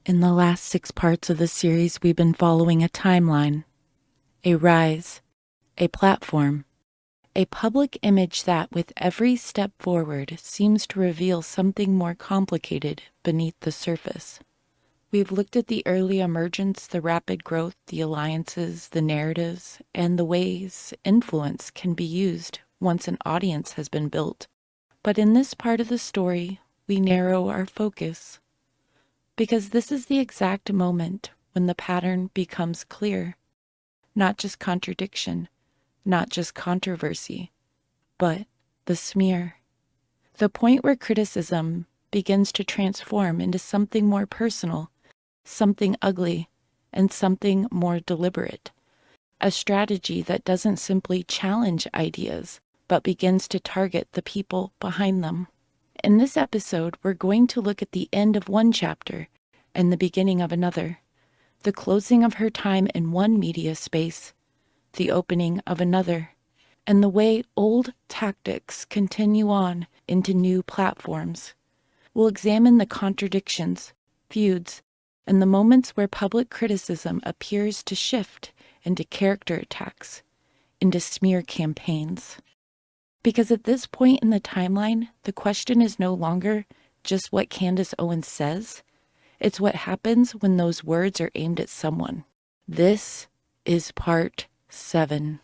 In the last 6 parts of the series, we've been following a timeline, a rise, a platform, a public image that, with every step forward, seems to reveal something more complicated beneath the surface. We've looked at the early emergence, the rapid growth, the alliances, the narratives, and the ways influence can be used once an audience has been built. But in this part of the story, we narrow our focus, because this is the exact moment when the pattern becomes clear. Not just contradiction, not just controversy, but the smear. The point where criticism begins to transform into something more personal, something ugly, and something more deliberate. A strategy that doesn't simply challenge ideas, but begins to target the people behind them. In this episode, we're going to look at the end of one chapter and the beginning of another, the closing of her time in one media space, the opening of another, and the way old tactics continue on into new platforms. We'll examine the contradictions, feuds, and the moments where public criticism appears to shift into character attacks, into smear campaigns. Because at this point in the timeline, the question is no longer just what Candace Owens says. It's what happens when those words are aimed at someone. This is part 7.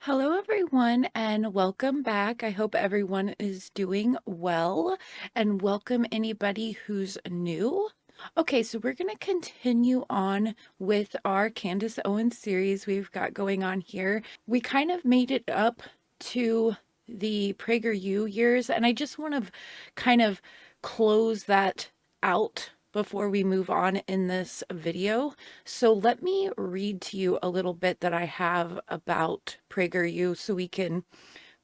Hello, everyone, and welcome back. I hope everyone is doing well, and welcome anybody who's new. Okay, so we're going to continue on with our Candace Owens series we've got going on here. We kind of made it up to the PragerU years, and I just want to kind of close that out before we move on in this video. So let me read to you a little bit that I have about PragerU so we can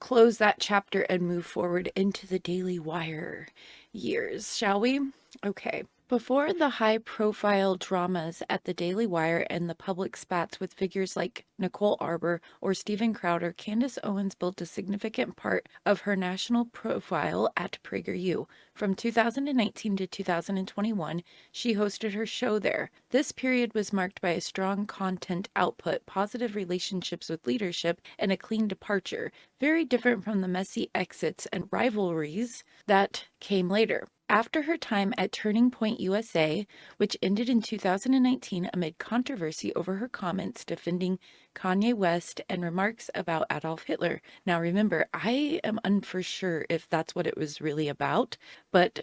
close that chapter and move forward into the Daily Wire years, shall we? Okay. Before the high-profile dramas at the Daily Wire and the public spats with figures like Nicole Arbour or Steven Crowder, Candace Owens built a significant part of her national profile at PragerU. From 2019 to 2021, she hosted her show there. This period was marked by a strong content output, positive relationships with leadership, and a clean departure, very different from the messy exits and rivalries that came later. After her time at Turning Point USA, which ended in 2019 amid controversy over her comments defending Kanye West and remarks about Adolf Hitler. Now remember, I am for sure if that's what it was really about, but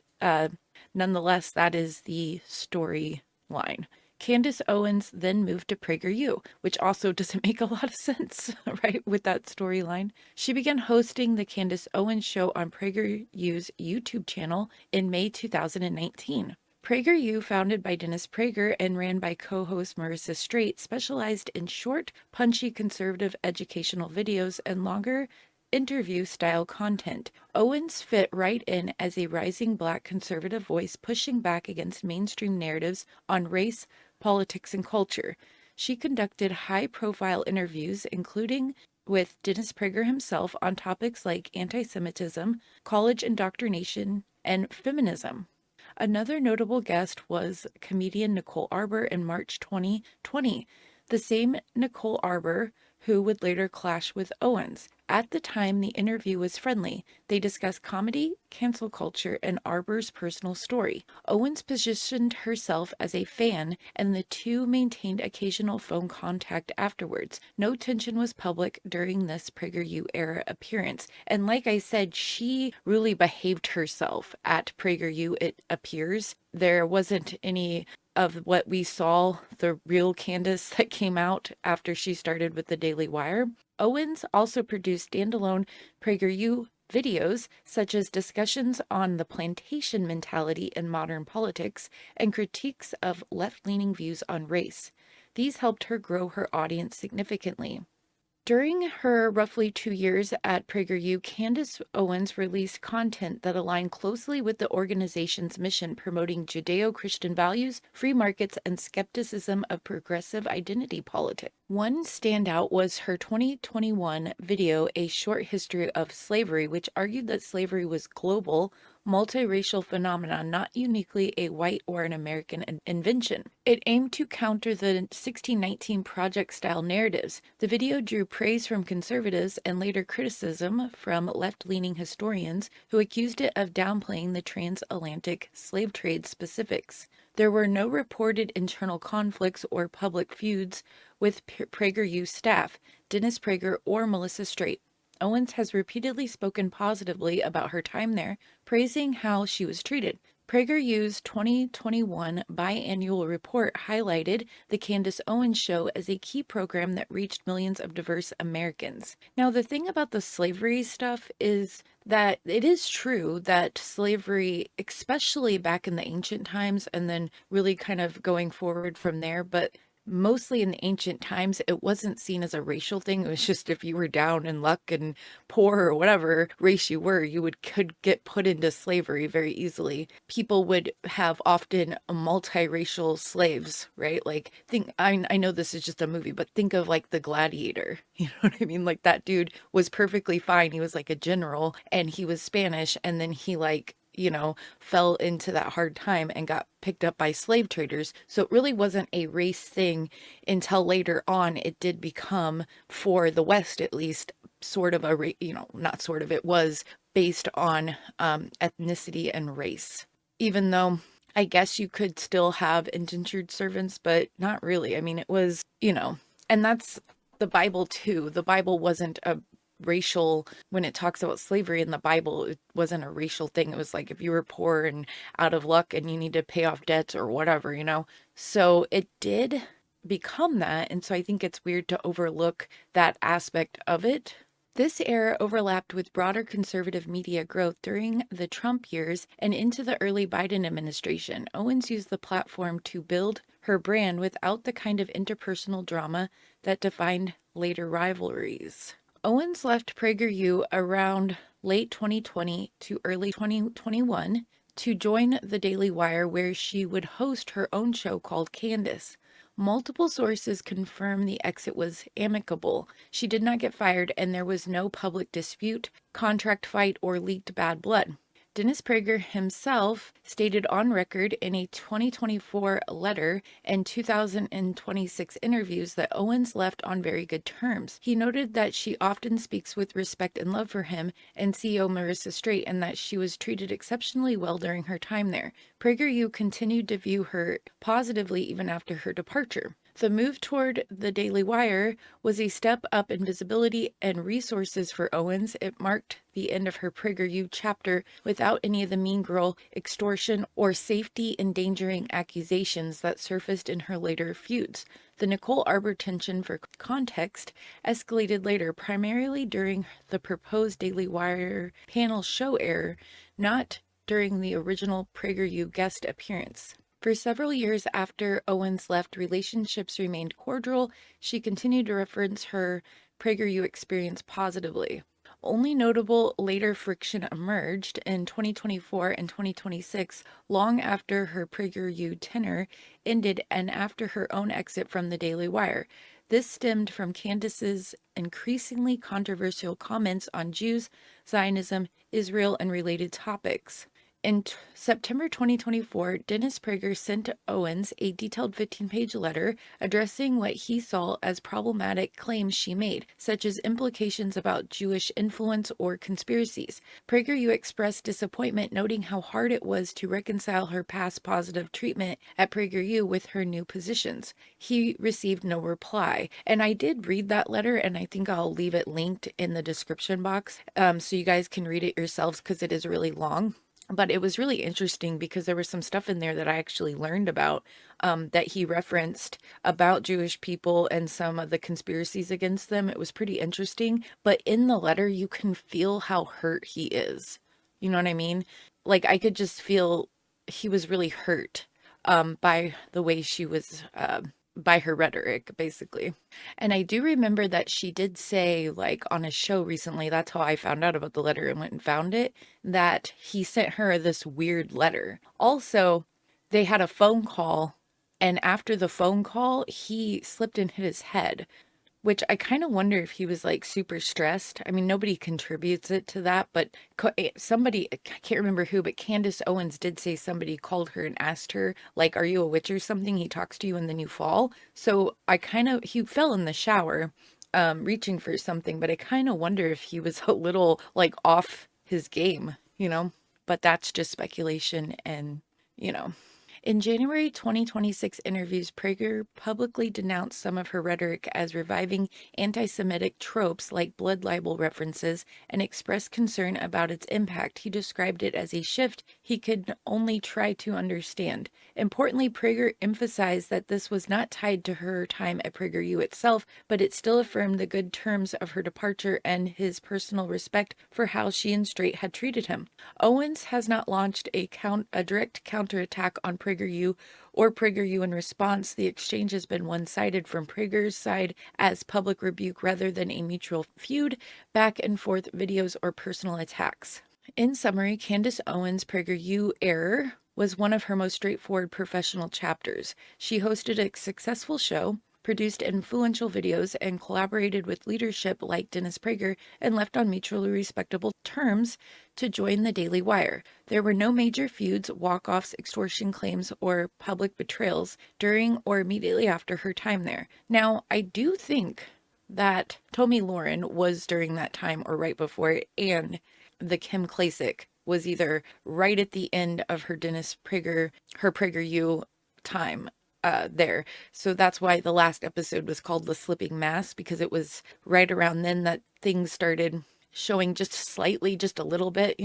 nonetheless, that is the storyline. Candace Owens then moved to PragerU, which also doesn't make a lot of sense, right, with that storyline. She began hosting the Candace Owens Show on PragerU's YouTube channel in May 2019. PragerU, founded by Dennis Prager and ran by co-host Marissa Straight, specialized in short, punchy conservative educational videos and longer interview-style content. Owens fit right in as a rising Black conservative voice pushing back against mainstream narratives on race, politics, and culture. She conducted high-profile interviews, including with Dennis Prager himself, on topics like anti-Semitism, college indoctrination, and feminism. Another notable guest was comedian Nicole Arbour in March 2020. The same Nicole Arbour, who would later clash with Owens. At the time, the interview was friendly. They discussed comedy, cancel culture, and Arbour's personal story. Owens positioned herself as a fan, and the two maintained occasional phone contact afterwards. No tension was public during this PragerU era appearance. And like I said, she really behaved herself at PragerU, it appears. There wasn't any of what we saw, the real Candace that came out after she started with the Daily Wire. Owens also produced standalone PragerU videos, such as discussions on the plantation mentality in modern politics and critiques of left-leaning views on race. These helped her grow her audience significantly. During her roughly 2 years at PragerU, Candace Owens released content that aligned closely with the organization's mission, promoting Judeo-Christian values, free markets, and skepticism of progressive identity politics. One standout was her 2021 video, A Short History of Slavery, which argued that slavery was global, multiracial phenomenon, not uniquely a white or an American invention. It aimed to counter the 1619 Project-style narratives. The video drew praise from conservatives and later criticism from left-leaning historians who accused it of downplaying the transatlantic slave trade specifics. There were no reported internal conflicts or public feuds with PragerU staff, Dennis Prager or Melissa Straight. Owens has repeatedly spoken positively about her time there, praising how she was treated. PragerU's 2021 biannual report highlighted the Candace Owens Show as a key program that reached millions of diverse Americans. Now, the thing about the slavery stuff is that it is true that slavery, especially back in the ancient times, and then really kind of going forward from there, but mostly in the ancient times, it wasn't seen as a racial thing. It was just if you were down in luck and poor or whatever race you were, you could get put into slavery very easily. People would have often multiracial slaves, right? Like I know this is just a movie, but think of like the Gladiator. You know what I mean? Like that dude was perfectly fine. He was like a general and he was Spanish, and then he fell into that hard time and got picked up by slave traders. So it really wasn't a race thing until later on. It did become, for the West at least, sort of not sort of, it was based on ethnicity and race. Even though I guess you could still have indentured servants, but not really. I mean, it was, and that's the Bible too. The Bible wasn't a racial, when it talks about slavery in the Bible, it wasn't a racial thing. It was like if you were poor and out of luck and you need to pay off debts or whatever, So it did become that. And so I think it's weird to overlook that aspect of it. This era overlapped with broader conservative media growth during the Trump years and into the early Biden administration. Owens used the platform to build her brand without the kind of interpersonal drama that defined later rivalries. Owens left PragerU around late 2020 to early 2021 to join the Daily Wire, where she would host her own show called Candace. Multiple sources confirm the exit was amicable. She did not get fired, and there was no public dispute, contract fight, or leaked bad blood. Dennis Prager himself stated on record in a 2024 letter and 2026 interviews that Owens left on very good terms. He noted that she often speaks with respect and love for him and CEO Marissa Straight, and that she was treated exceptionally well during her time there. PragerU continued to view her positively even after her departure. The move toward the Daily Wire was a step up in visibility and resources for Owens. It marked the end of her PragerU chapter without any of the mean girl, extortion, or safety endangering accusations that surfaced in her later feuds. The Nicole Arbour tension, for context, escalated later, primarily during the proposed Daily Wire panel show air, not during the original PragerU guest appearance. For several years after Owens left, relationships remained cordial. She continued to reference her PragerU experience positively. Only notable later friction emerged in 2024 and 2026, long after her PragerU tenure ended and after her own exit from the Daily Wire. This stemmed from Candace's increasingly controversial comments on Jews, Zionism, Israel, and related topics. In September 2024, Dennis Prager sent Owens a detailed 15-page letter addressing what he saw as problematic claims she made, such as implications about Jewish influence or conspiracies. PragerU expressed disappointment, noting how hard it was to reconcile her past positive treatment at PragerU with her new positions. He received no reply. And I did read that letter, and I think I'll leave it linked in the description box so you guys can read it yourselves because it is really long. But it was really interesting because there was some stuff in there that I actually learned about that he referenced about Jewish people and some of the conspiracies against them. It was pretty interesting. But in the letter, you can feel how hurt he is. You know what I mean? Like, I could just feel he was really hurt by the way she was by her rhetoric, basically. And I do remember that she did say, like, on a show recently, that's how I found out about the letter and went and found it, that he sent her this weird letter. Also, they had a phone call, and after the phone call, he slipped and hit his head, which I kind of wonder if he was like super stressed. I mean, nobody contributes it to that, but somebody, I can't remember who, but Candace Owens did say somebody called her and asked her, like, are you a witch or something? He talks to you and then you fall. So he fell in the shower, reaching for something, but I kind of wonder if he was a little like off his game, but that's just speculation and, In January 2026 interviews, Prager publicly denounced some of her rhetoric as reviving anti-Semitic tropes like blood libel references and expressed concern about its impact. He described it as a shift he could only try to understand. Importantly, Prager emphasized that this was not tied to her time at PragerU itself, but it still affirmed the good terms of her departure and his personal respect for how she and Straight had treated him. Owens has not launched a direct counterattack on PragerU or PragerU in response. The exchange has been one-sided from Prager's side as public rebuke rather than a mutual feud, back and forth videos, or personal attacks. In summary, Candace Owens' PragerU error was one of her most straightforward professional chapters. She hosted a successful show, produced influential videos, and collaborated with leadership like Dennis Prager, and left on mutually respectable terms to join the Daily Wire. There were no major feuds, walk-offs, extortion claims, or public betrayals during or immediately after her time there. Now, I do think that Tomi Lahren was during that time or right before it, and the Kim Klacik was either right at the end of her PragerU time there. So that's why the last episode was called The Slipping Mask, because it was right around then that things started showing just slightly, just a little bit,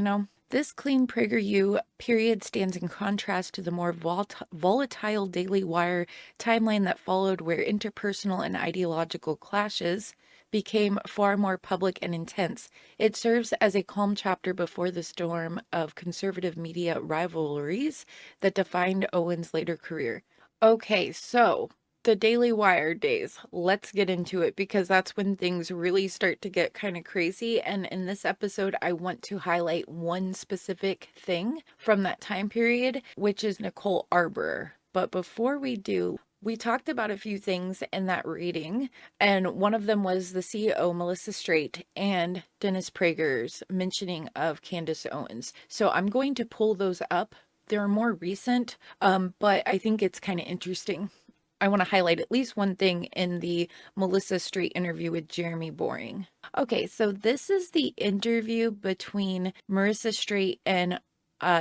This clean PragerU period stands in contrast to the more volatile Daily Wire timeline that followed, where interpersonal and ideological clashes became far more public and intense. It serves as a calm chapter before the storm of conservative media rivalries that defined Owens' later career. Okay, so the Daily Wire days, let's get into it, because that's when things really start to get kind of crazy. And in this episode, I want to highlight one specific thing from that time period, which is Nicole Arbour. But before we do, we talked about a few things in that reading, and one of them was the CEO, Melissa Straight, and Dennis Prager's mentioning of Candace Owens. So I'm going to pull those up. They're more recent, but I think it's kind of interesting. I want to highlight at least one thing in the Melissa Straight interview with Jeremy Boring. Okay, so this is the interview between Marissa Straight and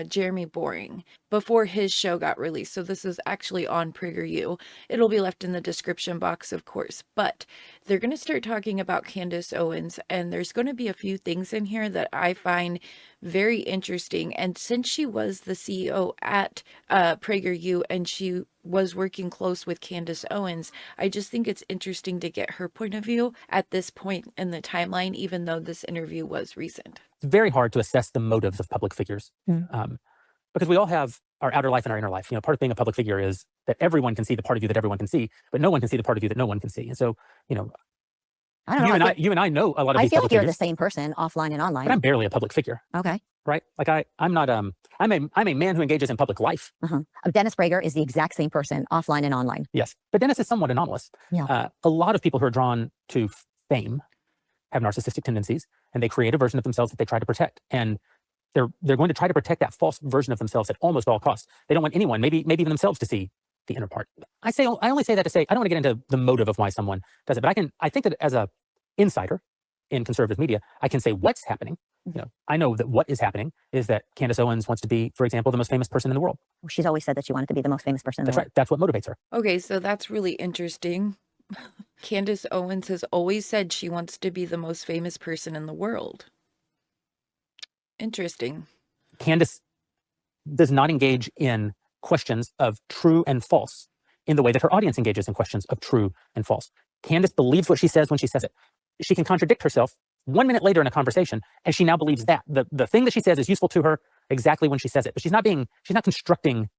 Jeremy Boring before his show got released. So this is actually on PragerU. It'll be left in the description box, of course, but they're going to start talking about Candace Owens, and there's going to be a few things in here that I find very interesting. And since she was the CEO at PragerU and she was working close with Candace Owens, I just think it's interesting to get her point of view at this point in the timeline, even though this interview was recent. It's very hard to assess the motives of public figures because we all have our outer life and our inner life. Part of being a public figure is that everyone can see the part of you that everyone can see, but no one can see the part of you that no one can see. And so, I don't know. you and I know a lot of I these feel public like you're figures, the same person offline and online. but I'm barely a public figure. Okay. Right? Like I'm not I'm a man who engages in public life. Dennis Prager is the exact same person offline and online. Yes, but Dennis is somewhat anomalous. Yeah. A lot of people who are drawn to fame have narcissistic tendencies, and they create a version of themselves that they try to protect. And they're going to try to protect that false version of themselves at almost all costs. They don't want anyone, maybe even themselves, to see the inner part. I only say that to say I don't want to get into the motive of why someone does it, but I think that as a insider in conservative media, I can say what's happening. I know that what is happening is that Candace Owens wants to be, for example, the most famous person in the world. Well, she's always said that she wanted to be the most famous person in the That's world. right. That's what motivates her. Okay, so that's really interesting. Candace Owens has always said she wants to be the most famous person in the world. Interesting. Candace does not engage in questions of true and false in the way that her audience engages in questions of true and false. Candace believes what she says when she says it. She can contradict herself 1 minute later in a conversation, and she now believes that the thing that she says is useful to her exactly when she says it. But she's not constructing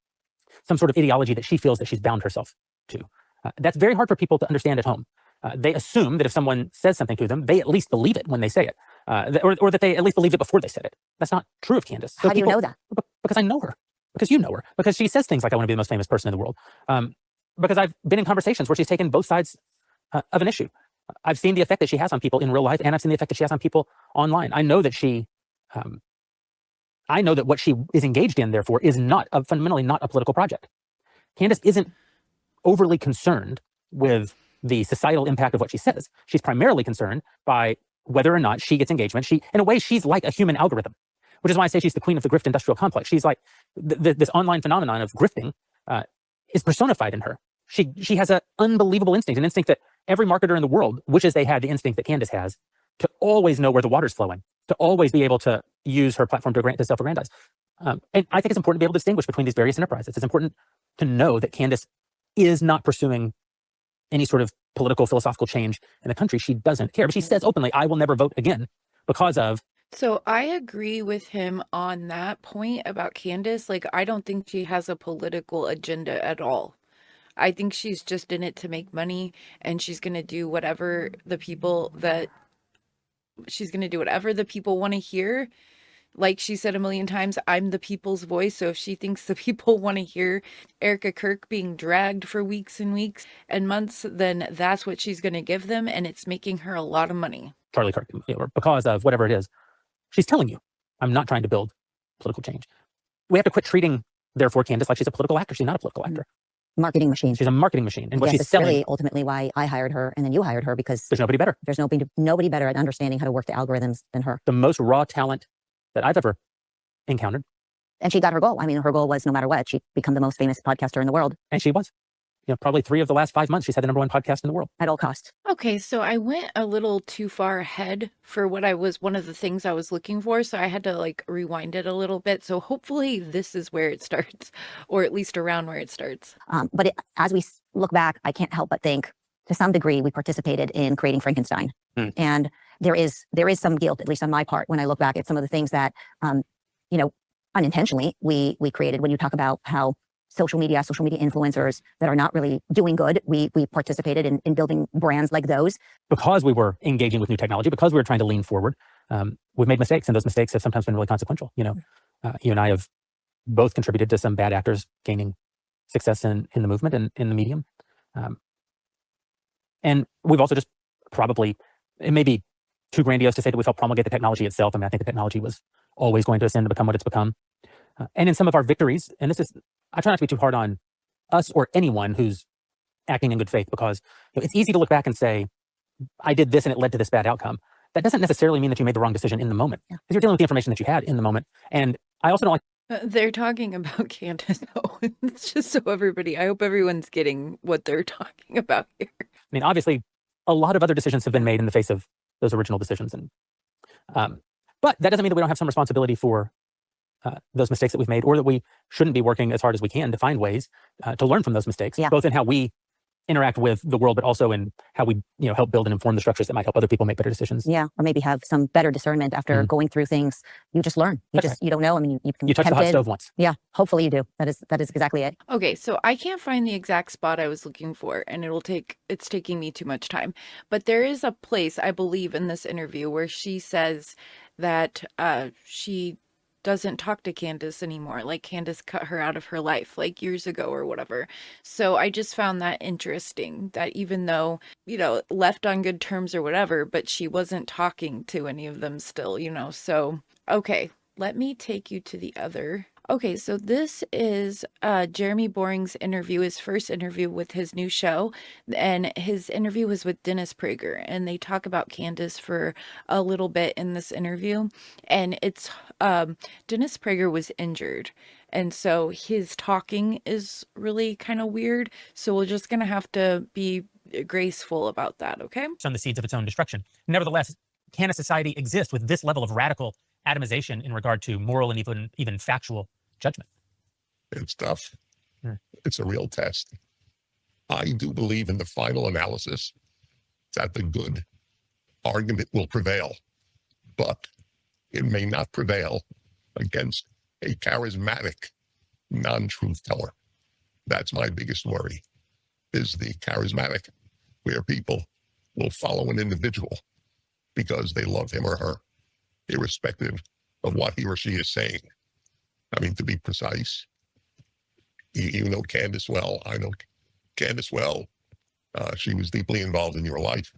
some sort of ideology that she feels that she's bound herself to. That's very hard for people to understand at home. They assume that if someone says something to them, they at least believe it when they say it, or that they at least believed it before they said it. That's not true of Candace. How do you know that? Because I know her. Because you know her. Because she says things like, I want to be the most famous person in the world. Because I've been in conversations where she's taken both sides of an issue. I've seen the effect that she has on people in real life, and I've seen the effect that she has on people online. I know that what she is engaged in, therefore, is fundamentally not a political project. Candace isn't overly concerned with the societal impact of what she says. She's primarily concerned by whether or not she gets engagement. In a way, she's like a human algorithm, which is why I say she's the queen of the grift industrial complex. She's like this online phenomenon of grifting is personified in her. She has an unbelievable instinct, an instinct that every marketer in the world wishes they had the instinct that Candace has, to always know where the water's flowing, to always be able to use her platform to self-aggrandize. And I think it's important to be able to distinguish between these various enterprises. It's important to know that Candace is not pursuing any sort of political, philosophical change in the country. She doesn't care. But she says openly, I will never vote again because of. So I agree with him on that point about Candace. Like, I don't think she has a political agenda at all. I think she's just in it to make money, and she's going to do whatever the people want to hear. Like she said a million times, I'm the people's voice. So if she thinks the people want to hear Erica Kirk being dragged for weeks and weeks and months, then that's what she's going to give them. And it's making her a lot of money. Charlie Kirk, or because of whatever it is, she's telling you, I'm not trying to build political change. We have to quit treating, therefore, Candace like she's a political actor. She's not a political actor. Marketing machine. She's a marketing machine. And what yes, she's selling. Really ultimately why I hired her and then you hired her, because there's nobody better. There's nobody better at understanding how to work the algorithms than her. The most raw talent that I've ever encountered. And she got her goal. I mean, her goal was, no matter what, she'd become the most famous podcaster in the world. And she was. Probably 3 of the last 5 months, she's had the #1 podcast in the world. At all costs. Okay, so I went a little too far ahead for one of the things I was looking for. So I had to rewind it a little bit. So hopefully this is where it starts, or at least around where it starts. But as we look back, I can't help but think, to some degree, we participated in creating Frankenstein. And there is some guilt, at least on my part, when I look back at some of the things that, unintentionally we created. When you talk about how social media influencers that are not really doing good, we participated in building brands like those. Because we were engaging with new technology, because we were trying to lean forward, we've made mistakes, and those mistakes have sometimes been really consequential. You and I have both contributed to some bad actors gaining success in the movement and in the medium. And we've also just probably, it may be too grandiose to say that we've helped promulgate the technology itself. I mean, I think the technology was always going to ascend to become what it's become. And in some of our victories, and I try not to be too hard on us or anyone who's acting in good faith, because it's easy to look back and say, I did this and it led to this bad outcome. That doesn't necessarily mean that you made the wrong decision in the moment, because you're dealing with the information that you had in the moment. And I also don't like. They're talking about Candace Owens, just so I hope everyone's getting what they're talking about here. I mean, obviously, a lot of other decisions have been made in the face of those original decisions. But that doesn't mean that we don't have some responsibility for those mistakes that we've made, or that we shouldn't be working as hard as we can to find ways to learn from those mistakes, both in how we interact with the world, but also in how we help build and inform the structures that might help other people make better decisions. Yeah, or maybe have some better discernment after going through things. You just learn. You don't know. I mean, you touch the hot stove once. Yeah, hopefully you do. That is exactly it. Okay, so I can't find the exact spot I was looking for, and it's taking me too much time. But there is a place, I believe, in this interview where she says that she doesn't talk to Candace anymore. Like, Candace cut her out of her life years ago or whatever. So I just found that interesting, that even though, left on good terms or whatever, but she wasn't talking to any of them still, so, okay. let me take you to the other. Okay, so this is Jeremy Boring's interview, his first interview with his new show. And his interview was with Dennis Prager. And they talk about Candace for a little bit in this interview. And it's Dennis Prager was injured. And so his talking is really kind of weird. So we're just going to have to be graceful about that, okay? On the seeds of its own destruction. Nevertheless, can a society exist with this level of radical atomization in regard to moral and even factual judgment? It's tough. It's a real test. I do believe in the final analysis that the good argument will prevail, but it may not prevail against a charismatic non-truth teller. That's my biggest worry, is the charismatic, where people will follow an individual because they love him or her, irrespective of what he or she is saying. I mean, to be precise, you know Candace well. I know Candace well. She was deeply involved in your life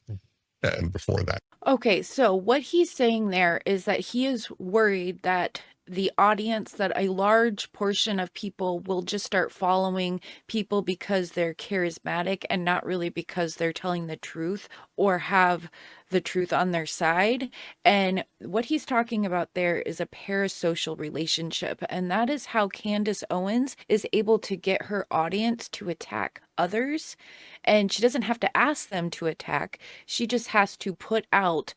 and before that. Okay, so what he's saying there is that he is worried that the audience, that a large portion of people will just start following people because they're charismatic and not really because they're telling the truth or have the truth on their side. And what he's talking about there is a parasocial relationship. And that is how Candace Owens is able to get her audience to attack others. And she doesn't have to ask them to attack. She just has to put out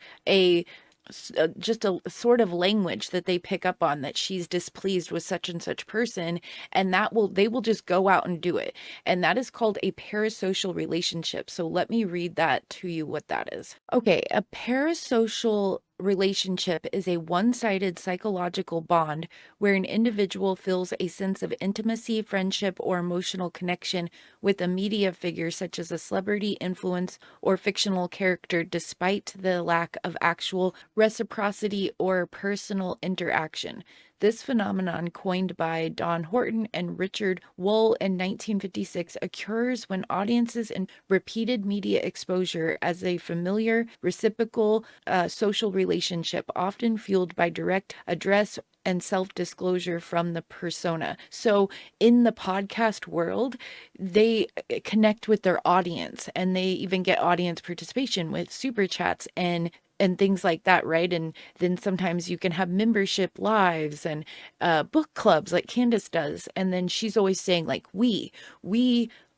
just a sort of language that they pick up on, that she's displeased with such and such person, and they will just go out and do it. And that is called a parasocial relationship. So let me read that to you, what that is. Okay, a parasocial relationship is a one-sided psychological bond where an individual feels a sense of intimacy, friendship, or emotional connection with a media figure such as a celebrity, influence, or fictional character, despite the lack of actual reciprocity or personal interaction. This phenomenon, coined by Don Horton and Richard Wohl in 1956, occurs when audiences and repeated media exposure as a familiar, reciprocal social relationship, often fueled by direct address and self-disclosure from the persona. So in the podcast world, they connect with their audience, and they even get audience participation with super chats and things like that, right? And then sometimes you can have membership lives and book clubs like Candace does. And then she's always saying like, we,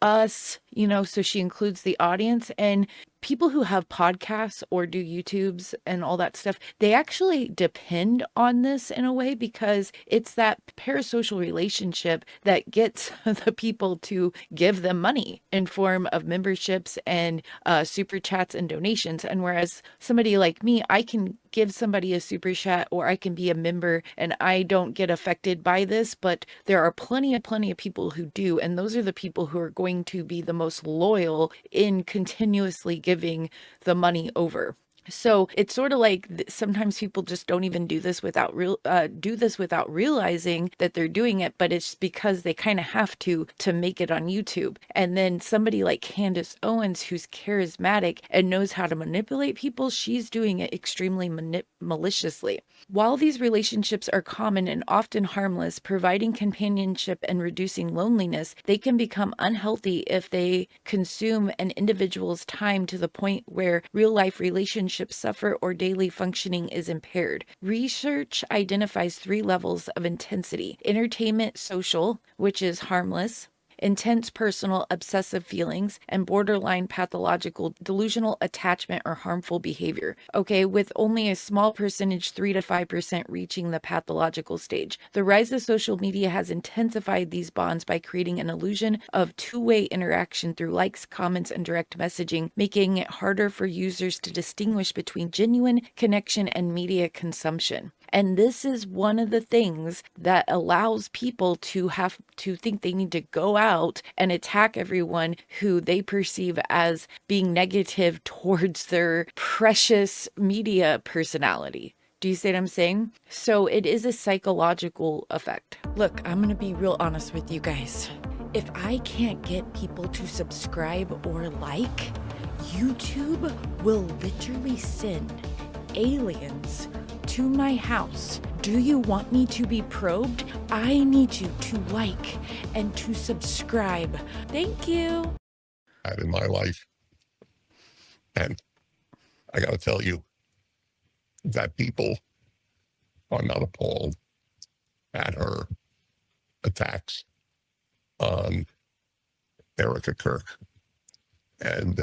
us, so she includes the audience. And people who have podcasts or do YouTubes and all that stuff, they actually depend on this in a way, because it's that parasocial relationship that gets the people to give them money in form of memberships and super chats and donations. And whereas somebody like me, I can give somebody a super chat or I can be a member and I don't get affected by this, but there are plenty of people who do. And those are the people who are going to be the most loyal in continuously giving the money over. So it's sort of like sometimes people just don't even do this without realizing that they're doing it, but it's because they kind of have to make it on YouTube. And then somebody like Candace Owens, who's charismatic and knows how to manipulate people, she's doing it extremely maliciously. While these relationships are common and often harmless, providing companionship and reducing loneliness, they can become unhealthy if they consume an individual's time to the point where real-life relationships suffer or daily functioning is impaired. Research identifies 3 levels of intensity: entertainment, social, which is harmless; intense personal obsessive feelings; and borderline pathological delusional attachment or harmful behavior. Okay, with only a small percentage, 3 to 5%, reaching the pathological stage. The rise of social media has intensified these bonds by creating an illusion of two-way interaction through likes, comments, and direct messaging, making it harder for users to distinguish between genuine connection and media consumption. And this is one of the things that allows people to have to think they need to go out and attack everyone who they perceive as being negative towards their precious media personality. Do you see what I'm saying? So it is a psychological effect. Look, I'm going to be real honest with you guys. If I can't get people to subscribe or like, YouTube will literally send aliens to my house. Do you want me to be probed? I need you to like and to subscribe. Thank you. In my life. And I got to tell you that people are not appalled at her attacks on Erica Kirk and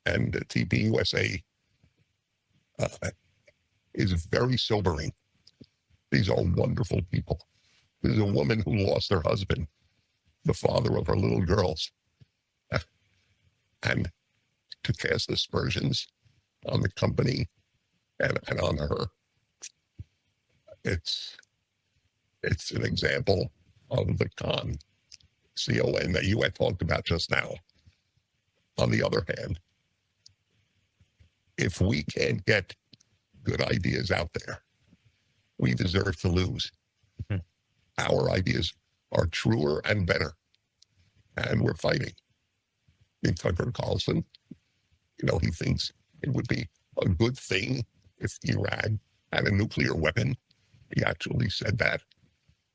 TPUSA is very sobering. These are wonderful people. There's a woman who lost her husband, the father of her little girls, and to cast aspersions on the company and on her, it's an example of the con that you had talked about just now. On the other hand, if we can't get good ideas out there, we deserve to lose. Mm-hmm. Our ideas are truer and better, and we're fighting. I mean, Tucker Carlson, he thinks it would be a good thing if Iran had a nuclear weapon. He actually said that,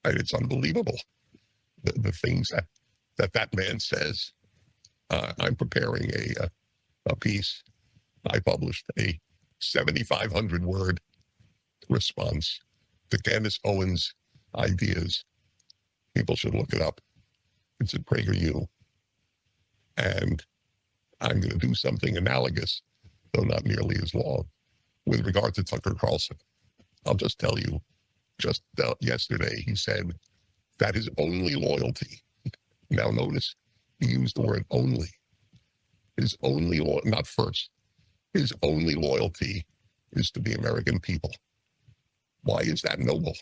and it's unbelievable. The things that man says. I'm preparing a piece. I published a 7,500 word response to Candace Owens' ideas. People should look it up. It's at PragerU. And I'm going to do something analogous, though not nearly as long, with regard to Tucker Carlson. I'll just tell you, just yesterday, he said that his only loyalty, now notice, he used the word only. His only, not first, his only loyalty is to the American people. Why is that noble?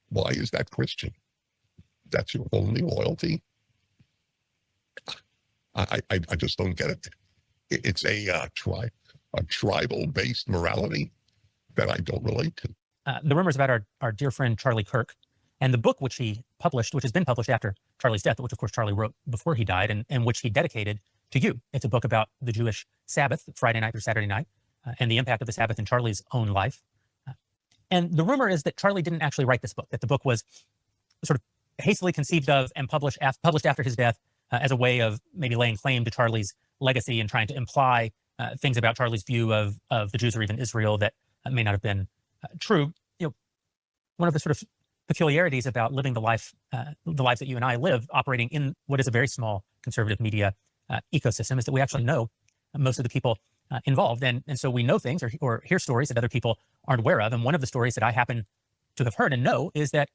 Why is that Christian? That's your only loyalty? I just don't get it. It's a tribal-based morality that I don't relate to. The rumors about our dear friend Charlie Kirk and the book which he published, which has been published after Charlie's death, which of course Charlie wrote before he died, and which he dedicated to you. It's a book about the Jewish Sabbath, Friday night through Saturday night, and the impact of the Sabbath in Charlie's own life. And the rumor is that Charlie didn't actually write this book, that the book was sort of hastily conceived of and published after his death as a way of maybe laying claim to Charlie's legacy and trying to imply things about Charlie's view of the Jews or even Israel that may not have been true. One of the sort of peculiarities about living the lives that you and I live, operating in what is a very small conservative media ecosystem, is that we actually know most of the people involved. And so we know things or hear stories that other people aren't aware of. And one of the stories that I happen to have heard and know is that,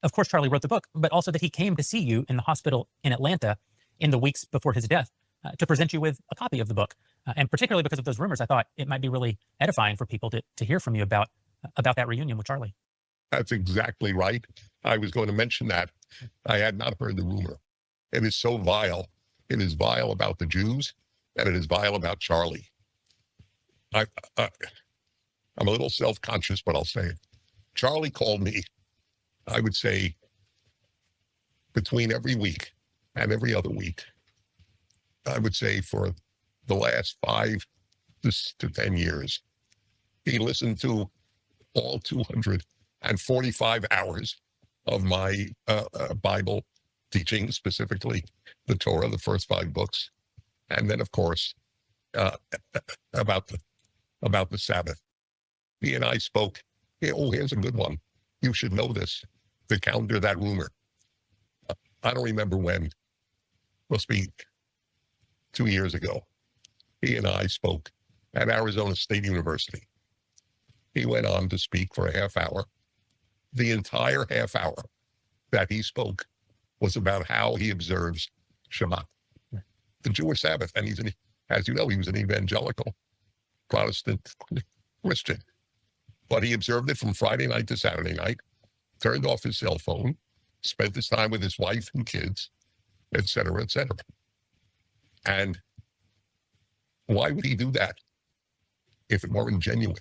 of course, Charlie wrote the book, but also that he came to see you in the hospital in Atlanta in the weeks before his death to present you with a copy of the book. And particularly because of those rumors, I thought it might be really edifying for people to hear from you about that reunion with Charlie. That's exactly right. I was going to mention that. I had not heard the rumor. It is so vile. It is vile about the Jews, and it is vile about Charlie. I'm a little self-conscious, but I'll say it. Charlie called me, I would say, between every week and every other week. I would say for the last 5 to 10 years. He listened to all 245 hours of my Bible teaching, specifically the Torah, the first 5 books, and then, of course, about the Sabbath. He and I spoke. Here's a good one. You should know this to counter that rumor. I don't remember when. Must be 2 years ago. He and I spoke at Arizona State University. He went on to speak for a half hour. The entire half hour that he spoke was about how he observes Shabbat, the Jewish Sabbath. And as you know, he was an evangelical Protestant Christian. But he observed it from Friday night to Saturday night, turned off his cell phone, spent his time with his wife and kids, et cetera, et cetera. And why would he do that if it weren't genuine?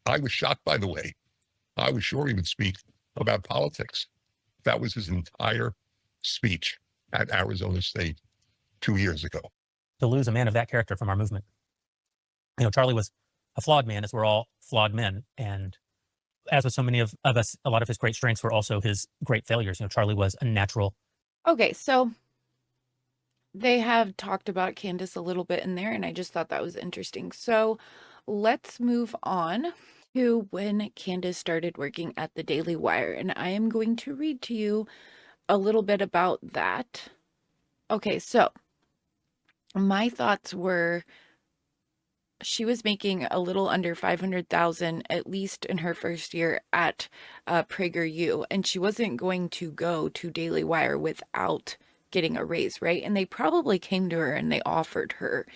I was shocked, by the way. I was sure he would speak about politics. That was his entire speech at Arizona State 2 years ago. To lose a man of that character from our movement. Charlie was a flawed man, as we're all flawed men. And as with so many of us, a lot of his great strengths were also his great failures. You know, Charlie was a natural. Okay, so they have talked about Candace a little bit in there, and I just thought that was interesting. So let's move on to when Candace started working at the Daily Wire, and I am going to read to you a little bit about that. Okay, so my thoughts were she was making a little under 500,000 at least in her first year at PragerU, and she wasn't going to go to Daily Wire without getting a raise, right? And they probably came to her and they offered her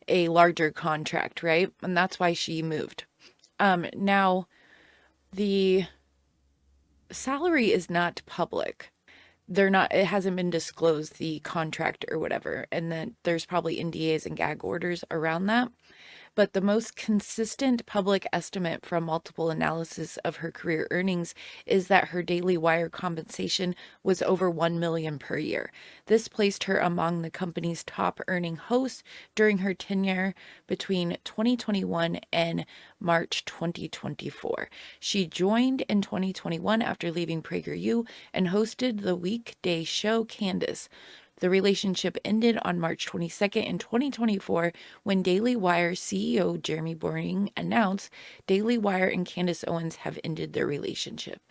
a larger contract, right? And that's why she moved. Now, the salary is not public. It hasn't been disclosed, the contract or whatever. And then there's probably NDAs and gag orders around that. But the most consistent public estimate from multiple analysis of her career earnings is that her Daily Wire compensation was over $1 million per year. This placed her among the company's top earning hosts during her tenure between 2021 and March 2024. She joined in 2021 after leaving PragerU and hosted the weekday show Candace. The relationship ended on March 22nd in 2024 when Daily Wire CEO Jeremy Boring announced Daily Wire and Candace Owens have ended their relationship.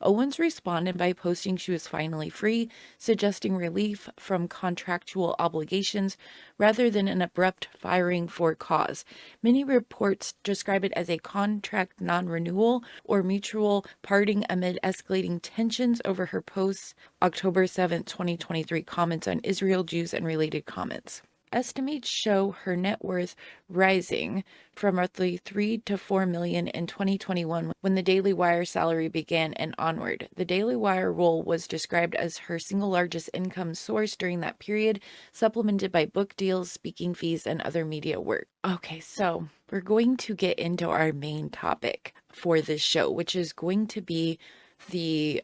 Owens responded by posting she was finally free, suggesting relief from contractual obligations rather than an abrupt firing for cause. Many reports describe it as a contract non-renewal or mutual parting amid escalating tensions over her posts October 7, 2023 comments on Israel, Jews, and related comments. Estimates show her net worth rising from roughly $3 to $4 million in 2021 when the Daily Wire salary began and onward. The Daily Wire role was described as her single largest income source during that period, supplemented by book deals, speaking fees, and other media work. Okay, so we're going to get into our main topic for this show, which is going to be the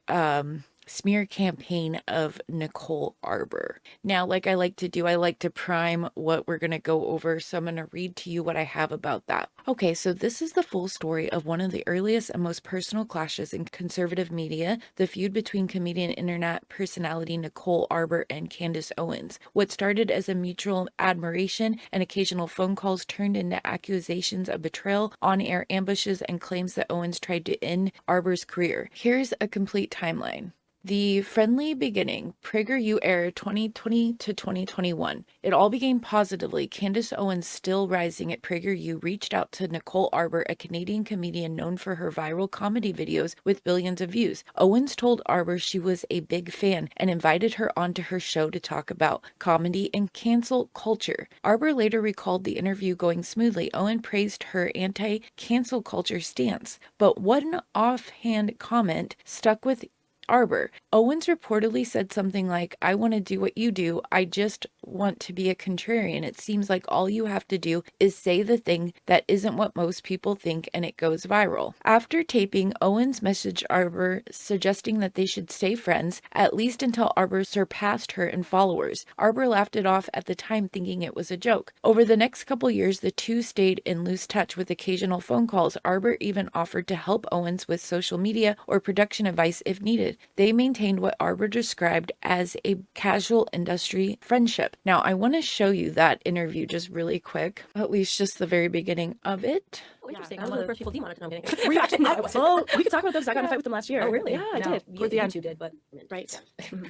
smear campaign of Nicole Arbour. Now, like I like to do, I like to prime what we're going to go over, so I'm going to read to you what I have about that. Okay, so this is the full story of one of the earliest and most personal clashes in conservative media, the feud between comedian internet personality Nicole Arbour and Candace Owens. What started as a mutual admiration and occasional phone calls turned into accusations of betrayal, on-air ambushes, and claims that Owens tried to end Arbour's career. Here's a complete timeline. The friendly beginning, PragerU era 2020 to 2021. It all began positively. Candace Owens, still rising at PragerU, reached out to Nicole Arbour, a Canadian comedian known for her viral comedy videos with billions of views. Owens told Arbour she was a big fan and invited her onto her show to talk about comedy and cancel culture. Arbour later recalled the interview going smoothly. Owens praised her anti-cancel culture stance, but one offhand comment stuck with Arbour. Owens reportedly said something like, "I want to do what you do. I just want to be a contrarian. It seems like all you have to do is say the thing that isn't what most people think and it goes viral." After taping, Owens messaged Arbour suggesting that they should stay friends, at least until Arbour surpassed her in followers. Arbour laughed it off at the time, thinking it was a joke. Over the next couple years, the two stayed in loose touch with occasional phone calls. Arbour even offered to help Owens with social media or production advice if needed. They maintained what Arbour described as a casual industry friendship. Now, I want to show you that interview just really quick, at least just the very beginning of it. Oh, interesting. I was one of the first people demonetized. No, I'm kidding. Were you actually? Well, we could talk about those. I got in a fight with them last year. Oh, really? Yeah, I did. You two did, but Right.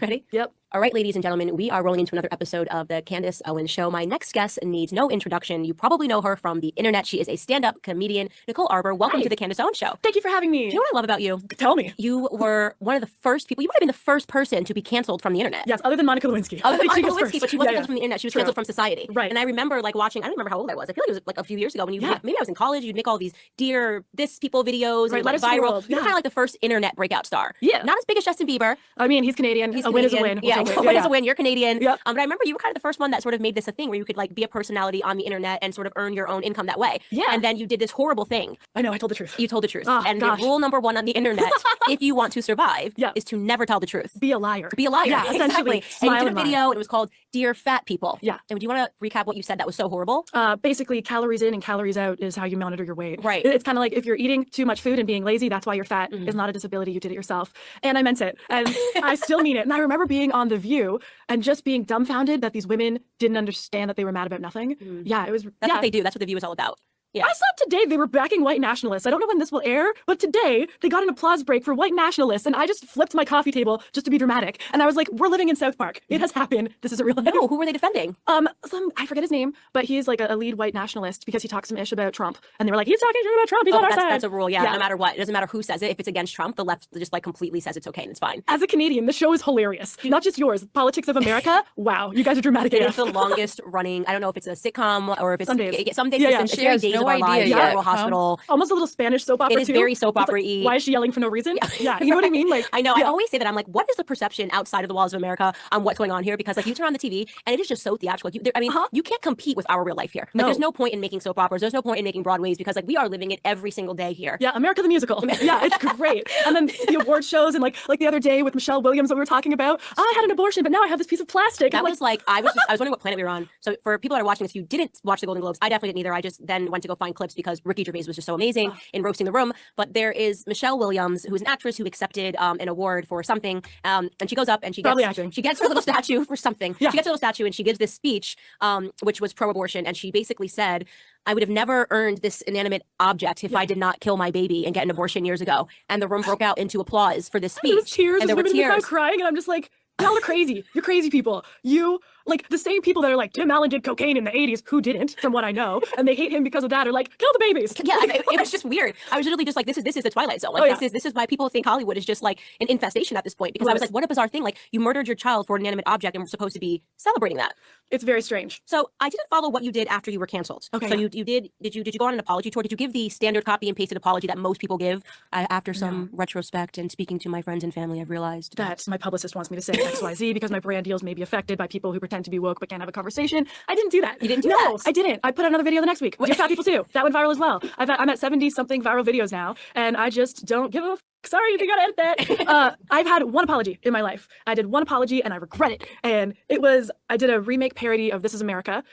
ready? Yep. All right, ladies and gentlemen, we are rolling into another episode of the Candace Owens Show. My next guest needs no introduction. You probably know her from the internet. She is a stand-up comedian, Nicole Arbour. Welcome to the Candace Owens Show. Thank you for having me. Do you know what I love about you? Tell me. You were one of the first people. You might have been the first person to be canceled from the internet. Yes, other than Monica Lewinsky. Other than I think Monica she was Lewinsky, first. but she wasn't Yeah, canceled from the internet. She was True. canceled from society. Right. And I remember like watching. I don't remember how old I was. I feel like it was like a few years ago when you Yeah. maybe I was in college. You'd make make all these dear this people videos Right, and let like us see the viral. world. You're Yeah. kind of like the first internet breakout star. Yeah. Not as big as Justin Bieber. I mean, he's Canadian. He's a win is a Canadian. win. We'll Yeah, take it. a win Yeah, is a win. You're Canadian. Yep. But I remember you were kind of the first one that sort of made this a thing where you could like be a personality on the internet and sort of earn your own income that way. Yeah. And then you did this horrible thing. I know, I told the truth. You told the truth. Oh, and gosh. the rule number one on the internet, if you want to survive, Yeah. is to never tell the truth. Be a liar. Be a liar. Yeah, essentially. Exactly. And Smile you did a and lie. video and it was called Dear Fat People. Yeah. And do you want to recap what you said that was so horrible? Basically, calories in and calories out is how you monitor your weight. Right. It's kind of like if you're eating too much food and being lazy, that's why you're fat. It's not a disability. You did it yourself. And I meant it. And I still mean it. And I remember being on The View and just being dumbfounded that these women didn't understand that they were mad about nothing. Yeah, it was. That's what they do. That's what The View is all about. Yeah. I saw today they were backing white nationalists. I don't know when this will air, but today they got an applause break for white nationalists, and I just flipped my coffee table just to be dramatic. And I was like, "We're living in South Park. It has happened. This is a real life." No, who were they defending? I forget his name, but he's like a lead white nationalist because he talks some ish about Trump, and they were like, "He's talking shit about Trump. He's on our side." That's a rule. Yeah, no matter what, it doesn't matter who says it. If it's against Trump, the left just like completely says it's okay and it's fine. As a Canadian, the show is hilarious. Not just yours. Politics of America. Wow, you guys are dramatic It AF. is the longest running. I don't know if it's a sitcom or if it's Some days. Some days. Yeah, It's She very has Days no of Our idea Lives. yet, General huh? Hospital. Almost a little Spanish soap opera It is too. very soap It's like, opera-y. why is she yelling for no reason? Yeah, you know what I mean? Like, I know. I yeah. always say that. I'm like, what is the perception outside of the walls of America on what's going on here? Because like you turn on the TV and it is just so theatrical. You can't compete with our real life here. Like, No. there's no point in making soap operas. There's no point in making Broadways because like we are living it every single day here. Yeah, America the Musical. Yeah, it's great. And then the award shows and like the other day with Michelle Williams that we were talking about. I had an abortion, but now I have this piece of plastic. That I'm was like I was wondering what planet we were on. So for people that are watching this, if you didn't watch the Golden Globes, I definitely didn't either. I just then went to go find clips because Ricky Gervais was just so amazing in roasting the room. But there is Michelle Williams, who's an actress who accepted an award for something, and she goes up and she Probably gets acting. she gets her little statue for something. Yeah. She gets her little statue and she gives this speech, which was pro-abortion, and she basically said, I would have never earned this inanimate object if I did not kill my baby and get an abortion years ago. And the room broke out into applause for this speech. There was tears. And there There's were women in the crowd tears. crying, and I'm just like, y'all are crazy. You're crazy people. You, like, the same people that are like, Tim Allen did cocaine in the 80s, who didn't, from what I know, and they hate him because of that, are like, kill the babies. Yeah, it was just weird. I was literally just like, this is the Twilight Zone. Like, Oh, yeah. this is why people think Hollywood is just like an infestation at this point. Because I was like, what a bizarre thing. Like, you murdered your child for an inanimate object, and we're supposed to be celebrating that. It's very strange. So I didn't follow what you did after you were canceled. Okay, So yeah. did you go on an apology tour? Did you give the standard copy and pasted apology that most people give? After some retrospect and speaking to my friends and family, I've realized That my publicist wants me to say XYZ because my brand deals may be affected by people who pretend to be woke but can't have a conversation. I didn't do that. You didn't do no, that? I didn't. I put out another video the next week. Dear Fat People too. That went viral as well. I'm at 70-something viral videos now, and I just don't give a f. Sorry if you gotta edit that. I've had one apology in my life. I did one apology and I regret it. And it was, I did a remake parody of This Is America.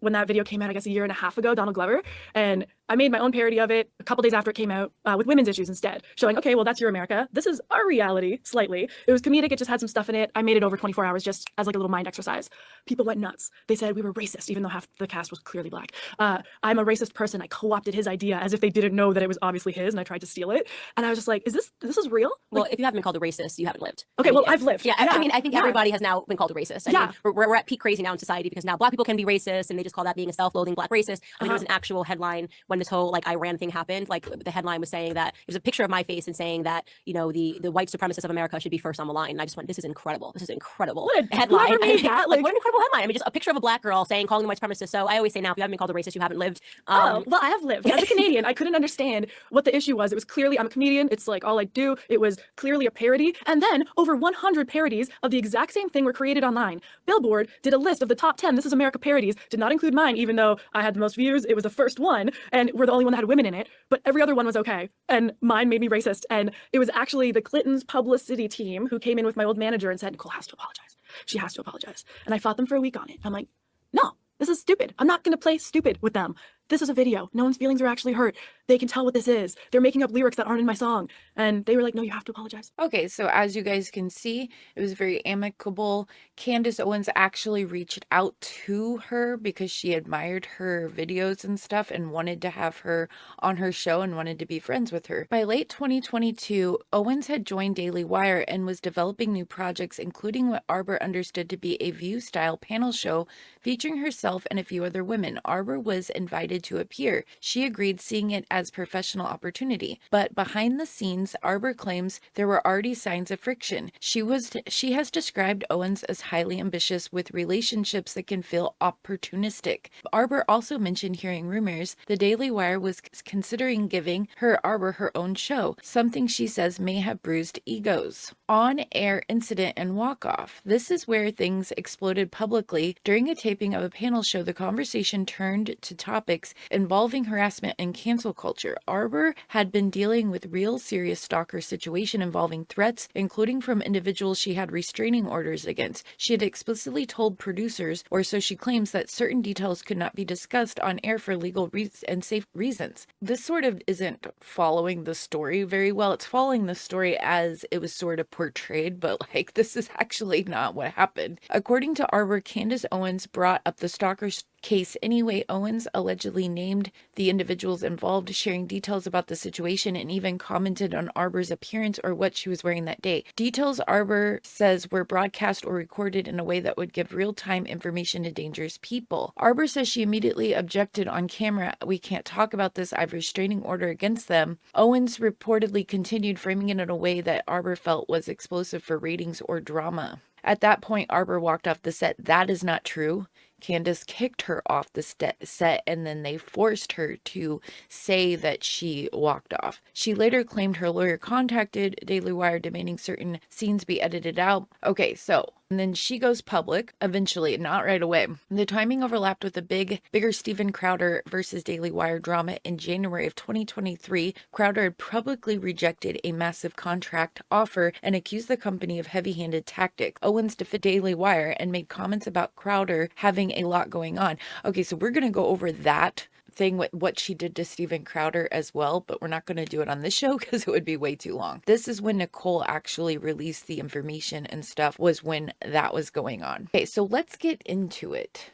When that video came out, I guess a year and a half ago, Donald Glover. And I made my own parody of it a couple days after it came out with women's issues instead, showing, okay, well, that's your America. This is our reality, slightly. It was comedic. It just had some stuff in it. I made it over 24 hours just as like a little mind exercise. People went nuts. They said we were racist, even though half the cast was clearly black. I'm a racist person. I co-opted his idea as if they didn't know that it was obviously his, and I tried to steal it. And I was just like, this is real? well, if you haven't been called a racist, you haven't lived. Okay, well, I've lived. Yeah, I mean, I think everybody has now been called a racist. I Yeah. mean, we're at peak crazy now in society because now black people can be racist, and they just call that being a self-loathing black racist. I mean, there was an actual headline when this whole like Iran thing happened. Like the headline was saying that it was a picture of my face and saying that the white supremacists of America should be first on the line. And I just went, this is incredible. This is incredible. What a headline! whoever made that, like like- what an incredible headline. I mean, just a picture of a black girl calling them white supremacists. So I always say now, if you haven't been called a racist, you haven't lived. Well, I have lived. As a Canadian, I couldn't understand what the issue was. It was clearly, I'm a comedian. It's like all I do. It was clearly a parody. And then over 100 parodies of the exact same thing were created online. Billboard did a list of the top 10 This Is America parodies, did not include mine, even though I had the most views. It was the first one, and we're the only one that had women in it. But every other one was okay. And mine made me racist. And it was actually the Clintons' publicity team who came in with my old manager and said, Nicole has to apologize. She has to apologize. And I fought them for a week on it. I'm like, no, this is stupid. I'm not going to play stupid with them. This is a video. No one's feelings are actually hurt. They can tell what this is. They're making up lyrics that aren't in my song. And they were like, no, you have to apologize. Okay, so as you guys can see, it was very amicable. Candace Owens actually reached out to her because she admired her videos and stuff and wanted to have her on her show and wanted to be friends with her. By late 2022, Owens had joined Daily Wire and was developing new projects, including what Arbour understood to be a View-style panel show featuring herself and a few other women. Arbour was invited to appear. She agreed, seeing it as professional opportunity. But behind the scenes, Arbour claims there were already signs of friction. She has described Owens as highly ambitious with relationships that can feel opportunistic. Arbour also mentioned hearing rumors the Daily Wire was considering giving Arbour her own show, something she says may have bruised egos. On-air incident and walk-off. This is where things exploded publicly. During a taping of a panel show, the conversation turned to topics involving harassment and cancel culture. Arbour had been dealing with real serious stalker situation involving threats, including from individuals she had restraining orders against. She had explicitly told producers, or so she claims, that certain details could not be discussed on air for legal and safe reasons. This sort of isn't following the story very well. It's following the story as it was sort of portrayed, but like this is actually not what happened. According to Arbour, Candace Owens brought up the stalker's case anyway. Owens allegedly named the individuals involved, sharing details about the situation, and even commented on Arbour's appearance or what she was wearing that day. Details Arbour says were broadcast or recorded in a way that would give real-time information to dangerous people. Arbour says she immediately objected on camera. "We can't talk about this. I have a restraining order against them." Owens reportedly continued, framing it in a way that Arbour felt was explosive for ratings or drama. At that point, Arbour walked off the set. That is not true. Candace kicked her off the set, and then they forced her to say that she walked off. She later claimed her lawyer contacted Daily Wire demanding certain scenes be edited out. Okay, so, and then she goes public, eventually, not right away. The timing overlapped with the bigger Steven Crowder versus Daily Wire drama in January of 2023. Crowder had publicly rejected a massive contract offer and accused the company of heavy-handed tactics. Owens defended Daily Wire and made comments about Crowder having a lot going on. Okay, so we're going to go over that thing with what she did to Steven Crowder as well, but we're not going to do it on this show because it would be way too long. This is when Nicole actually released the information and stuff, was when that was going on. Okay, so let's get into it.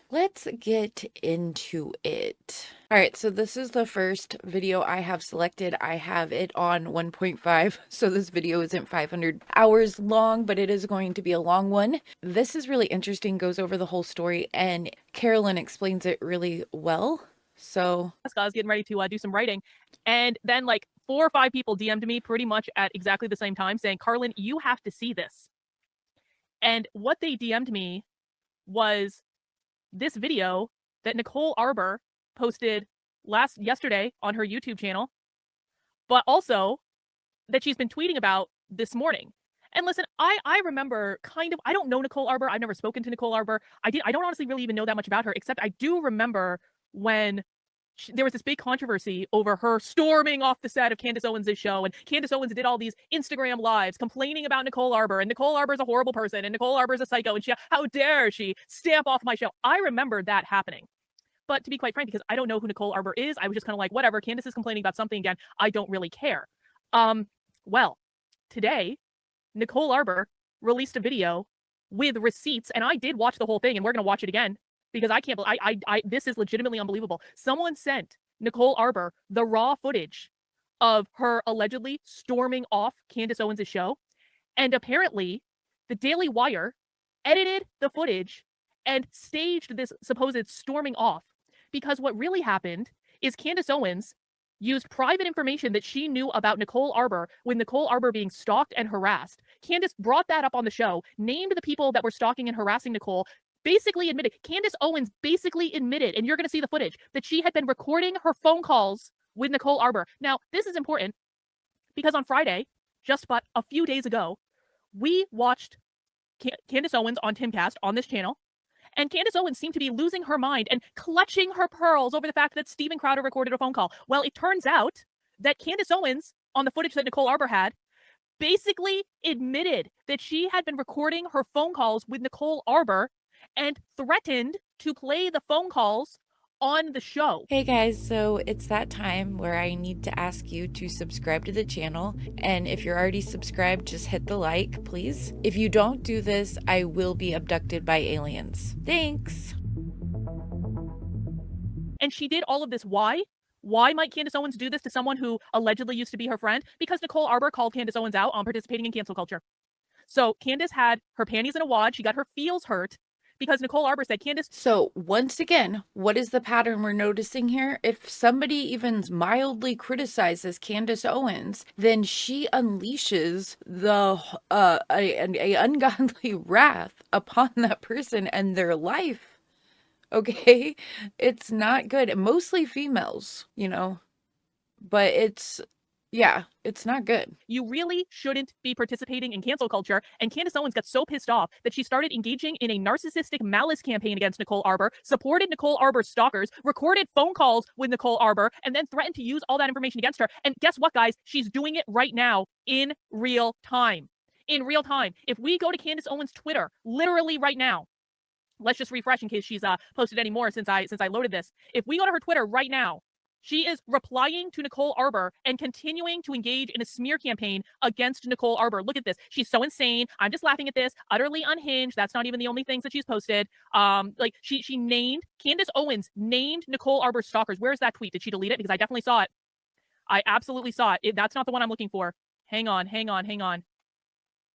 All right, so this is the first video I have selected. I have it on 1.5, so this video isn't 500 hours long, but it is going to be a long one. This is really interesting, goes over the whole story, and Carolyn explains it really well. So I was getting ready to do some writing, and then like 4 or 5 people DM'd me pretty much at exactly the same time saying, "Carlin, you have to see this." And what they DM'd me was this video that Nicole Arbour posted yesterday on her YouTube channel, but also that she's been tweeting about this morning. And listen, I remember I don't know Nicole Arbour. I've never spoken to Nicole Arbour. I don't honestly really even know that much about her, except I do remember when there was this big controversy over her storming off the set of Candace Owens' show, and Candace Owens did all these Instagram lives complaining about Nicole Arbour, and Nicole Arbour's a horrible person, and Nicole Arbour's a psycho, and how dare she stamp off my show. I remember that happening. But to be quite frank, because I don't know who Nicole Arbour is, I was just kind of like, whatever, Candace is complaining about something again. I don't really care. Well, today, Nicole Arbour released a video with receipts, and I did watch the whole thing, and we're going to watch it again, because I can't believe, this is legitimately unbelievable. Someone sent Nicole Arbour the raw footage of her allegedly storming off Candace Owens' show. And apparently the Daily Wire edited the footage and staged this supposed storming off, because what really happened is Candace Owens used private information that she knew about Nicole Arbour when Nicole Arbour being stalked and harassed. Candace brought that up on the show, named the people that were stalking and harassing Nicole, basically admitted, Candace Owens basically admitted, and you're going to see the footage, that she had been recording her phone calls with Nicole Arbour. Now, this is important because on Friday, just but a few days ago, we watched Candace Owens on Timcast on this channel, and Candace Owens seemed to be losing her mind and clutching her pearls over the fact that Steven Crowder recorded a phone call. Well, it turns out that Candace Owens, on the footage that Nicole Arbour had, basically admitted that she had been recording her phone calls with Nicole Arbour and threatened to play the phone calls on the show. Hey guys, so it's that time where I need to ask you to subscribe to the channel, and if you're already subscribed, just hit the like, please. If you don't do this, I will be abducted by aliens. Thanks. And she did all of this. Why? Why might Candace Owens do this to someone who allegedly used to be her friend? Because Nicole Arbour called Candace Owens out on participating in cancel culture. So Candace had her panties in a wad. She got her feels hurt because Nicole Arbour said Candace. So once again, what is the pattern we're noticing here? If somebody even mildly criticizes Candace Owens, then she unleashes a ungodly wrath upon that person and their life. Okay, it's not good. Mostly females, you know, but yeah, it's not good. You really shouldn't be participating in cancel culture. And Candace Owens got so pissed off that she started engaging in a narcissistic malice campaign against Nicole Arbour, supported Nicole Arbour's stalkers, recorded phone calls with Nicole Arbour, and then threatened to use all that information against her. And guess what, guys? She's doing it right now in real time. In real time. If we go to Candace Owens' Twitter, literally right now, let's just refresh in case she's posted any more since I loaded this. If we go to her Twitter right now, she is replying to Nicole Arbour and continuing to engage in a smear campaign against Nicole Arbour. Look at this. She's so insane. I'm just laughing at this. Utterly unhinged. That's not even the only things that she's posted. Like she named, Candace Owens named Nicole Arbour's stalkers. Where's that tweet? Did she delete it? Because I definitely saw it. I absolutely saw it. That's not the one I'm looking for. Hang on.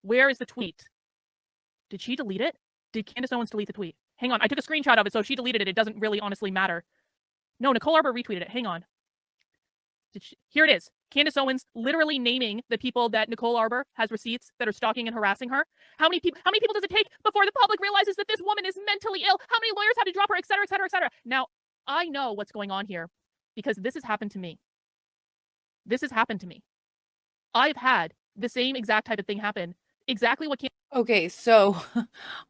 Where is the tweet? Did she delete it? Did Candace Owens delete the tweet? Hang on. I took a screenshot of it, so if she deleted it, it doesn't really honestly matter. No, Nicole Arbour retweeted it. Hang on. Here it is. Candace Owens literally naming the people that Nicole Arbour has receipts that are stalking and harassing her. How many people does it take before the public realizes that this woman is mentally ill? How many lawyers had to drop her, et cetera, et cetera, et cetera? Now, I know what's going on here because this has happened to me. I've had the same exact type of thing happen. Exactly what Okay, so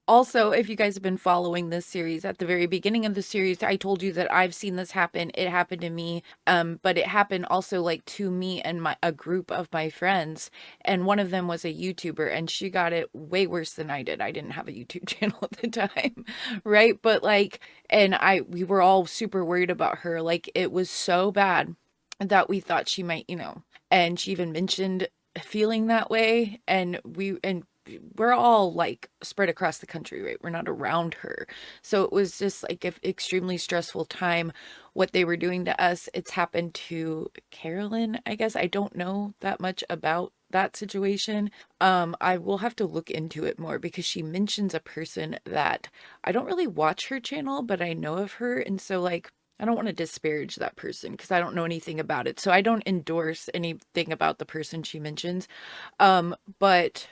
also, if you guys have been following this series, at the very beginning of the series, I told you that I've seen this happen. It happened to me, but it happened also like to me and a group of my friends, and one of them was a YouTuber, and she got it way worse than I did. I didn't have a YouTube channel at the time, right? But like, we were all super worried about her. Like, it was so bad that we thought she might, and she even mentioned feeling that way, and we're all like spread across the country, right? We're not around her. So it was just like an extremely stressful time. What they were doing to us, it's happened to Carolyn, I guess. I don't know that much about that situation. I will have to look into it more because she mentions a person that I don't really watch her channel, but I know of her. And so like, I don't want to disparage that person because I don't know anything about it. So I don't endorse anything about the person she mentions. But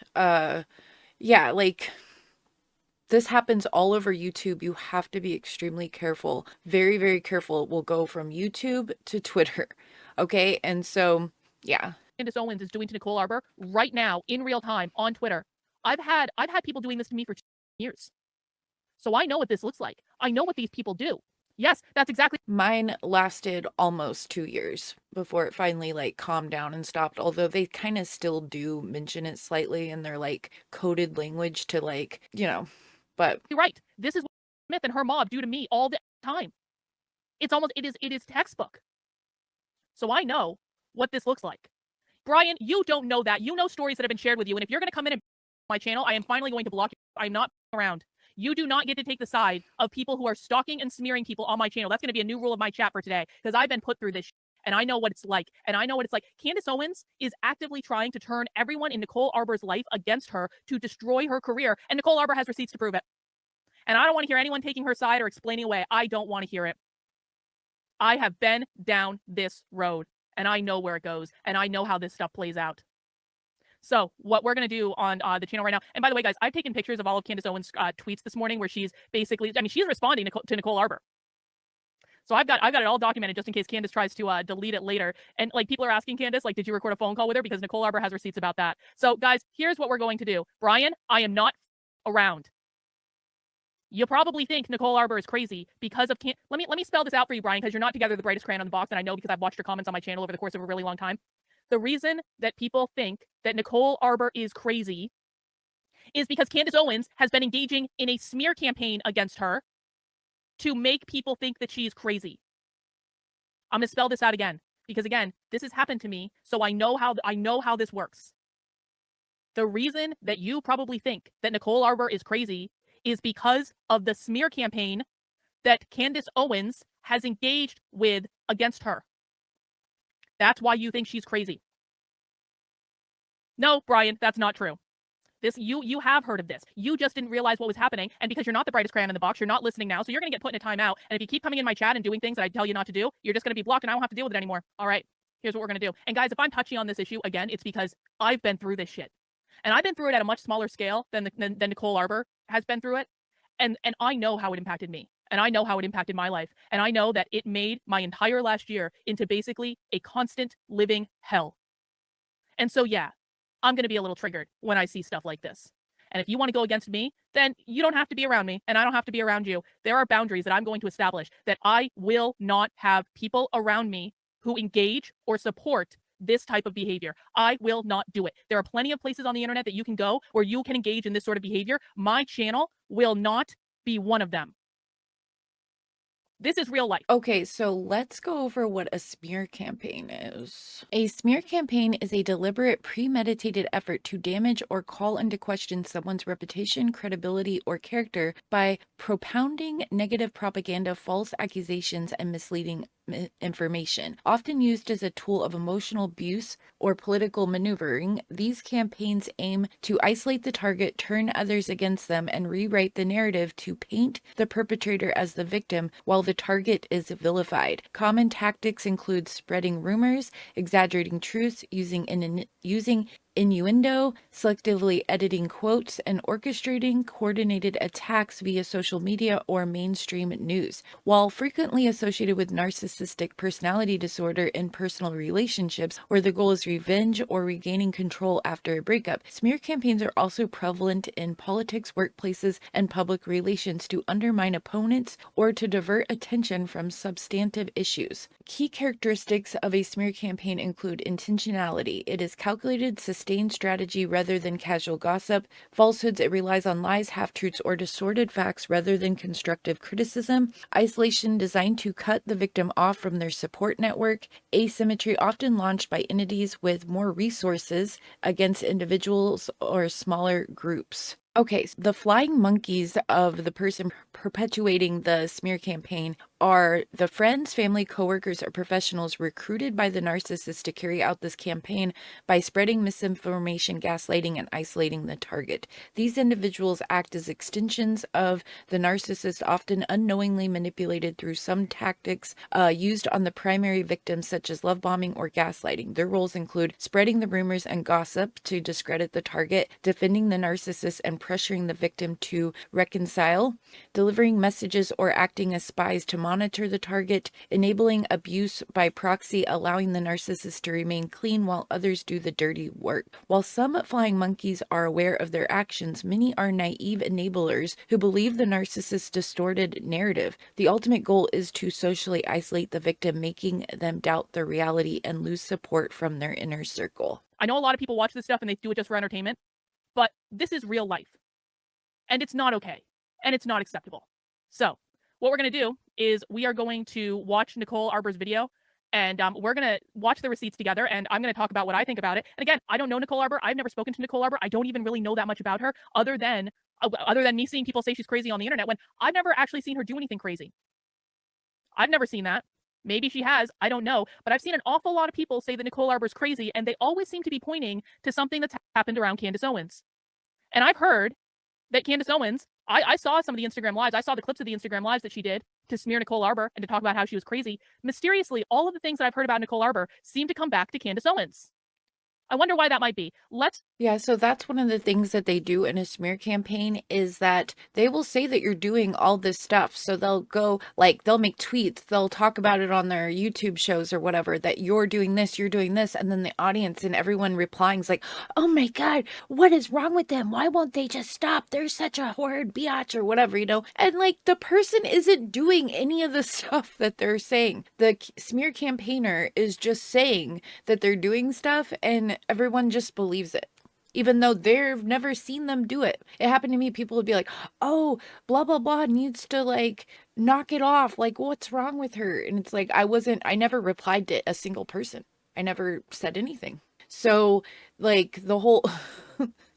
yeah, like this happens all over YouTube. You have to be extremely careful. Very, very careful. It will go from YouTube to Twitter. Okay. And so, yeah. Candace Owens is doing to Nicole Arbour right now in real time on Twitter. I've had people doing this to me for 2 years. So I know what this looks like. I know what these people do. Yes, that's exactly. Mine lasted almost 2 years before it finally like calmed down and stopped. Although they kind of still do mention it slightly in their like coded language to like, but You're right. This is what Smith and her mob do to me all the time. It is textbook. So I know what this looks like. Brian, you don't know that. You know stories that have been shared with you. And if you're going to come in and my channel, I am finally going to block you. I'm not around. You do not get to take the side of people who are stalking and smearing people on my channel. That's going to be a new rule of my chat for today because I've been put through this and I know what it's like. Candace Owens is actively trying to turn everyone in Nicole Arbour's life against her to destroy her career. And Nicole Arbour has receipts to prove it. And I don't want to hear anyone taking her side or explaining away. I don't want to hear it. I have been down this road and I know where it goes and I know how this stuff plays out. So what we're going to do on the channel right now, and by the way, guys, I've taken pictures of all of Candace Owens' tweets this morning where she's basically, she's responding to Nicole Arbour. So I've got it all documented just in case Candace tries to delete it later. And like people are asking Candace, like, did you record a phone call with her? Because Nicole Arbour has receipts about that. So guys, here's what we're going to do. Brian, I am not around. You probably think Nicole Arbour is crazy because of let me spell this out for you, Brian, because you're not together the brightest crayon on the box, and I know because I've watched your comments on my channel over the course of a really long time. The reason that people think that Nicole Arbour is crazy is because Candace Owens has been engaging in a smear campaign against her to make people think that she's crazy. I'm going to spell this out again because again, this has happened to me, so I know how this works. The reason that you probably think that Nicole Arbour is crazy is because of the smear campaign that Candace Owens has engaged with against her. That's why you think she's crazy. No, Brian, that's not true. This you have heard of this. You just didn't realize what was happening, and because you're not the brightest crayon in the box, you're not listening now, so you're gonna get put in a timeout. And if you keep coming in my chat and doing things that I tell you not to do, you're just gonna be blocked, and I won't have to deal with it anymore. All right, here's what we're gonna do. And guys, if I'm touchy on this issue again, it's because I've been through this shit, and I've been through it at a much smaller scale than Nicole Arbour has been through it, and I know how it impacted me. And I know how it impacted my life. And I know that it made my entire last year into basically a constant living hell. And so, yeah, I'm going to be a little triggered when I see stuff like this. And if you want to go against me, then you don't have to be around me, and I don't have to be around you. There are boundaries that I'm going to establish, that I will not have people around me who engage or support this type of behavior. I will not do it. There are plenty of places on the internet that you can go where you can engage in this sort of behavior. My channel will not be one of them. This is real life. Okay, so let's go over what a smear campaign is. A smear campaign is a deliberate, premeditated effort to damage or call into question someone's reputation, credibility, or character by propounding negative propaganda, false accusations, and misleading information. Often used as a tool of emotional abuse or political maneuvering, these campaigns aim to isolate the target, turn others against them, and rewrite the narrative to paint the perpetrator as the victim while the target is vilified. Common tactics include spreading rumors, exaggerating truths, using innuendo, selectively editing quotes, and orchestrating coordinated attacks via social media or mainstream news. While frequently associated with narcissistic personality disorder in personal relationships, where the goal is revenge or regaining control after a breakup, smear campaigns are also prevalent in politics, workplaces, and public relations to undermine opponents or to divert attention from substantive issues. Key characteristics of a smear campaign include intentionality. It is calculated, sustained strategy rather than casual gossip. Falsehoods, it relies on lies, half-truths, or distorted facts rather than constructive criticism. Isolation, designed to cut the victim off from their support network. Asymmetry, often launched by entities with more resources against individuals or smaller groups. Okay, so the flying monkeys of the person perpetuating the smear campaign are the friends, family, coworkers, or professionals recruited by the narcissist to carry out this campaign by spreading misinformation, gaslighting, and isolating the target. These individuals act as extensions of the narcissist, often unknowingly manipulated through some tactics used on the primary victims, such as love bombing or gaslighting. Their roles include spreading the rumors and gossip to discredit the target, defending the narcissist, and pressuring the victim to reconcile, delivering messages or acting as spies to monitor the target, enabling abuse by proxy, allowing the narcissist to remain clean while others do the dirty work. While some flying monkeys are aware of their actions, many are naive enablers who believe the narcissist's distorted narrative. The ultimate goal is to socially isolate the victim, making them doubt their reality and lose support from their inner circle. I know a lot of people watch this stuff and they do it just for entertainment, but this is real life. And it's not okay. And it's not acceptable. So what we're going to do is we are going to watch Nicole Arbour's video, and we're going to watch the receipts together, and I'm going to talk about what I think about it. And again, I don't know Nicole Arbour. I've never spoken to Nicole Arbour. I don't even really know that much about her other than me seeing people say she's crazy on the internet when I've never actually seen her do anything crazy. I've never seen that. Maybe she has, I don't know, but I've seen an awful lot of people say that Nicole Arbour's crazy, and they always seem to be pointing to something that's happened around Candace Owens. And I've heard that Candace Owens, I saw some of the Instagram lives. I saw the clips of the Instagram lives that she did to smear Nicole Arbour and to talk about how she was crazy. Mysteriously, all of the things that I've heard about Nicole Arbour seem to come back to Candace Owens. I wonder why that might be. Yeah, so that's one of the things that they do in a smear campaign is that they will say that you're doing all this stuff. So they'll go, like, they'll make tweets, they'll talk about it on their YouTube shows or whatever, that you're doing this, and then the audience and everyone replying is like, oh my God, what is wrong with them? Why won't they just stop? They're such a horrid biatch or whatever, you know? And like, the person isn't doing any of the stuff that they're saying. The smear campaigner is just saying that they're doing stuff, and everyone just believes it, even though they've never seen them do it. It happened to me. People would be like, oh, blah, blah, blah needs to like knock it off. Like, what's wrong with her? And it's like, I never replied to a single person. I never said anything. So like the whole,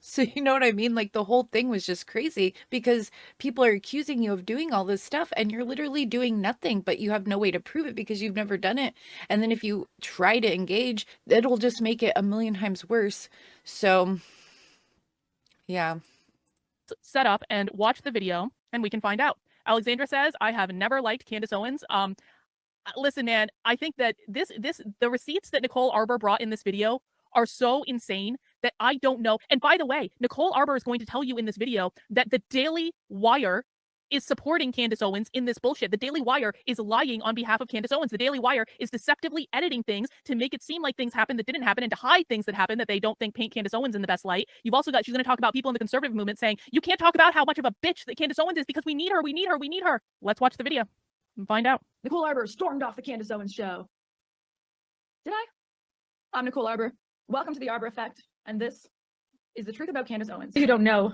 so you know what I mean? Like the whole thing was just crazy because people are accusing you of doing all this stuff and you're literally doing nothing, but you have no way to prove it because you've never done it. And then if you try to engage, it'll just make it a million times worse. So Yeah. set up and watch the video and we can find out. Alexandra says, I have never liked Candace Owens. Listen, man, I think that the receipts that Nicole Arbour brought in this video are so insane that I don't know. And by the way, Nicole Arbour is going to tell you in this video that the Daily Wire is supporting Candace Owens in this bullshit. The Daily Wire is lying on behalf of Candace Owens. The Daily Wire is deceptively editing things to make it seem like things happened that didn't happen and to hide things that happened that they don't think paint Candace Owens in the best light. You've also got, she's going to talk about people in the conservative movement saying, you can't talk about how much of a bitch that Candace Owens is because we need her, we need her, we need her. Let's watch the video and find out. Nicole Arbour stormed off the Candace Owens show. Did I? I'm Nicole Arbour. Welcome to the Arbour Effect. And this is the truth about Candace Owens. If you don't know,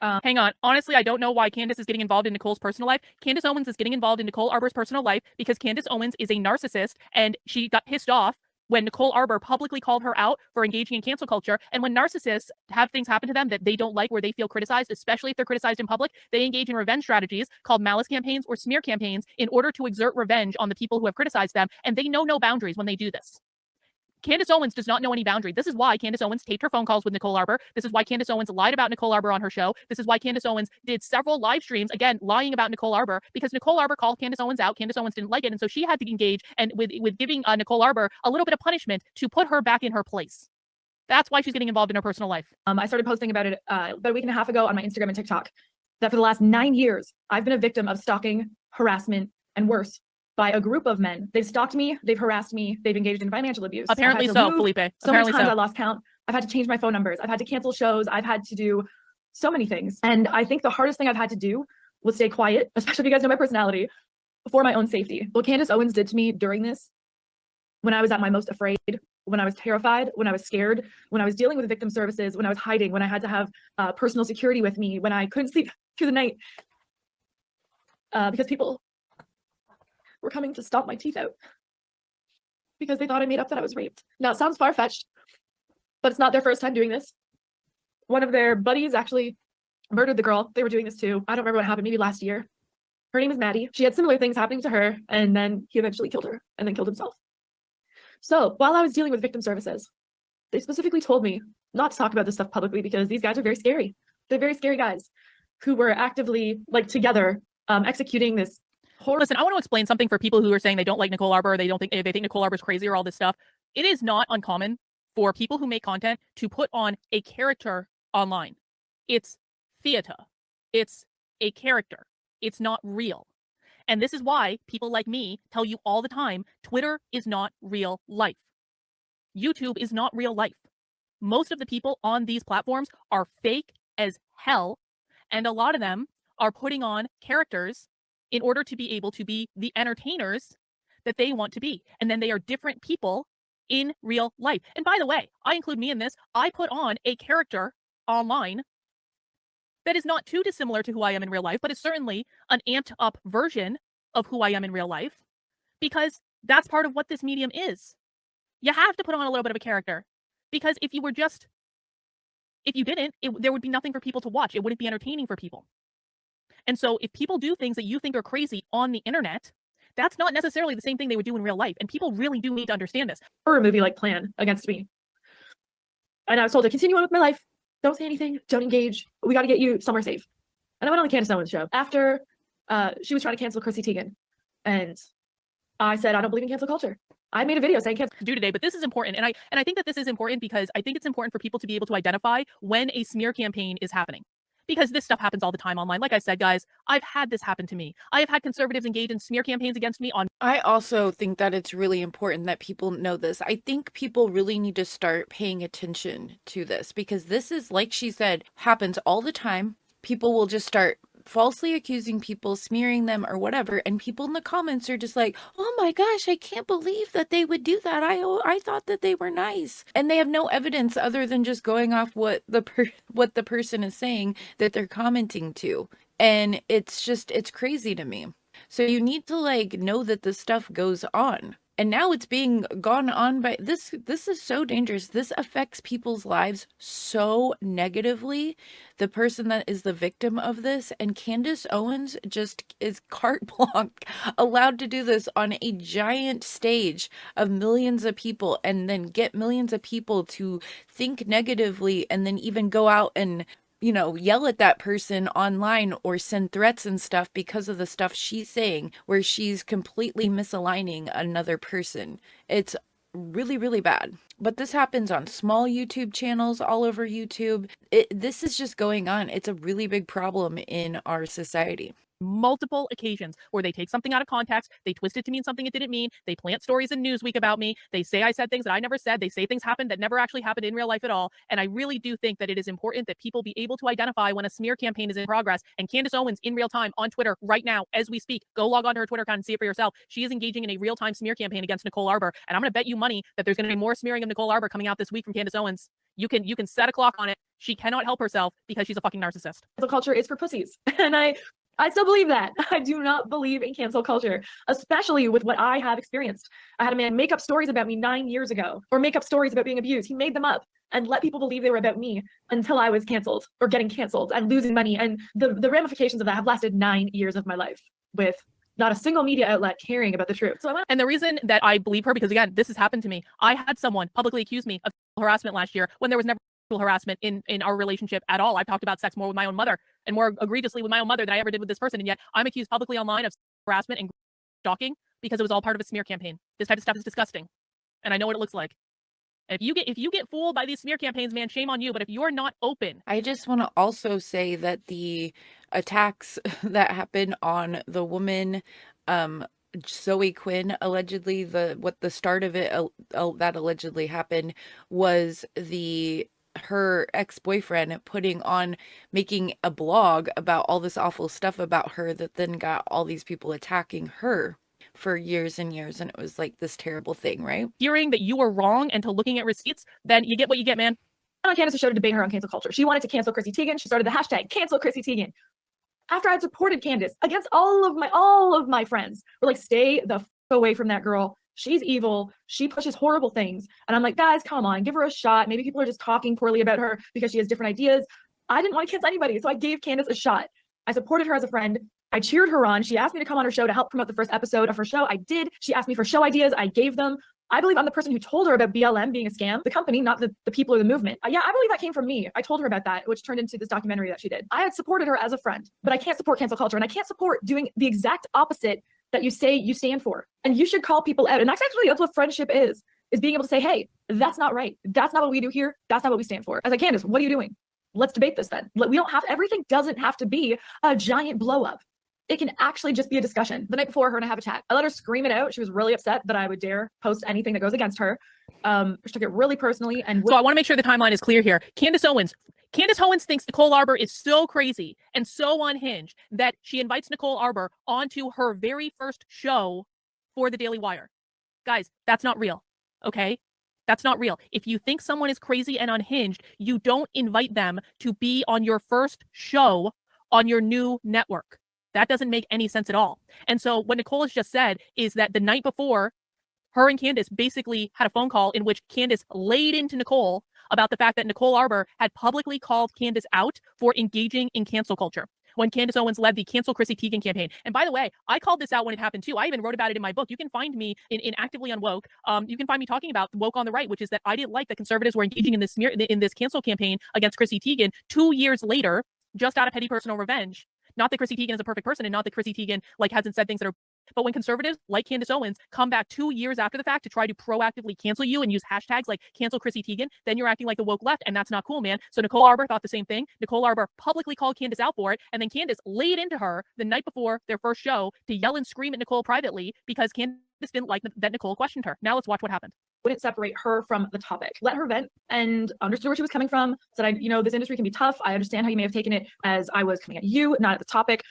hang on. Honestly, I don't know why Candace is getting involved in Nicole's personal life. Candace Owens is getting involved in Nicole Arbour's personal life because Candace Owens is a narcissist and she got pissed off when Nicole Arbour publicly called her out for engaging in cancel culture. And when narcissists have things happen to them that they don't like, where they feel criticized, especially if they're criticized in public, they engage in revenge strategies called malice campaigns or smear campaigns in order to exert revenge on the people who have criticized them. And they know no boundaries when they do this. Candace Owens does not know any boundary. This is why Candace Owens taped her phone calls with Nicole Arbour. This is why Candace Owens lied about Nicole Arbour on her show. This is why Candace Owens did several live streams, again, lying about Nicole Arbour, because Nicole Arbour called Candace Owens out. Candace Owens didn't like it, and so she had to engage and with giving Nicole Arbour a little bit of punishment to put her back in her place. That's why she's getting involved in her personal life. I started posting about it about a week and a half ago on my Instagram and TikTok, that for the last 9 years, I've been a victim of stalking, harassment, and worse, by a group of men. They've stalked me, they've harassed me, they've engaged in financial abuse. Apparently so, Felipe. So many times I lost count. I've had to change my phone numbers. I've had to cancel shows. I've had to do so many things. And I think the hardest thing I've had to do was stay quiet, especially if you guys know my personality, for my own safety. What Candace Owens did to me during this, when I was at my most afraid, when I was terrified, when I was scared, when I was dealing with victim services, when I was hiding, when I had to have personal security with me, when I couldn't sleep through the night, because people were coming to stomp my teeth out because they thought I made up that I was raped. Now, it sounds far-fetched, but it's not their first time doing this. One of their buddies actually murdered the girl they were doing this to. I don't remember what happened, maybe last year. Her name is Maddie. She had similar things happening to her, and then he eventually killed her and then killed himself. So while I was dealing with victim services, they specifically told me not to talk about this stuff publicly because these guys are very scary. They're very scary guys who were actively, like, together executing this. Listen, I want to explain something for people who are saying they don't like Nicole Arbour, or they think Nicole Arbour's crazy or all this stuff. It is not uncommon for people who make content to put on a character online. It's theater. It's a character. It's not real. And this is why people like me tell you all the time, Twitter is not real life. YouTube is not real life. Most of the people on these platforms are fake as hell, and a lot of them are putting on characters in order to be able to be the entertainers that they want to be. And then they are different people in real life. And by the way, I include me in this. I put on a character online that is not too dissimilar to who I am in real life, but is certainly an amped up version of who I am in real life, because that's part of what this medium is. You have to put on a little bit of a character, because if you didn't, there would be nothing for people to watch. It wouldn't be entertaining for people. And so if people do things that you think are crazy on the internet, that's not necessarily the same thing they would do in real life. And people really do need to understand this. Horror movie like plan against me. And I was told to continue on with my life. Don't say anything. Don't engage. We got to get you somewhere safe. And I went on the Candace Owens show after she was trying to cancel Chrissy Teigen. And I said, I don't believe in cancel culture. I made a video saying cancel do today, but this is important. And I think that this is important because I think it's important for people to be able to identify when a smear campaign is happening. Because this stuff happens all the time online. Like I said, guys, I've had this happen to me. I have had conservatives engage in smear campaigns against me on. I also think that it's really important that people know this. I think people really need to start paying attention to this, because this is, like she said, happens all the time. People will just start falsely accusing people, smearing them or whatever, and people in the comments are just like, oh my gosh, I can't believe that they would do that. I thought that they were nice. And they have no evidence other than just going off what the person is saying that they're commenting to. And it's crazy to me. So you need to, like, know that this stuff goes on. And now it's being gone on by this is so dangerous. This affects people's lives so negatively. The person that is the victim of this, and Candace Owens just is carte blanche, allowed to do this on a giant stage of millions of people, and then get millions of people to think negatively, and then even go out and you know, yell at that person online or send threats and stuff because of the stuff she's saying, where she's completely misaligning another person. It's really, really bad. But this happens on small YouTube channels all over YouTube. This is just going on. It's a really big problem in our society. Multiple occasions where they take something out of context, they twist it to mean something it didn't mean, they plant stories in Newsweek about me, they say I said things that I never said, they say things happened that never actually happened in real life at all. And I really do think that it is important that people be able to identify when a smear campaign is in progress. And Candace Owens in real time on Twitter right now as we speak, go log on to her Twitter account and see it for yourself. She is engaging in a real-time smear campaign against Nicole Arbour, and I'm going to bet you money that there's going to be more smearing of Nicole Arbour coming out this week from Candace Owens. You can set a clock on it. She cannot help herself because she's a fucking narcissist. Cancel culture is for pussies. And I still believe that. I do not believe in cancel culture, especially with what I have experienced. I had a man make up stories about me 9 years ago, or make up stories about being abused. He made them up and let people believe they were about me until I was canceled or getting canceled and losing money. And the ramifications of that have lasted 9 years of my life with not a single media outlet caring about the truth. And the reason that I believe her, because again, this has happened to me. I had someone publicly accuse me of harassment last year when there was never harassment in our relationship at all. I've talked about sex more with my own mother and more egregiously with my own mother than I ever did with this person. And yet I'm accused publicly online of harassment and stalking because it was all part of a smear campaign. This type of stuff is disgusting. And I know what it looks like. And if you get fooled by these smear campaigns, man, shame on you. But if you're not open. I just want to also say that the attacks that happened on the woman, Zoe Quinn, allegedly, the start of it that allegedly happened was her ex-boyfriend making a blog about all this awful stuff about her that then got all these people attacking her for years and years, and it was like this terrible thing, right? Hearing that you were wrong and to looking at receipts, then you get what you get, man. On Candace's show to debate her on cancel culture. She wanted to cancel Chrissy Teigen. She started the hashtag cancel Chrissy Teigen. After I'd supported Candace against all of my friends, were like, stay the f away from that girl. She's evil. She pushes horrible things. And I'm like, guys, come on, give her a shot. Maybe people are just talking poorly about her because she has different ideas. I didn't want to cancel anybody, so I gave Candace a shot. I supported her as a friend. I cheered her on. She asked me to come on her show to help promote the first episode of her show. I did. She asked me for show ideas. I gave them. I believe I'm the person who told her about BLM being a scam, the company, not the people or the movement. Yeah, I believe that came from me. I told her about that, which turned into this documentary that she did. I had supported her as a friend, but I can't support cancel culture, and I can't support doing the exact opposite that you say you stand for. And you should call people out. And that's what friendship is being able to say, hey, that's not right. That's not what we do here. That's not what we stand for. I was like, Candace, what are you doing? Let's debate this then. Everything doesn't have to be a giant blow up. It can actually just be a discussion. The night before, her and I have a chat. I let her scream it out. She was really upset that I would dare post anything that goes against her. She took it really personally. And so I want to make sure the timeline is clear here. Candace Owens thinks Nicole Arbour is so crazy and so unhinged that she invites Nicole Arbour onto her very first show for the Daily Wire. Guys, that's not real. Okay? That's not real. If you think someone is crazy and unhinged, you don't invite them to be on your first show on your new network. That doesn't make any sense at all. And so what Nicole has just said is that the night before, her and Candace basically had a phone call in which Candace laid into Nicole about the fact that Nicole Arbour had publicly called Candace out for engaging in cancel culture when Candace Owens led the Cancel Chrissy Teigen campaign. And by the way, I called this out when it happened too. I even wrote about it in my book. You can find me in Actively Unwoke. You can find me talking about woke on the right, which is that I didn't like that conservatives were engaging in this cancel campaign against Chrissy Teigen 2 years later, just out of petty personal revenge. Not that Chrissy Teigen is a perfect person and not that Chrissy Teigen hasn't said things that are, but when conservatives like Candace Owens come back 2 years after the fact to try to proactively cancel you and use hashtags like cancel Chrissy Teigen, then you're acting like the woke left, and that's not cool, man. So Nicole Arbour thought the same thing. Nicole Arbour publicly called Candace out for it, and then Candace laid into her the night before their first show to yell and scream at Nicole privately because Candace didn't like that Nicole questioned her. Now let's watch what happened. Wouldn't separate her from the topic. Let her vent and understood where she was coming from. Said, this industry can be tough. I understand how you may have taken it as I was coming at you, not at the topic.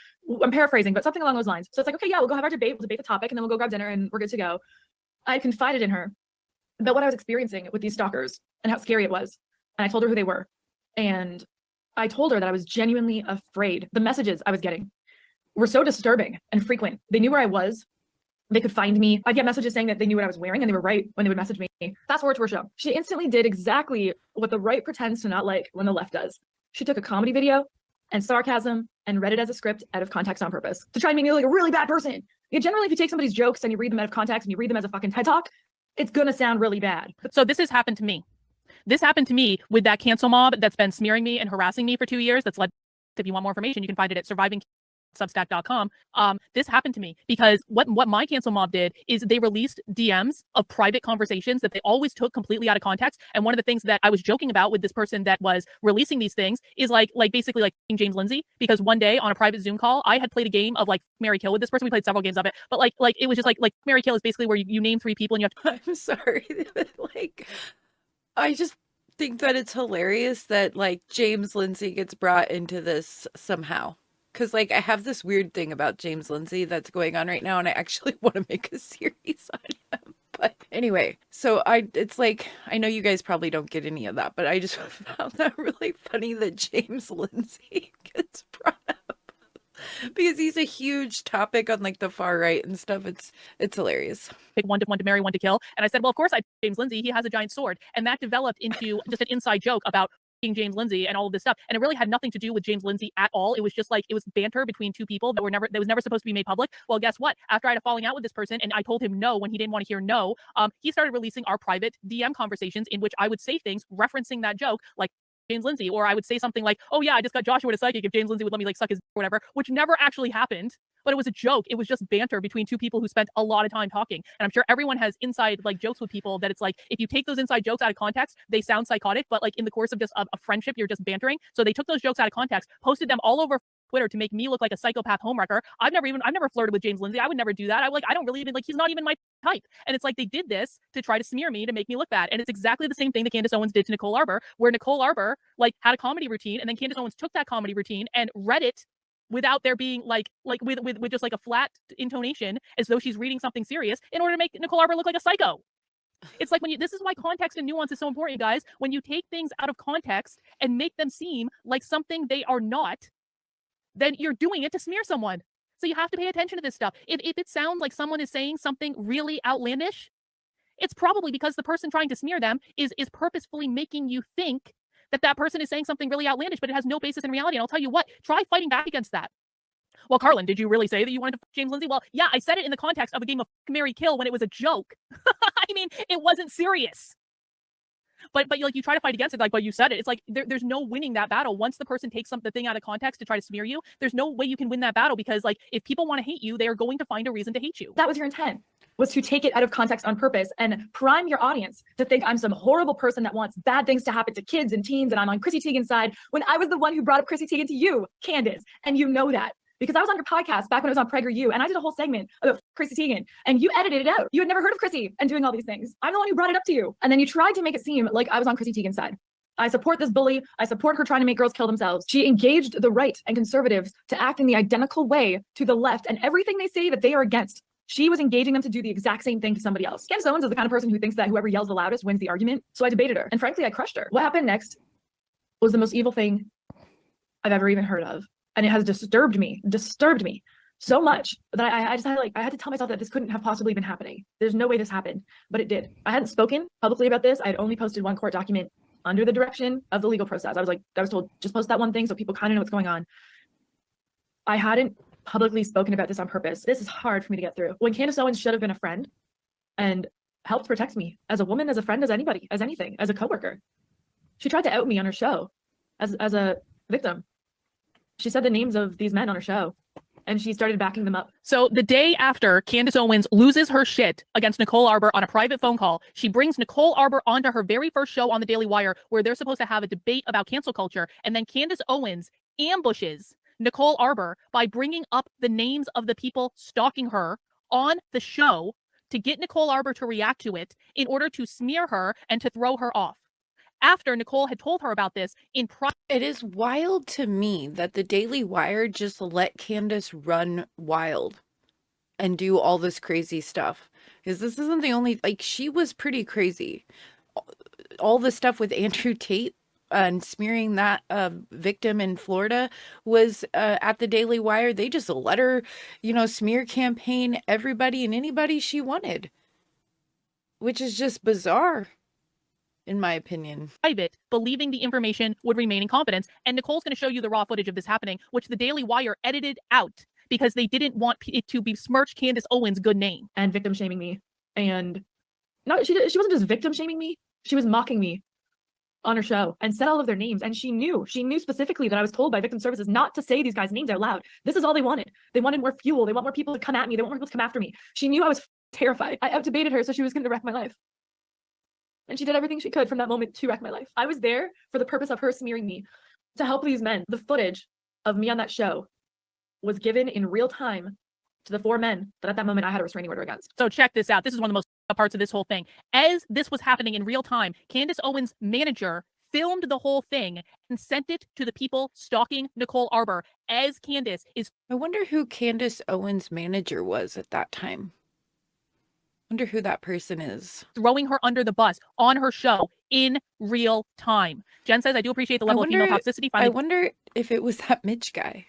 I'm paraphrasing, but something along those lines. So it's like, okay, yeah, we'll go have our debate. We'll debate the topic, and then we'll go grab dinner, and we're good to go. I confided in her about what I was experiencing with these stalkers and how scary it was. And I told her who they were. And I told her that I was genuinely afraid. The messages I was getting were so disturbing and frequent. They knew where I was. They could find me. I'd get messages saying that they knew what I was wearing and they were right when they would message me. Fast forward to her show. She instantly did exactly what the right pretends to not like when the left does. She took a comedy video and sarcasm and read it as a script out of context on purpose to try and make me look like a really bad person. Generally, if you take somebody's jokes and you read them out of context and you read them as a fucking TED Talk, it's going to sound really bad. So this has happened to me. This happened to me with that cancel mob that's been smearing me and harassing me for 2 years. That's led, if you want more information, you can find it at survivingsubstack.com. This happened to me because what my cancel mob did is they released DMs of private conversations that they always took completely out of context. And one of the things that I was joking about with this person that was releasing these things is like basically like James Lindsay, because one day on a private Zoom call, I had played a game of like Marry Kill with this person. We played several games of it, but like it was just like Marry Kill is basically where you name 3 people and you have to. I'm sorry. Like, I just think that it's hilarious that like James Lindsay gets brought into this somehow. Because like I have this weird thing about James Lindsay that's going on right now, and I actually want to make a series on him. But anyway, so it's like, I know you guys probably don't get any of that, but I just found that really funny that James Lindsay gets brought up because he's a huge topic on like the far right and stuff. It's hilarious. Pick one to marry, one to kill. And I said, well, of course I James Lindsay. He has a giant sword, and that developed into just an inside joke about James Lindsay and all of this stuff. And it really had nothing to do with James Lindsay at all. It was just like, it was banter between 2 people that was never supposed to be made public. Well, guess what? After I had a falling out with this person and I told him no when he didn't want to hear no, he started releasing our private DM conversations in which I would say things referencing that joke, like James Lindsay, or I would say something like, oh yeah, I just got Joshua to psychic if James Lindsay would let me like suck his or whatever, which never actually happened. But it was a joke. It was just banter between 2 people who spent a lot of time talking. And I'm sure everyone has inside like jokes with people that it's like, if you take those inside jokes out of context, they sound psychotic, but like in the course of just a friendship, you're just bantering. So they took those jokes out of context, posted them all over Twitter to make me look like a psychopath homewrecker. I've never flirted with James Lindsay. I would never do that. I don't really even like, he's not even my type. And it's like, they did this to try to smear me, to make me look bad. And it's exactly the same thing that Candace Owens did to Nicole Arbour, where Nicole Arbour like had a comedy routine, and then Candace Owens took that comedy routine and read it without there being like with just like a flat intonation as though she's reading something serious in order to make Nicole Arbour look like a psycho. It's like this is why context and nuance is so important, guys. When you take things out of context and make them seem like something they are not, then you're doing it to smear someone. So you have to pay attention to this stuff. If it sounds like someone is saying something really outlandish, it's probably because the person trying to smear them is purposefully making you think that person is saying something really outlandish, but it has no basis in reality. And I'll tell you what, try fighting back against that. Well, Carlin, did you really say that you wanted to fuck James Lindsay? Well, yeah, I said it in the context of a game of Marry Kill when it was a joke. I mean, it wasn't serious. But like you try to fight against it, like, but you said it. It's like there's no winning that battle. Once the person takes the thing out of context to try to smear you, there's no way you can win that battle, because like if people want to hate you, they are going to find a reason to hate you. That was your intent, was to take it out of context on purpose and prime your audience to think I'm some horrible person that wants bad things to happen to kids and teens, and I'm on Chrissy Teigen's side, when I was the one who brought up Chrissy Teigen to you, Candace, and you know that. Because I was on your podcast back when I was on PragerU, and I did a whole segment about Chrissy Teigen, and you edited it out. You had never heard of Chrissy and doing all these things. I'm the one who brought it up to you. And then you tried to make it seem like I was on Chrissy Teigen's side. I support this bully. I support her trying to make girls kill themselves. She engaged the right and conservatives to act in the identical way to the left, and everything they say that they are against, she was engaging them to do the exact same thing to somebody else. Candace Owens is the kind of person who thinks that whoever yells the loudest wins the argument. So I debated her, and frankly, I crushed her. What happened next was the most evil thing I've ever even heard of. And it has disturbed me so much that I decided, I had to tell myself that this couldn't have possibly been happening. There's no way this happened, but it did. I hadn't spoken publicly about this. I had only posted one court document under the direction of the legal process. I was told, just post that one thing so people kind of know what's going on. I hadn't publicly spoken about this on purpose. This is hard for me to get through. When Candace Owens should have been a friend and helped protect me as a woman, as a friend, as anybody, as anything, as a coworker. She tried to out me on her show as a victim. She said the names of these men on her show, and she started backing them up. So the day after Candace Owens loses her shit against Nicole Arbour on a private phone call, she brings Nicole Arbour onto her very first show on the Daily Wire, where they're supposed to have a debate about cancel culture. And then Candace Owens ambushes Nicole Arbour by bringing up the names of the people stalking her on the show to get Nicole Arbour to react to it in order to smear her and to throw her off. After Nicole had told her about this in private. It is wild to me that the Daily Wire just let Candace run wild and do all this crazy stuff. Because this isn't the only, she was pretty crazy. All the stuff with Andrew Tate and smearing that victim in Florida was at the Daily Wire. They just let her, smear campaign everybody and anybody she wanted, which is just bizarre, in my opinion. Private, believing the information would remain in confidence. And Nicole's going to show you the raw footage of this happening, which the Daily Wire edited out because they didn't want it to besmirch Candace Owens' good name. And victim shaming me. And no, she wasn't just victim shaming me. She was mocking me on her show and said all of their names. And she knew specifically that I was told by victim services not to say these guys' names out loud. This is all they wanted. They wanted more fuel. They want more people to come at me. They want more people to come after me. She knew I was terrified. I out-debated her, so she was going to wreck my life. And she did everything she could from that moment to wreck my life. I was there for the purpose of her smearing me, to help these men. The footage of me on that show was given in real time to the 4 men that at that moment I had a restraining order against. So check this out. This is one of the most parts of this whole thing. As this was happening in real time, Candace Owens' manager filmed the whole thing and sent it to the people stalking Nicole Arbour as Candace is. I wonder who Candace Owens' manager was at that time. Wonder who that person is. Throwing her under the bus on her show in real time. Jen says, I do appreciate the level of female toxicity. I wonder if it was that Mitch guy.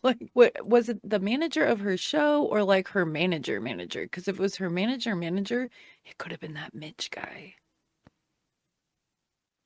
Like, what was it, the manager of her show or like her manager? Because if it was her manager, it could have been that Mitch guy.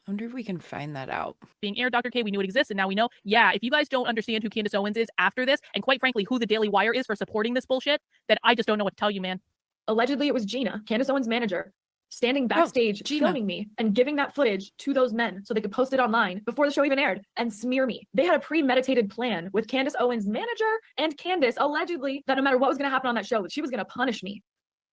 I wonder if we can find that out. Being aired, Dr. K, we knew it existed. Now we know. Yeah, if you guys don't understand who Candace Owens is after this, and quite frankly, who the Daily Wire is for supporting this bullshit, then I just don't know what to tell you, man. Allegedly, it was Gina, Candace Owens' manager, standing backstage, filming me and giving that footage to those men so they could post it online before the show even aired and smear me. They had a premeditated plan with Candace Owens' manager and Candace, allegedly, that no matter what was going to happen on that show, that she was going to punish me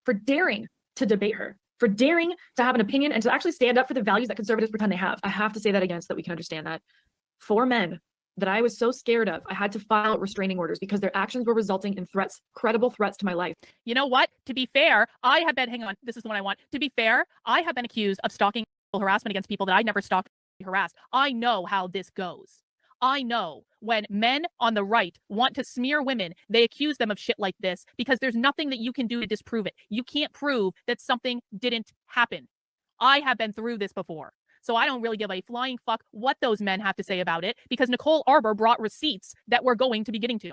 for daring to debate her, for daring to have an opinion and to actually stand up for the values that conservatives pretend they have. I have to say that again so that we can understand that. 4 men that I was so scared of, I had to file restraining orders because their actions were resulting in threats, credible threats to my life. You know what? To be fair, I have been, hang on, this is the one I want. To be fair, I have been accused of stalking harassment against people that I never stalked or harassed. I know how this goes. I know when men on the right want to smear women, they accuse them of shit like this because there's nothing that you can do to disprove it. You can't prove that something didn't happen. I have been through this before. So I don't really give a flying fuck what those men have to say about it because Nicole Arbour brought receipts that we're going to be getting to.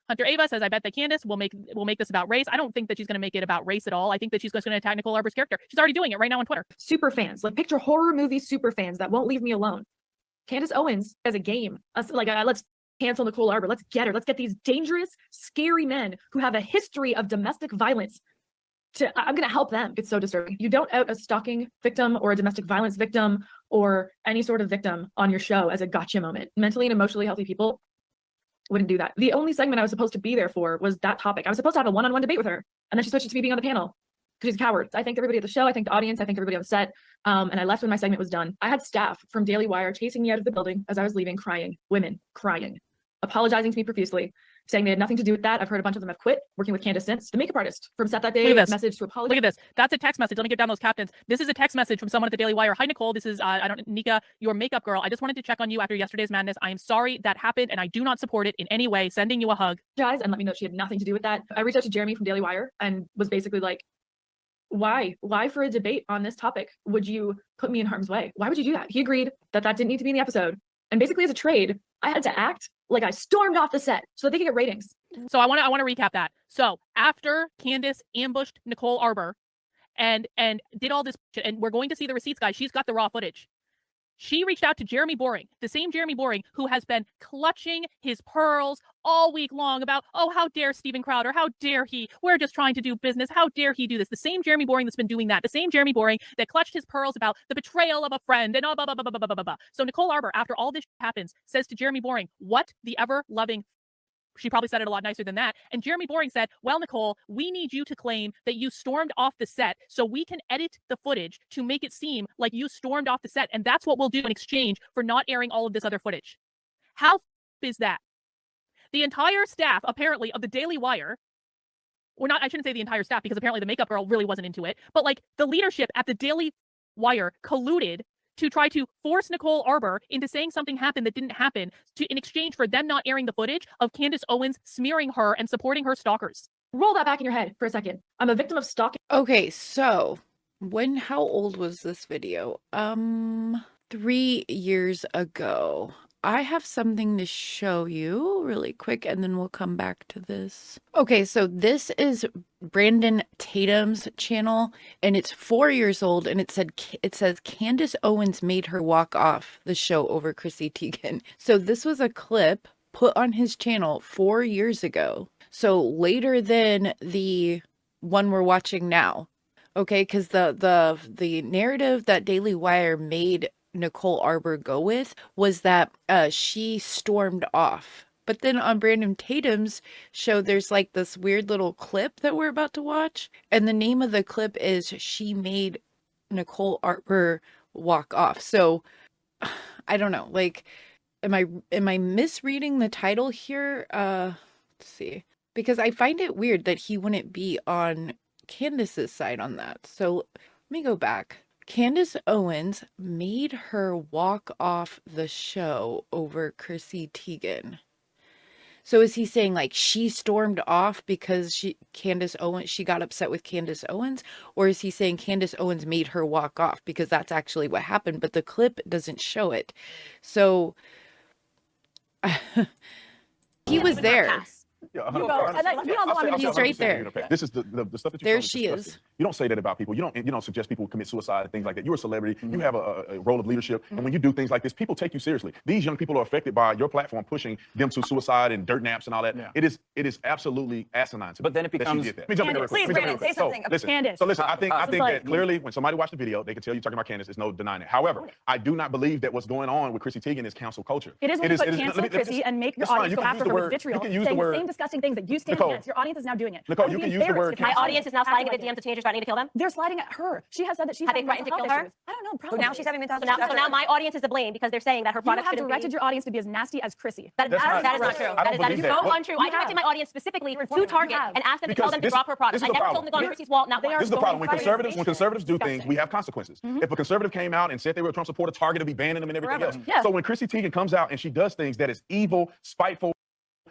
Hunter Ava says, I bet that Candace will make this about race. I don't think that she's going to make it about race at all. I think that she's just going to attack Nicole Arbour's character. She's already doing it right now on Twitter. Super fans, like picture horror movie super fans that won't leave me alone. Candace Owens as a game, let's cancel Nicole Arbour. Let's get her. Let's get these dangerous, scary men who have a history of domestic violence. I'm going to help them. It's so disturbing. You don't out a stalking victim or a domestic violence victim or any sort of victim on your show as a gotcha moment. Mentally and emotionally healthy people wouldn't do that. The only segment I was supposed to be there for was that topic. I was supposed to have a one-on-one debate with her. And then she switched it to me being on the panel because she's a coward. I thanked everybody at the show. I thanked the audience. I thanked everybody on the set. And I left when my segment was done. I had staff from Daily Wire chasing me out of the building as I was leaving, crying, women crying, apologizing to me profusely, saying they had nothing to do with that. I've heard a bunch of them have quit working with Candace since. The makeup artist from set that day message to apologize. Look at this. That's a text message. Let me get down those captains. This is a text message from someone at the Daily Wire. Hi, Nicole. This is, Nika, your makeup girl. I just wanted to check on you after yesterday's madness. I am sorry that happened and I do not support it in any way. Sending you a hug. And let me know she had nothing to do with that. I reached out to Jeremy from Daily Wire and was basically like, why for a debate on this topic would you put me in harm's way? Why would you do that? He agreed that didn't need to be in the episode. And basically as a trade, I had to act like I stormed off the set so that they could get ratings. So I want to recap that. So after Candace ambushed Nicole Arbour and did all this, and we're going to see the receipts, guys. She's got the raw footage. She reached out to Jeremy Boring, the same Jeremy Boring who has been clutching his pearls all week long about, oh, how dare Steven Crowder? How dare he? We're just trying to do business. How dare he do this? The same Jeremy Boring that's been doing that. The same Jeremy Boring that clutched his pearls about the betrayal of a friend and blah, blah, blah, blah, blah, blah, blah, blah. So Nicole Arbour, after all this happens, says to Jeremy Boring, what the ever-loving. She probably said it a lot nicer than that. And Jeremy Boring said, well, Nicole, we need you to claim that you stormed off the set so we can edit the footage to make it seem like you stormed off the set. And that's what we'll do in exchange for not airing all of this other footage. How is that? The entire staff, apparently, of the Daily Wire, or not, I shouldn't say the entire staff because apparently the makeup girl really wasn't into it, but like the leadership at the Daily Wire colluded to try to force Nicole Arbour into saying something happened that didn't happen in exchange for them not airing the footage of Candace Owens smearing her and supporting her stalkers. Roll that back in your head for a second. I'm a victim of stalking. Okay, so how old was this video? 3 years ago. I have something to show you really quick and then we'll come back to this. Okay, so this is Brandon Tatum's channel and it's 4 years old and it says Candace Owens made her walk off the show over Chrissy Teigen. So this was a clip put on his channel 4 years ago. So later than the one we're watching now. Okay, because the narrative that Daily Wire made Nicole Arbour go with was that she stormed off. But then on Brandon Tatum's show, there's like this weird little clip that we're about to watch. And the name of the clip is She Made Nicole Arbour Walk Off. So I don't know, like, am I misreading the title here? Let's see. Because I find it weird that he wouldn't be on Candace's side on that. So let me go back. Candace Owens made her walk off the show over Chrissy Teigen. So is he saying like she stormed off because she got upset with Candace Owens? Or is he saying Candace Owens made her walk off? Because that's actually what happened, but the clip doesn't show it. So he was there. Yeah, You go, and we all want to He's right there. This is the stuff that you There she is. You don't say that about people. You don't suggest people commit suicide and things like that. You're a celebrity. You have a role of leadership, and when you do things like this, people take you seriously. These young people are affected by your platform pushing them to suicide and dirt naps and all that. Yeah. It is absolutely acinine to me. But then it that you becomes- did that. Let me jump in there real quick. Please, Let me jump in Brandon, real say quick. something. Listen, Candace. So listen, I think like- that clearly when somebody watched the video, they can tell you talking about Candace. There's no denying it. However, I do not believe that what's going on with Chrissy Teigen is cancel culture. It is when you put cancel Chrissy and make your it's fine. audience You go can after use the her with word- vitriol, you can use the saying word- the same disgusting things that you stand Nicole, against. Your audience is now doing it. Nicole, I would you be can use the word embarrassed if My cancel. audience is now sliding into DMs of teenagers threatening to kill them. They're sliding at her. She has said that she's Have they having threatened mental to kill health her? issues. I don't know. So Probably. now she's having mental So health now, issues. so now my audience is to blame because they're saying that her You product have shouldn't directed be. your audience to be as nasty as Chrissy. That is not true. I don't That is believe so that. untrue. You I directed have. my audience specifically You're to informed. Target You have. and asked them to Because tell them to this- drop her product. this is I the never problem. told them to go on This- Chrissy's wall. Not They once. are This is the problem. When Fighting conservatives do discrimination. things, we have consequences. If a conservative came out and said they were a Trump supporter, Target would be banning them and everything Forever. else. Yeah. So when Chrissy Teigen comes out and she does things that is evil, spiteful,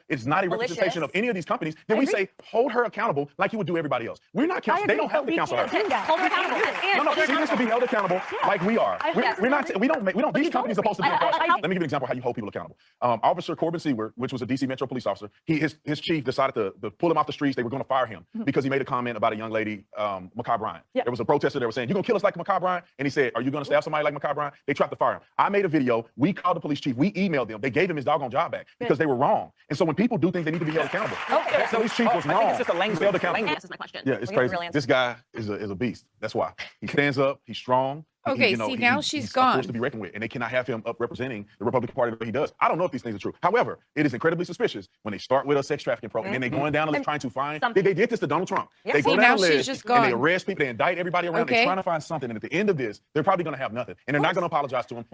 it's not a Malicious. representation of any of these companies, then I we agree. say hold her accountable like you would do everybody else. We're not I counsel. They agree, don't have but to we counsel can't her. do that. Hold her accountable. No, she needs to be held accountable like we are. We're not. We don't. These you companies are don't supposed to be. agree. Let me give you an example of how you hold people accountable. Officer Corbin Seward, which was a DC Metro police officer, his chief decided to pull him off the streets. They were going to fire him because he made a comment about a young lady, Makai Bryant. Yeah. There was a protester that was saying, "You're gonna kill us like Makai Bryant," and he said, "Are you gonna stab somebody like Makai Bryant?" They tried to fire him. I made a video. We called the police chief. We emailed them. They gave him his doggone job back because they were wrong. And so when people do things, they need to be held accountable. Okay. So this chief was I wrong. think it's just a language. He's held accountable. Language. This is my question. Yeah, it's We got a crazy. real answer. This guy is a beast. That's why he stands up. He's strong. Okay, see, now she's he's a gone. force to be reckoned with, and they cannot have him up representing the Republican Party the way he does. I don't know if these things are true. However, it is incredibly suspicious when they start with a sex trafficking program and then they're going down and trying to find. They did this to Donald Trump. Yeah. They See, go now down the she's list just and they gone. arrest people. They indict everybody around. Okay. They're trying to find something, and at the end of this, they're probably going to have nothing, and they're not going to apologize to him.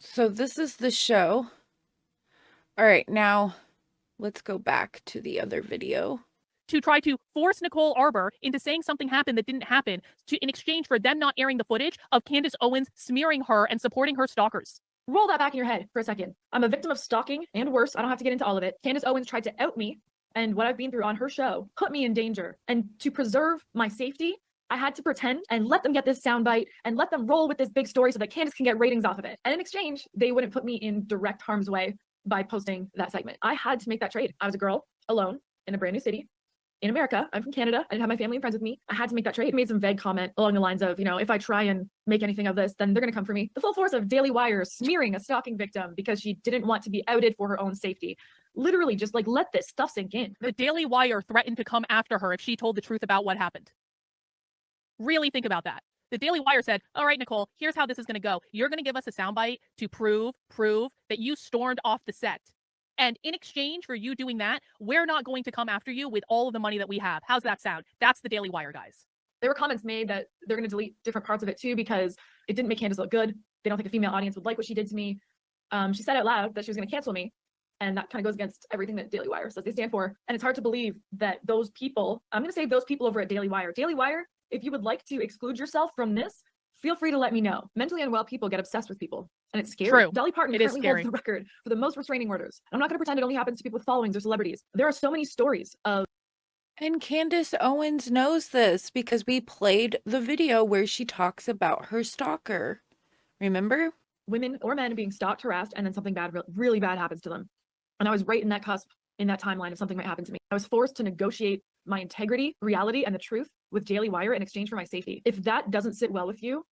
So this is the show. All right, now let's go back to the other video. To try to force Nicole Arbour into saying something happened that didn't happen in exchange for them not airing the footage of Candace Owens smearing her and supporting her stalkers. Roll that back in your head for a second. I'm a victim of stalking and worse. I don't have to get into all of it. Candace Owens tried to out me, and what I've been through on her show put me in danger. And to preserve my safety, I had to pretend and let them get this soundbite and let them roll with this big story so that Candace can get ratings off of it. And in exchange, they wouldn't put me in direct harm's way by posting that segment. I had to make that trade. I was a girl alone in a brand new city. In America, I'm from Canada. I didn't have my family and friends with me. I had to make that trade. I made some vague comment along the lines of, if I try and make anything of this, then they're going to come for me. The full force of Daily Wire smearing a stalking victim because she didn't want to be outed for her own safety. Literally just like, let this stuff sink in. The Daily Wire threatened to come after her if she told the truth about what happened. Really think about that. The Daily Wire said, all right, Nicole, here's how this is going to go. You're going to give us a soundbite to prove that you stormed off the set. And in exchange for you doing that, we're not going to come after you with all of the money that we have. How's that sound? That's the Daily Wire, guys. There were comments made that they're going to delete different parts of it too because it didn't make Candace look good. They don't think a female audience would like what she did to me. She said out loud that she was going to cancel me. And that kind of goes against everything that Daily Wire says they stand for. And it's hard to believe that those people, I'm going to say those people over at Daily Wire. Daily Wire, if you would like to exclude yourself from this, feel free to let me know. Mentally unwell people get obsessed with people. And it's scary. True. Dolly Parton It is currently holds scary. the record for the most restraining orders. I'm not going to pretend it only happens to people with followings or celebrities. There are so many stories of And Candace Owens knows this because we played the video where she talks about her stalker. Remember? women or men being stalked, harassed, and then something bad, really bad happens to them. And I was right in that cusp, in that timeline of something might happen to me. I was forced to negotiate my integrity, reality, and the truth with Daily Wire in exchange for my safety. If that doesn't sit well with you,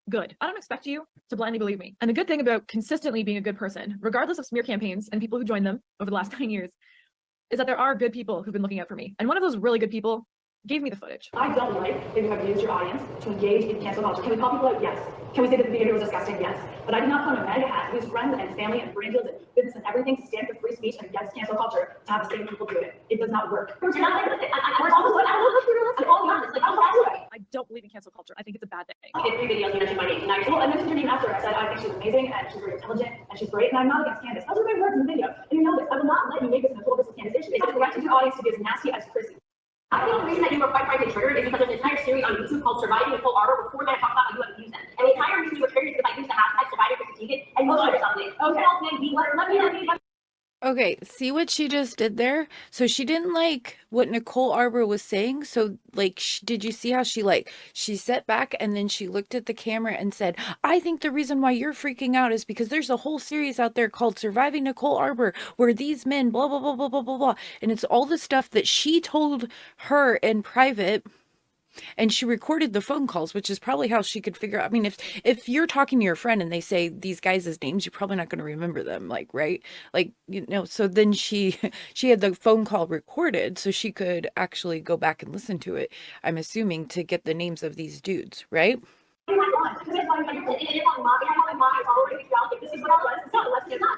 good. I don't expect you to blindly believe me. And the good thing about consistently being a good person, regardless of smear campaigns and people who joined them over the last 9 years, is that there are good people who've been looking out for me. And one of those really good people gave me the footage. I don't like that you have used your audience to engage in cancel culture. Can we call people out? Yes. Can we say that the behavior was disgusting? Yes. But I did not come to mega hats, use friends and family and brand deals and business and everything to stand for free speech and against cancel culture to have the same people do it. It does not work. You're not realistic. I'm I don't believe in cancel culture. I think it's a bad thing. I did 3 videos and mentioned my name. Well, I mentioned your name after. I said I think she's amazing and she's very intelligent and she's great. And I'm not against Candace. Those are my words in the video. And you know this. I will not let you make this Nicole versus Candace issue. It's directed your audience to be as nasty as Chrissy. I think the reason that you were quite frankly triggered is because there's an entire series on YouTube called Surviving Nicole Arbour before that I talked about how you haven't used them. And the entire reason you were triggered is because I used the hashtag Surviving Chrissy and you started something. Okay. Let me. Okay, see what she just did there? So she didn't like what Nicole Arbour was saying. So like, did you see how she sat back and then she looked at the camera and said, I think the reason why you're freaking out is because there's a whole series out there called Surviving Nicole Arbour where these men blah, blah, blah, blah, blah, blah, blah. And it's all the stuff that she told her in private. And she recorded the phone calls, which is probably how she could figure out. I mean, if you're talking to your friend and they say these guys' names, you're probably not going to remember them, like, right? Like, you know, so then she had the phone call recorded so she could actually go back and listen to it, I'm assuming, to get the names of these dudes, right? This is what I was. It's not lesbian. It's not.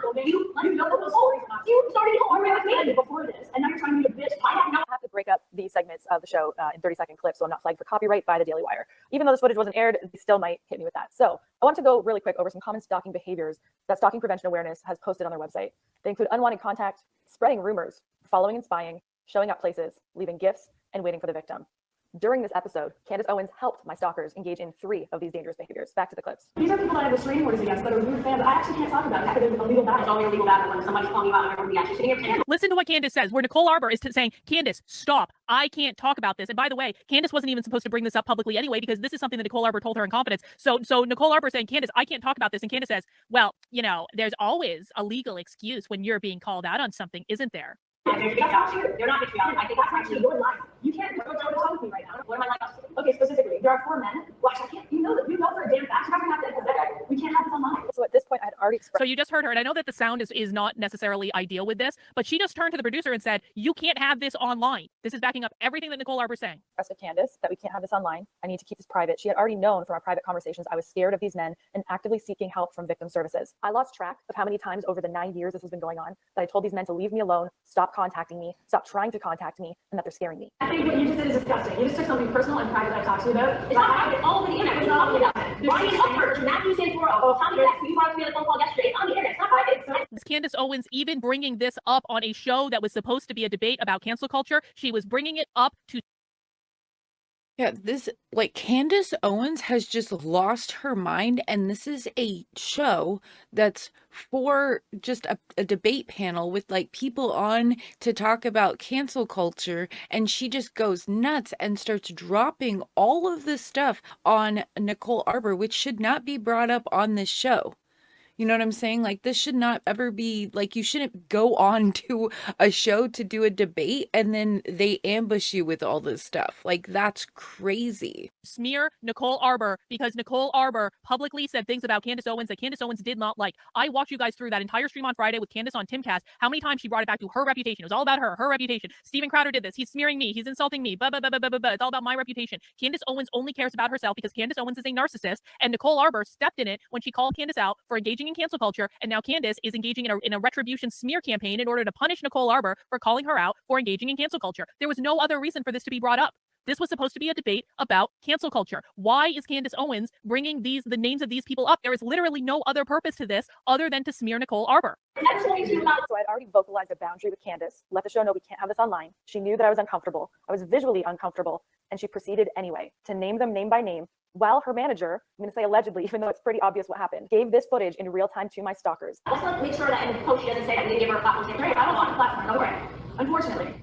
You know those stories. You started already before this, and now you're trying to be a bitch. I have to break up these segments of the show in 30-second clips, so I'm not flagged for copyright by the Daily Wire. Even though this footage wasn't aired, they still might hit me with that. So I want to go really quick over some common stalking behaviors that Stalking Prevention Awareness has posted on their website. They include unwanted contact, spreading rumors, following and spying, showing up places, leaving gifts, and waiting for the victim. During this episode, Candace Owens helped my stalkers engage in 3 of these dangerous behaviors. Back to the clips. These are people that I have restraining orders against that are rude fans. I actually can't talk about it because it's a legal battle. It's only a legal battle when somebody's calling you out and everybody actually sitting here. Listen to what Candace says, where Nicole Arbour is saying, Candace, stop. I can't talk about this. And by the way, Candace wasn't even supposed to bring this up publicly anyway, because this is something that Nicole Arbour told her in confidence. So Nicole Arbour saying, Candace, I can't talk about this. And Candace says, well, you know, there's always a legal excuse when you're being called out on something, isn't there? They're not patriotic. I think that's actually your line. You can't talk with me right now. What am I like? Okay, specifically, there are 4 men. Well, I can't. You know for a damn fact. You're not gonna have to. We can't have this online. So at this point, I had already expressed. So you just heard her, and I know that the sound is not necessarily ideal with this, but she just turned to the producer and said, "You can't have this online." This is backing up everything that Nicole Arbour is saying. To Candace that we can't have this online. I need to keep this private. She had already known from our private conversations I was scared of these men and actively seeking help from victim services. I lost track of how many times over the 9 years this has been going on that I told these men to leave me alone, stop contacting me, stop trying to contact me, and that they're scaring me. I think what you just did is disgusting. You just took something personal and private that I talked to you about. It's not private. It's all over the internet. It's not on the internet. Brian Upford, Matthew Santoro. Oh, tell me that. You brought me on a phone call yesterday. It's on the internet. It's not private. Is Candace Owens even bringing this up on a show that was supposed to be a debate about cancel culture? She was bringing it up to. Yeah, this, like, Candace Owens has just lost her mind, and this is a show that's for just a debate panel with, like, people on to talk about cancel culture, and she just goes nuts and starts dropping all of this stuff on Nicole Arbour, which should not be brought up on this show. You know what I'm saying? Like, this should not ever be, like, you shouldn't go on to a show to do a debate and then they ambush you with all this stuff. Like, that's crazy. Smear Nicole Arbour because Nicole Arbour publicly said things about Candace Owens that Candace Owens did not like. I walked you guys through that entire stream on Friday with Candace on Timcast. How many times she brought it back to her reputation? It was all about her reputation. Steven Crowder did this. He's smearing me. He's insulting me. Blah, blah, blah, blah, blah, blah. It's all about my reputation. Candace Owens only cares about herself because Candace Owens is a narcissist, and Nicole Arbour stepped in it when she called Candace out for engaging in cancel culture, and now Candace is engaging in a retribution smear campaign in order to punish Nicole Arbour for calling her out for engaging in cancel culture. There was no other reason for this to be brought up. This was supposed to be a debate about cancel culture. Why is Candace Owens bringing the names of these people up? There is literally no other purpose to this other than to smear Nicole Arbour. So I'd already vocalized a boundary with Candace, let the show know we can't have this online. She knew that I was uncomfortable. I was visually uncomfortable, and she proceeded anyway to name them name by name, while her manager, I'm going to say allegedly, even though it's pretty obvious what happened, gave this footage in real time to my stalkers. Let's make sure that in the post she doesn't say that we give her a platform. Great, I don't want a platform. No way. Unfortunately,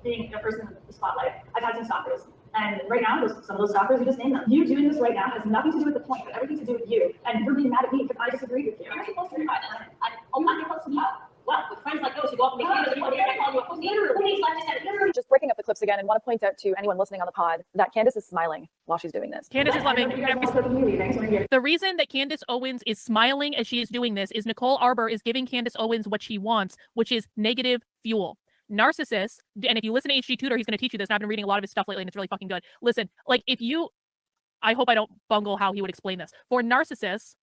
being a person in the spotlight, I've had some stalkers. And right now, some of those stalkers, you just named them. You doing this right now has nothing to do with the point, but everything to do with you. And you're being mad at me because I disagree with you. You're supposed to be mad at me. I'm not supposed to be mad. Well, with friends like those, you go up and make videos and you call you a pussy. Just breaking up the clips again, and want to point out to anyone listening on the pod that Candace is smiling while she's doing this. Candace is loving the reason that Candace Owens is smiling as she is doing this is Nicole Arbour is giving Candace Owens what she wants, which is negative fuel. narcissists, and if you listen to HG Tudor, he's going to teach you this, and I've been reading a lot of his stuff lately, and it's really fucking good. Listen, like I hope I don't bungle how he would explain this. For narcissists,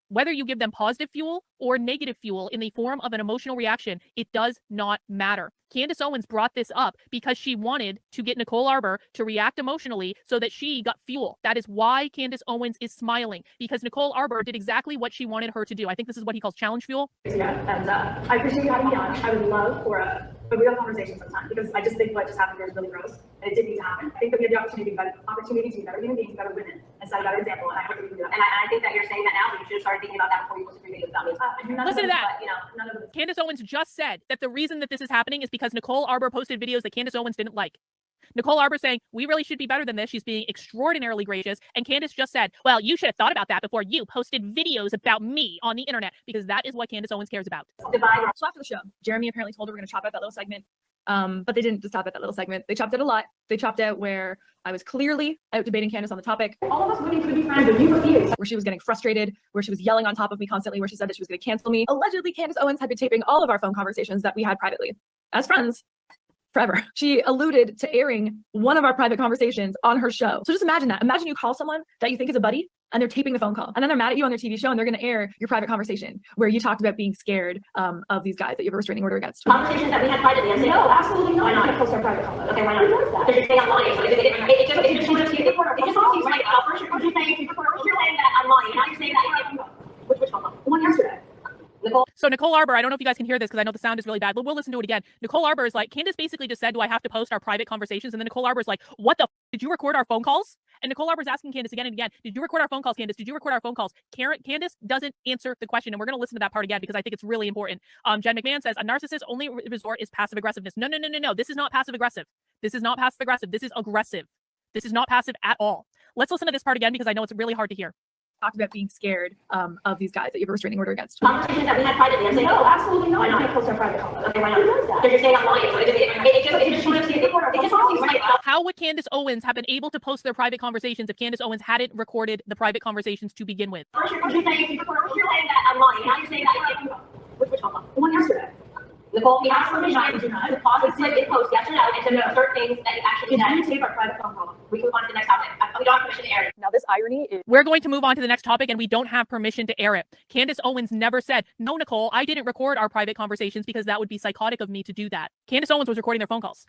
whether you give them positive fuel or negative fuel in the form of an emotional reaction, it does not matter. Candace Owens brought this up because she wanted to get Nicole Arbour to react emotionally so that she got fuel. That is why Candace Owens is smiling, because Nicole Arbour did exactly what she wanted her to do. I think this is what he calls challenge fuel. Yeah, and I appreciate you having me on. I would love for a real conversation sometime, because I just think what just happened here is really gross, and it didn't need to happen. I think that we have the opportunity to be better human beings, better women, and set a better example, and I hope that we can do that. And I think that you're saying that now, but you should have started thinking about that before you posted 3 videos about me. Listen to that. But, none of them. Candace Owens just said that the reason that this is happening is because Nicole Arbour posted videos that Candace Owens didn't like. Nicole Arbour saying, we really should be better than this. She's being extraordinarily gracious. And Candace just said, well, you should have thought about that before you posted videos about me on the internet, because that is what Candace Owens cares about. So after the show, Jeremy apparently told her we're going to chop out that little segment. But they didn't just chop out that little segment. They chopped out a lot. They chopped out where I was clearly out debating Candace on the topic. All of us women could be friends, but you refuse. Where she was getting frustrated, where she was yelling on top of me constantly, where she said that she was going to cancel me. Allegedly, Candace Owens had been taping all of our phone conversations that we had privately as friends forever. She alluded to airing one of our private conversations on her show. So just imagine that. Imagine you call someone that you think is a buddy, and they're taping the phone call, and then they're mad at you on their TV show, and they're going to air your private conversation where you talked about being scared of these guys that you have a restraining order against. Conversations that we had privately. No, absolutely not. Why not? I'm gonna post our private call. Okay, why not? Who does that? Because you're saying I'm lying. So it just seems like first you're saying that I'm lying. Now you're saying that which phone call? The one yesterday. Nicole. So Nicole Arbour, I don't know if you guys can hear this because I know the sound is really bad, but we'll listen to it again. Nicole Arbour is like, Candace basically just said, do I have to post our private conversations? And then Nicole Arbour is like, what the did you record our phone calls? And Nicole Arbour is asking Candace again and again, did you record our phone calls, Candace? Did you record our phone calls? Candace doesn't answer the question, and we're going to listen to that part again because I think it's really important. Jen McMahon says, a narcissist's only resort is passive aggressiveness. No. This is not passive aggressive. This is not passive aggressive. This is aggressive. This is not passive at all. Let's listen to this part again because I know it's really hard to hear. Talked about being scared of these guys that you have a restraining order against. Conversations that we had privately. I'm saying, No, absolutely not. Why I'm not? gonna post our private call. Okay, why not? Who does that? Because you're saying I'm lying. So it just seems like How would Candace Owens have been able to post their private conversations if Candace Owens hadn't recorded the private conversations to begin with? first you're saying that I'm lying. Now you're saying that which phone call? The one yesterday. Nicole, we have Absolutely permission not. Do not. to pause this clip in post, yes or no, and to assert things that you actually Can you said. tape our private phone call? We can move on to the next topic. We don't have permission to air it. Now this irony is We're going to move on to the next topic, and we don't have permission to air it. Candace Owens never said, no, Nicole, I didn't record our private conversations because that would be psychotic of me to do that. Candace Owens was recording their phone calls.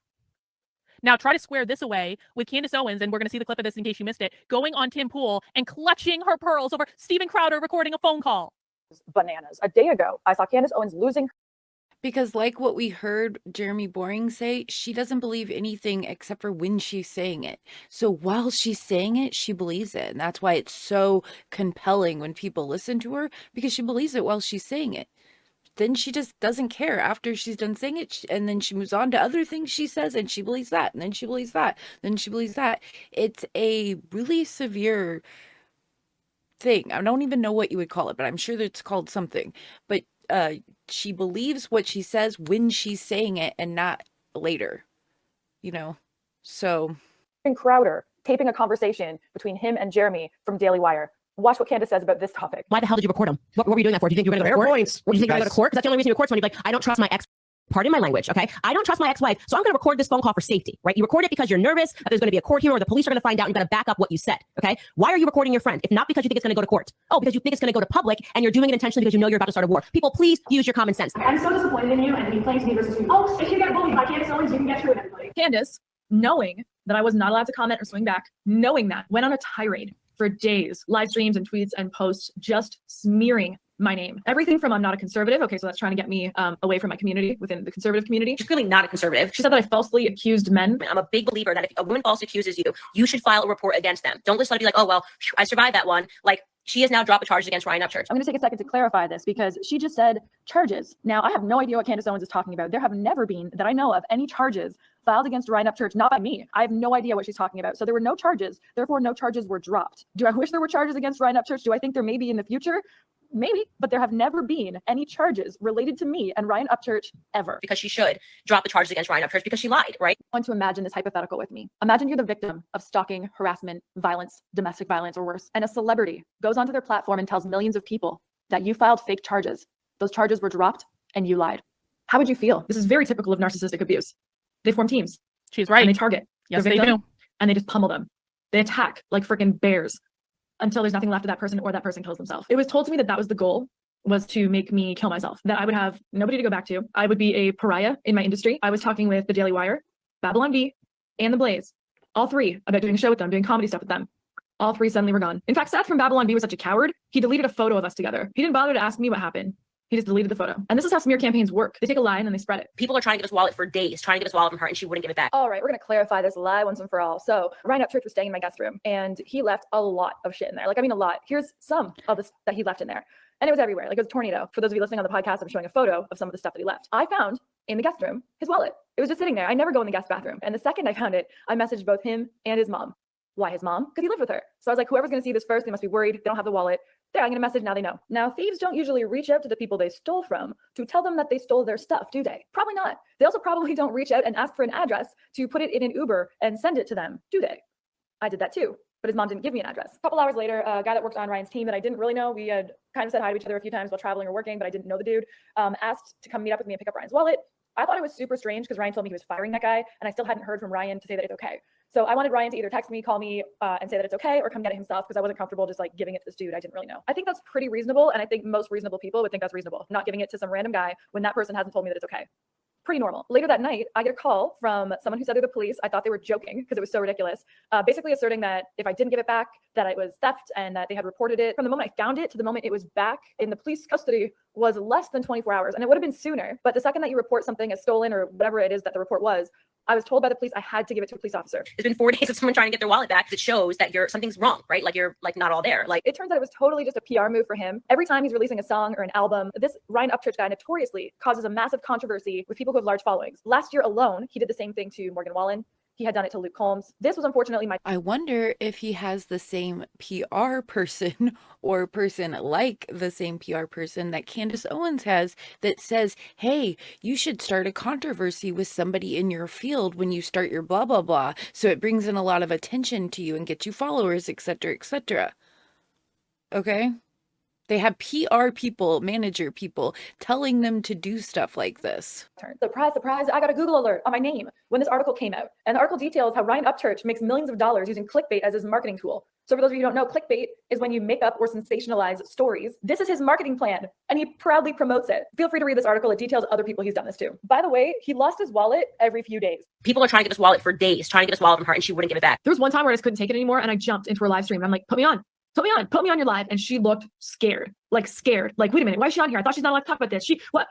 Now try to square this away with Candace Owens, and we're going to see the clip of this in case you missed it, going on Tim Pool and clutching her pearls over Steven Crowder recording a phone call. bananas. A day ago, I saw Candace Owens losing Because like what we heard Jeremy Boring say, she doesn't believe anything except for when she's saying it. So while she's saying it, she believes it. And that's why it's so compelling when people listen to her, because she believes it while she's saying it. Then she just doesn't care after she's done saying it. And then she moves on to other things she says, and she believes that. And then she believes that. Then she believes that. It's a really severe thing. I don't even know what you would call it, but I'm sure that it's called something. But she believes what she says when she's saying it and not later, you know? So Crowder taping a conversation between him and Jeremy from Daily Wire. Watch what Candace says about this topic. Why the hell did you record them? What were you doing that for? Do you think you were going to go to court? Points. Or do you think you're going to go to court? Because that's the only reason you record someone. You'd be like, I don't trust my ex. Pardon my language, okay? I don't trust my ex-wife, so I'm going to record this phone call for safety, right? You record it because you're nervous that there's going to be a court hearing or the police are going to find out and you got to back up what you said, okay? Why are you recording your friend? If not because you think it's going to go to court. Oh, because you think it's going to go to public and you're doing it intentionally because you know you're about to start a war. People, please use your common sense. I'm so disappointed in you, and you claim to be versus you. Oh, if you get bullied by Candace Owens, you can get through it, everybody. Candace, knowing that I was not allowed to comment or swing back, knowing that, went on a tirade for days, live streams and tweets and posts, just smearing my name. Everything from I'm not a conservative. Okay, so that's trying to get me away from my community within the conservative community. She's clearly not a conservative. She said that I falsely accused men. I'm a big believer that if a woman falsely accuses you, you should file a report against them. Don't just let it be like, oh, well, I survived that one. Like, she has now dropped the charges against Ryan Upchurch. I'm going to take a second to clarify this because she just said charges. Now, I have no idea what Candace Owens is talking about. There have never been, that I know of, any charges filed against Ryan Upchurch, not by me. I have no idea what she's talking about. So there were no charges. Therefore, no charges were dropped. Do I wish there were charges against Ryan Upchurch? Do I think there may be in the future? Maybe, but there have never been any charges related to me and Ryan Upchurch ever. Because she should drop the charges against Ryan Upchurch because she lied, right? I want to imagine this hypothetical with me. Imagine you're the victim of stalking, harassment, violence, domestic violence, or worse, and a celebrity goes onto their platform and tells millions of people that you filed fake charges. Those charges were dropped and you lied. How would you feel? This is very typical of narcissistic abuse. They form teams. She's right. And they target Yes, their they victim, do. and they just pummel them. They attack like freaking bears until there's nothing left of that person or that person kills themselves. It was told to me that that was the goal, was to make me kill myself, that I would have nobody to go back to. I would be a pariah in my industry. I was talking with the Daily Wire, Babylon Bee, and the Blaze, all three, about doing a show with them, doing comedy stuff with them. All three suddenly were gone. In fact, Seth from Babylon Bee was such a coward, he deleted a photo of us together. He didn't bother to ask me what happened. He just deleted the photo. And this is how smear campaigns work. They take a lie and then they spread it. People are trying to get this wallet for days, trying to get this wallet from her, and she wouldn't give it back. All right, we're going to clarify this lie once and for all. So Ryan Upchurch was staying in my guest room, and he left a lot of shit in there. Like, I mean, a lot. Here's some of this that he left in there. And it was everywhere. Like, it was a tornado. For those of you listening on the podcast, I'm showing a photo of some of the stuff that he left. I found in the guest room his wallet. It was just sitting there. I never go in the guest bathroom. And the second I found it, I messaged both him and his mom. Why his mom? Because he lived with her. So I was like, whoever's going to see this first, they must be worried. They don't have the wallet. There, I'm going to message, now they know. Now, thieves don't usually reach out to the people they stole from to tell them that they stole their stuff, do they? Probably not. They also probably don't reach out and ask for an address to put it in an Uber and send it to them, do they? I did that too, but his mom didn't give me an address. A couple hours later, a guy that worked on Ryan's team that I didn't really know, we had kind of said hi to each other a few times while traveling or working, but I didn't know the dude, asked to come meet up with me and pick up Ryan's wallet. I thought it was super strange because Ryan told me he was firing that guy, and I still hadn't heard from Ryan to say that it's okay. So I wanted Ryan to either text me, call me, and say that it's okay, or come get it himself, because I wasn't comfortable just like giving it to this dude I didn't really know. I think that's pretty reasonable, and I think most reasonable people would think that's reasonable, not giving it to some random guy when that person hasn't told me that it's okay. Pretty normal. Later that night, I get a call from someone who said they're the police. I thought they were joking because it was so ridiculous. Basically asserting that if I didn't give it back, that it was theft and that they had reported it. From the moment I found it to the moment it was back in the police custody was less than 24 hours. And it would have been sooner. But the second that you report something as stolen or whatever it is that the report was, I was told by the police I had to give it to a police officer. It's been 4 days of someone trying to get their wallet back because it shows that something's wrong, right? Like you're like not all there. Like it turns out it was totally just a PR move for him. Every time he's releasing a song or an album, this Ryan Upchurch guy notoriously causes a massive controversy with people who have large followings. Last year alone, he did the same thing to Morgan Wallen. He had done it to Luke Combs. This was unfortunately my... I wonder if he has the same PR person or person like the same PR person that Candace Owens has that says, hey, you should start a controversy with somebody in your field when you start your blah, blah, blah. So it brings in a lot of attention to you and gets you followers, etc., etc. Okay? They have PR people, manager people, telling them to do stuff like this. Surprise, surprise, I got a Google alert on my name when this article came out. And the article details how Ryan Upchurch makes millions of dollars using clickbait as his marketing tool. So for those of you who don't know, clickbait is when you make up or sensationalize stories. This is his marketing plan, and he proudly promotes it. Feel free to read this article. It details other people he's done this to. By the way, he lost his wallet every few days. people are trying to get this wallet for days, trying to get this wallet from her, and she wouldn't give it back. There was one time where I just couldn't take it anymore, and I jumped into her live stream. I'm like, put me on your live. And she looked scared. Like, wait a minute, why is she on here? I thought she's not allowed to talk about this. What?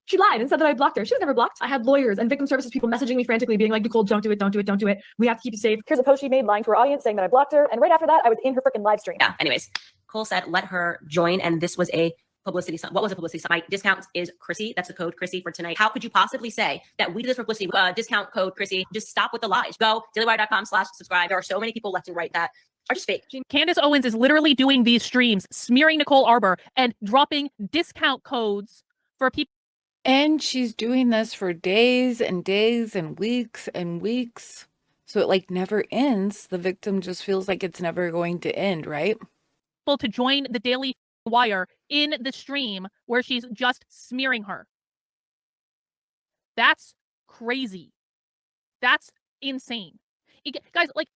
She lied and said that I blocked her. She was never blocked. I had lawyers and victim services people messaging me frantically being like, Nicole, don't do it. We have to keep you safe. Here's a post she made lying to her audience saying that I blocked her. And right after that, I was in her freaking live stream. Yeah, anyways, Cole said, let her join. And this was a publicity stunt. What was a publicity stunt? My discount is Chrissy. That's the code Chrissy for tonight. How could you possibly say that we did this publicity? Discount code Chrissy. Just stop with the lies. Go dailywire.com/subscribe. There are so many people left and right that are just fake. Candace Owens is literally doing these streams, smearing Nicole Arbour and dropping discount codes for people. And she's doing this for days and days and weeks and weeks. So it like never ends. The victim just feels like it's never going to end, right? To join the Daily Wire in the stream where she's just smearing her. That's crazy. That's insane. Guys, like,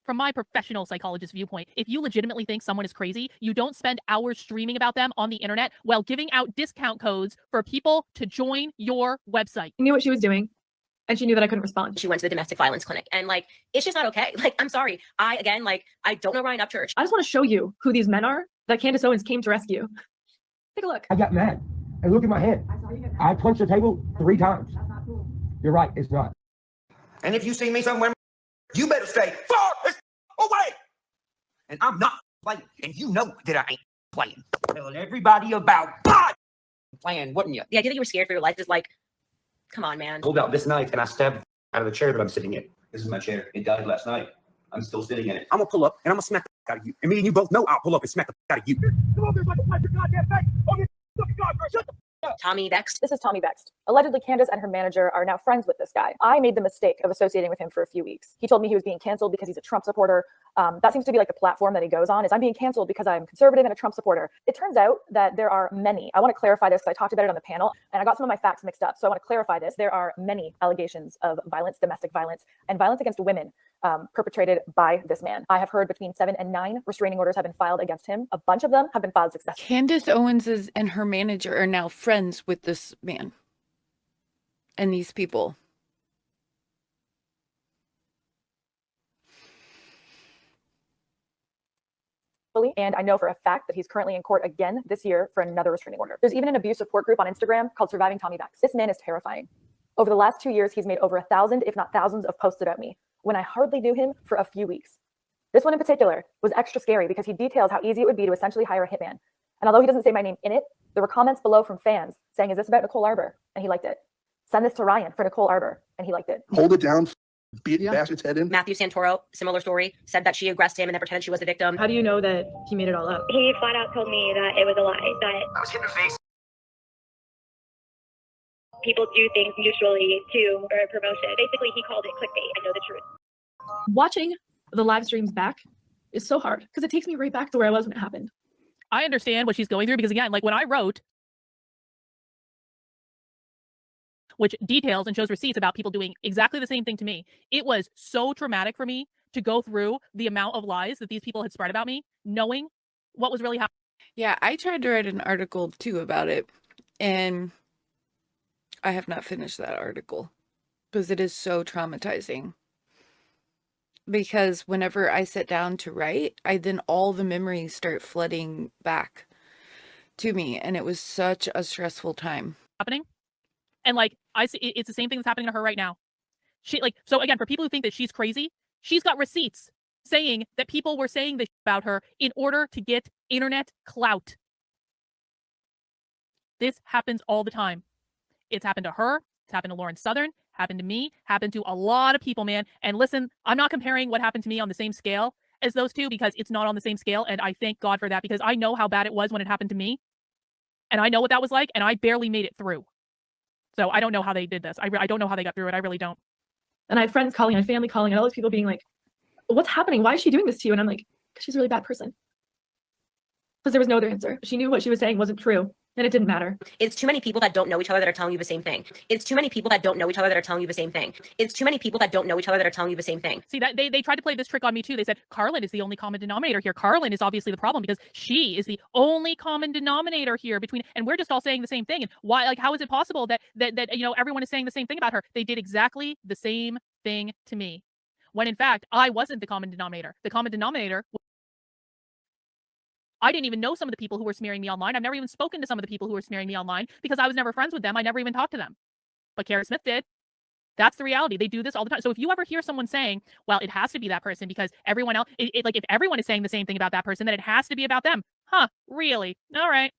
from my professional psychologist viewpoint, if you legitimately think someone is crazy, you don't spend hours streaming about them on the internet while giving out discount codes for people to join your website. She knew what she was doing, and she knew that I couldn't respond. She went to the domestic violence clinic, and like, it's just not okay. Like, I'm sorry. I don't know Ryan Upchurch. I just want to show you who these men are that Candace Owens came to rescue. Take a look. I got mad. And look at my hand. I punched the table 3 times. You're right, it's not. And if you see me somewhere, you better stay far away. And I'm not playing. And you know that I ain't playing. Telling everybody about God playing, wouldn't you? The idea that you were scared for your life is like, come on, man. Pulled out this knife and I stabbed out of the chair that I'm sitting in. This is my chair. It died last night. I'm still sitting in it. I'm gonna pull up and I'm gonna smack the out of you. And me and you both know I'll pull up and smack the out of you. Come over here, like a goddamn face. Oh, you fucking God, bro. Shut the Tommy Bext. This is Tommy Bext. Allegedly, Candace and her manager are now friends with this guy. I made the mistake of associating with him for a few weeks. He told me he was being canceled because he's a Trump supporter. That seems to be like the platform that he goes on, is I'm being canceled because I'm conservative and a Trump supporter. It turns out that there are many. I want to clarify this because I talked about it on the panel and I got some of my facts mixed up. So I want to clarify this. There are many allegations of violence, domestic violence, and violence against women perpetrated by this man. I have heard between 7 and 9 restraining orders have been filed against him. A bunch of them have been filed successfully. Candace Owens and her manager are now friends with this man and these people. And I know for a fact that he's currently in court again this year for another restraining order. There's even an abuse support group on Instagram called Surviving Tommy Bext. This man is terrifying. Over the last 2 years, he's made over 1,000, if not thousands, of posts about me when I hardly knew him for a few weeks. This one in particular was extra scary because he details how easy it would be to essentially hire a hitman. And although he doesn't say my name in it, there were comments below from fans saying, is this about Nicole Arbour? And he liked it. Send this to Ryan for Nicole Arbour. And he liked it. Hold it down. Beat the bastard's head in. Matthew Santoro, similar story, said that she aggressed him and then pretended she was the victim. How do you know that he made it all up? He flat out told me that it was a lie, that I was hit in the face. people do things mutually to earn promotion. Basically, he called it clickbait. I know the truth. Watching the live streams back is so hard because it takes me right back to where I was when it happened. I understand what she's going through because, again, like when I wrote, which details and shows receipts about people doing exactly the same thing to me, it was so traumatic for me to go through the amount of lies that these people had spread about me, knowing what was really happening. Yeah, I tried to write an article too about it, and I have not finished that article because it is so traumatizing. Because whenever I sit down to write, then all the memories start flooding back to me, and it was such a stressful time. Happening. And like I see, it's the same thing that's happening to her right now. She so again, for people who think that she's crazy, she's got receipts saying that people were saying this about her in order to get internet clout. This happens all the time. It's happened to her. It's happened to Lauren Southern. Happened to me. Happened to a lot of people, man. And listen, I'm not comparing what happened to me on the same scale as those two because it's not on the same scale. And I thank God for that because I know how bad it was when it happened to me. And I know what that was like. And I barely made it through. So I don't know how they did this. I don't know how they got through it. I really don't. And I had friends calling, I had family calling, and all those people being like, what's happening? Why is she doing this to you? And I'm like, because she's a really bad person. Because there was no other answer. She knew what she was saying wasn't true. And it didn't matter. It's too many people that don't know each other that are telling you the same thing. It's too many people that don't know each other that are telling you the same thing. It's too many people that don't know each other that are telling you the same thing. See, that they tried to play this trick on me too. They said Carlin is the only common denominator here. Carlin is obviously the problem because she is the only common denominator here between, and we're just all saying the same thing. And why, like, how is it possible that you know everyone is saying the same thing about her? They did exactly the same thing to me, when in fact I wasn't the common denominator. The common denominator. I didn't even know some of the people who were smearing me online. I've never even spoken to some of the people who were smearing me online because I was never friends with them. I never even talked to them. But Kara Smith did. That's the reality. They do this all the time. So if you ever hear someone saying, well, it has to be that person because everyone else, like if everyone is saying the same thing about that person, then it has to be about them. Huh, really? All right.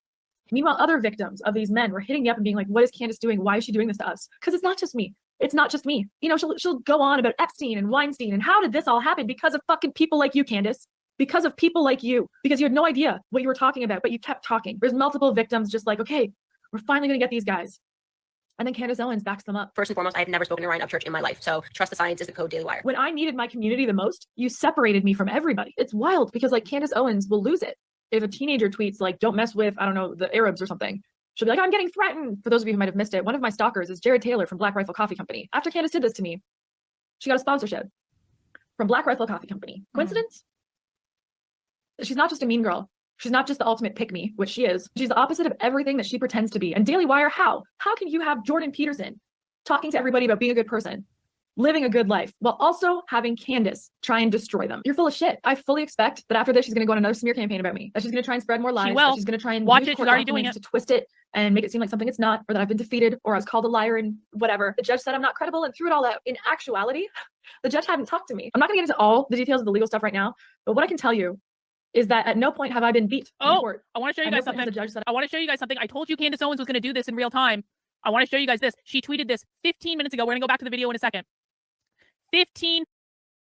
Meanwhile, other victims of these men were hitting me up and being like, what is Candace doing? Why is she doing this to us? Because it's not just me. It's not just me. You know, she'll go on about Epstein and Weinstein and how did this all happen? Because of fucking people like you, Candace. Because of people like you, because you had no idea what you were talking about, but you kept talking. There's multiple victims just like, okay, we're finally going to get these guys. And then Candace Owens backs them up. First and foremost, I have never spoken to Ryan Upchurch in my life. So trust the science is the code, Daily Wire. When I needed my community the most, you separated me from everybody. It's wild because like Candace Owens will lose it. If a teenager tweets like, don't mess with, I don't know, the Arabs or something, she'll be like, I'm getting threatened. For those of you who might have missed it, one of my stalkers is Jared Taylor from Black Rifle Coffee Company. After Candace did this to me, she got a sponsorship from Black Rifle Coffee Company. Coincidence? She's not just a mean girl. She's not just the ultimate pick-me, which she is. She's the opposite of everything that she pretends to be. And Daily Wire, how? How can you have Jordan Peterson talking to everybody about being a good person, living a good life, while also having Candace try and destroy them? You're full of shit. I fully expect that after this, she's going to go on another smear campaign about me, that she's going to try and spread more lies, that she's going to try and watch use it. She's court already doing documents it to twist it and make it seem like something it's not, or that I've been defeated, or I was called a liar and whatever. The judge said I'm not credible and threw it all out. In actuality, the judge hadn't talked to me. I'm not going to get into all the details of the legal stuff right now, but what I can tell you is that at no point have I been beat in court. I want to show you guys something. I want to show you guys something. I told you Candace Owens was going to do this in real time. I want to show you guys this. She tweeted this 15 minutes ago. We're going to go back to the video in a second. 15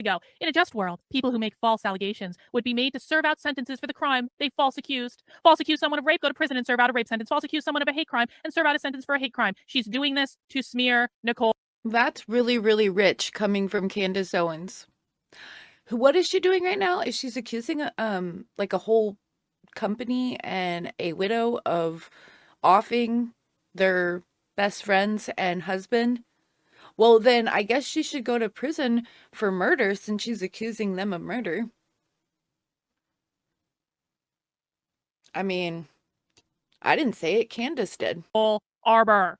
ago. In a just world, people who make false allegations would be made to serve out sentences for the crime they false accused. False accuse someone of rape, go to prison and serve out a rape sentence. False accuse someone of a hate crime and serve out a sentence for a hate crime. She's doing this to smear Nicole. That's really, really rich coming from Candace Owens. What is she doing right now? Is she's accusing like a whole company and a widow of offing their best friends and husband? Well, then I guess she should go to prison for murder since she's accusing them of murder. I mean, I didn't say it. Candace did. Nicole Arbour.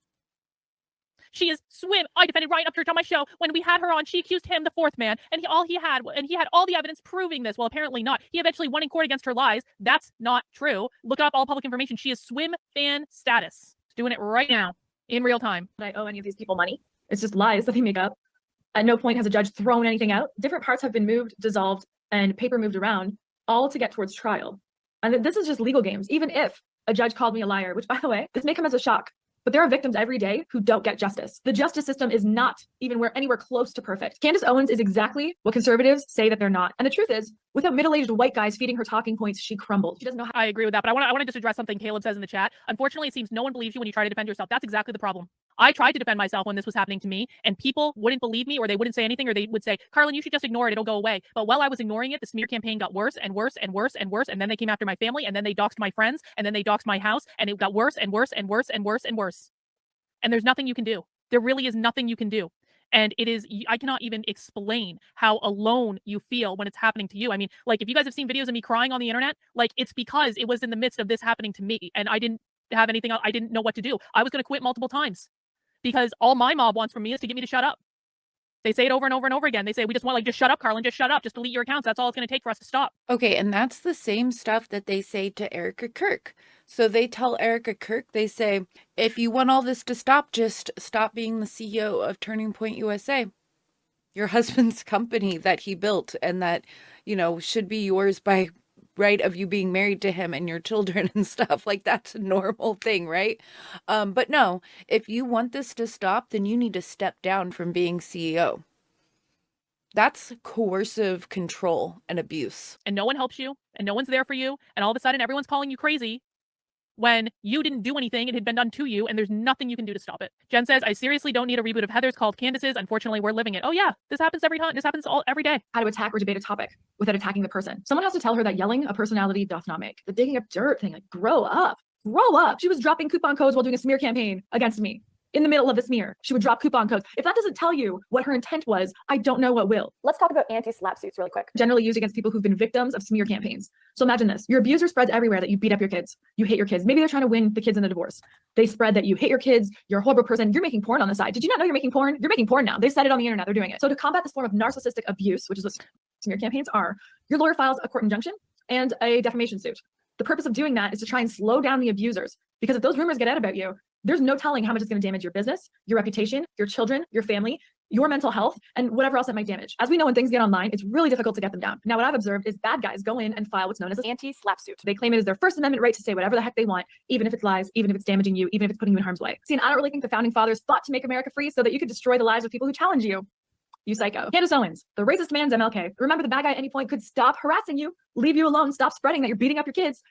She is swim. I defended Ryan Upchurch on my show. When we had her on, she accused him, the fourth man, and he had all the evidence proving this. Well, apparently not. He eventually won in court against her lies. That's not true. Look up all public information. She is swim fan status. She's doing it right now in real time. I owe any of these people money. It's just lies that they make up. At no point has a judge thrown anything out. Different parts have been moved, dissolved, and paper moved around, all to get towards trial. And this is just legal games. Even if a judge called me a liar, which by the way, this may come as a shock, but there are victims every day who don't get justice. The justice system is not even anywhere close to perfect. Candace Owens is exactly what conservatives say that they're not. And the truth is, without middle-aged white guys feeding her talking points, she crumbled. She doesn't know how. I agree with that, but I want to just address something Caleb says in the chat. Unfortunately, it seems no one believes you when you try to defend yourself. That's exactly the problem. I tried to defend myself when this was happening to me, and people wouldn't believe me, or they wouldn't say anything, or they would say, Carlin, you should just ignore it. It'll go away. But while I was ignoring it, the smear campaign got worse and worse and worse and worse. And then they came after my family, and then they doxed my friends, and then they doxed my house, and it got worse and worse and worse and worse and worse. And there's nothing you can do. There really is nothing you can do. And I cannot even explain how alone you feel when it's happening to you. I mean, like, if you guys have seen videos of me crying on the internet, like, it's because it was in the midst of this happening to me, and I didn't have anything else. I didn't know what to do. I was going to quit multiple times because all my mob wants from me is to get me to shut up. They say it over and over and over again. They say, we just want, like, just shut up, Carlin, just shut up, just delete your accounts. That's all it's going to take for us to stop. Okay, and that's the same stuff that they say to Erica Kirk. So they tell Erica Kirk, they say, if you want all this to stop, just stop being the CEO of Turning Point USA. Your husband's company that he built and that, you know, should be yours by right of you being married to him and your children and stuff. Like, that's a normal thing, right? But no, if you want this to stop, then you need to step down from being CEO. That's coercive control and abuse. And no one helps you, and no one's there for you, and all of a sudden everyone's calling you crazy when you didn't do anything, it had been done to you, and there's nothing you can do to stop it. Jen says, I seriously don't need a reboot of Heather's called Candace's. Unfortunately, we're living it. Oh yeah, this happens every time. This happens every day. How to attack or debate a topic without attacking the person. Someone has to tell her that yelling a personality doth not make. The digging up dirt thing, like, grow up. Grow up. She was dropping coupon codes while doing a smear campaign against me. In the middle of the smear, she would drop coupon codes. If that doesn't tell you what her intent was, I don't know what will. Let's talk about anti-slap suits really quick. Generally used against people who've been victims of smear campaigns. So imagine this. Your abuser spreads everywhere that you beat up your kids. You hate your kids. Maybe they're trying to win the kids in the divorce. They spread that you hate your kids. You're a horrible person. You're making porn on the side. Did you not know you're making porn? You're making porn now. They said it on the internet. They're doing it. So to combat this form of narcissistic abuse, which is what smear campaigns are, your lawyer files a court injunction and a defamation suit. The purpose of doing that is to try and slow down the abusers. Because if those rumors get out about you, there's no telling how much it's going to damage your business, your reputation, your children, your family, your mental health, and whatever else it might damage. As we know, when things get online, it's really difficult to get them down. Now, what I've observed is bad guys go in and file what's known as an anti-slap suit. They claim it is their First Amendment right to say whatever the heck they want, even if it's lies, even if it's damaging you, even if it's putting you in harm's way. See, and I don't really think the founding fathers fought to make America free so that you could destroy the lives of people who challenge you. You psycho. Candace Owens, the racist man's MLK. Remember, the bad guy at any point could stop harassing you, leave you alone, stop spreading that you're beating up your kids,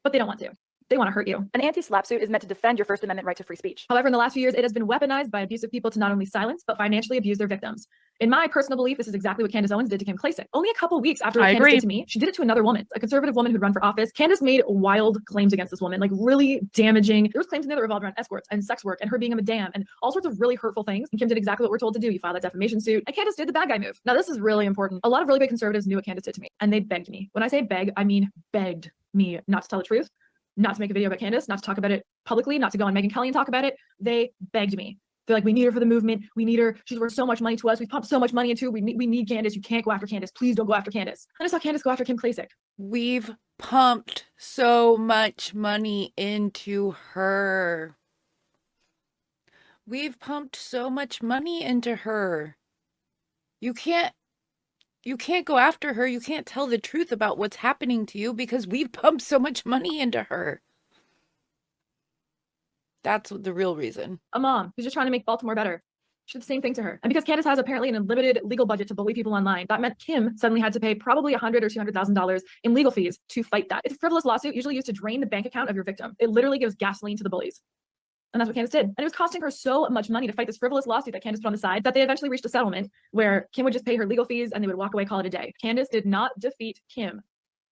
but they don't want to. They want to hurt you. An anti-slap suit is meant to defend your First Amendment right to free speech. However, in the last few years, it has been weaponized by abusive people to not only silence, but financially abuse their victims. In my personal belief, this is exactly what Candace Owens did to Kim Klacik. Only a couple weeks after what Candace did to me, she did it to another woman, a conservative woman who'd run for office. Candace made wild claims against this woman, like really damaging. There was claims in there that revolved around escorts and sex work and her being a madame and all sorts of really hurtful things. And Kim did exactly what we're told to do. You file that defamation suit. And Candace did the bad guy move. Now, this is really important. A lot of really big conservatives knew what Candace did to me, and they begged me. When I say beg, I mean begged me not to tell the truth, not to make a video about Candace, not to talk about it publicly, not to go on Megyn Kelly and talk about it. They begged me. They're like, we need her for the movement. We need her. She's worth so much money to us. We've pumped so much money into her. We need Candace. You can't go after Candace. Please don't go after Candace. And I saw Candace go after Kim Klacik. We've pumped so much money into her. We've pumped so much money into her. You can't go after her. You can't tell the truth about what's happening to you because we've pumped so much money into her. That's the real reason. A mom who's just trying to make Baltimore better. She did the same thing to her. And because Candace has apparently an unlimited legal budget to bully people online, that meant Kim suddenly had to pay probably $100,000 or $200,000 in legal fees to fight that. It's a frivolous lawsuit usually used to drain the bank account of your victim. It literally gives gasoline to the bullies. And that's what Candace did. And it was costing her so much money to fight this frivolous lawsuit that Candace put on the side that they eventually reached a settlement where Kim would just pay her legal fees and they would walk away, call it a day. Candace did not defeat Kim,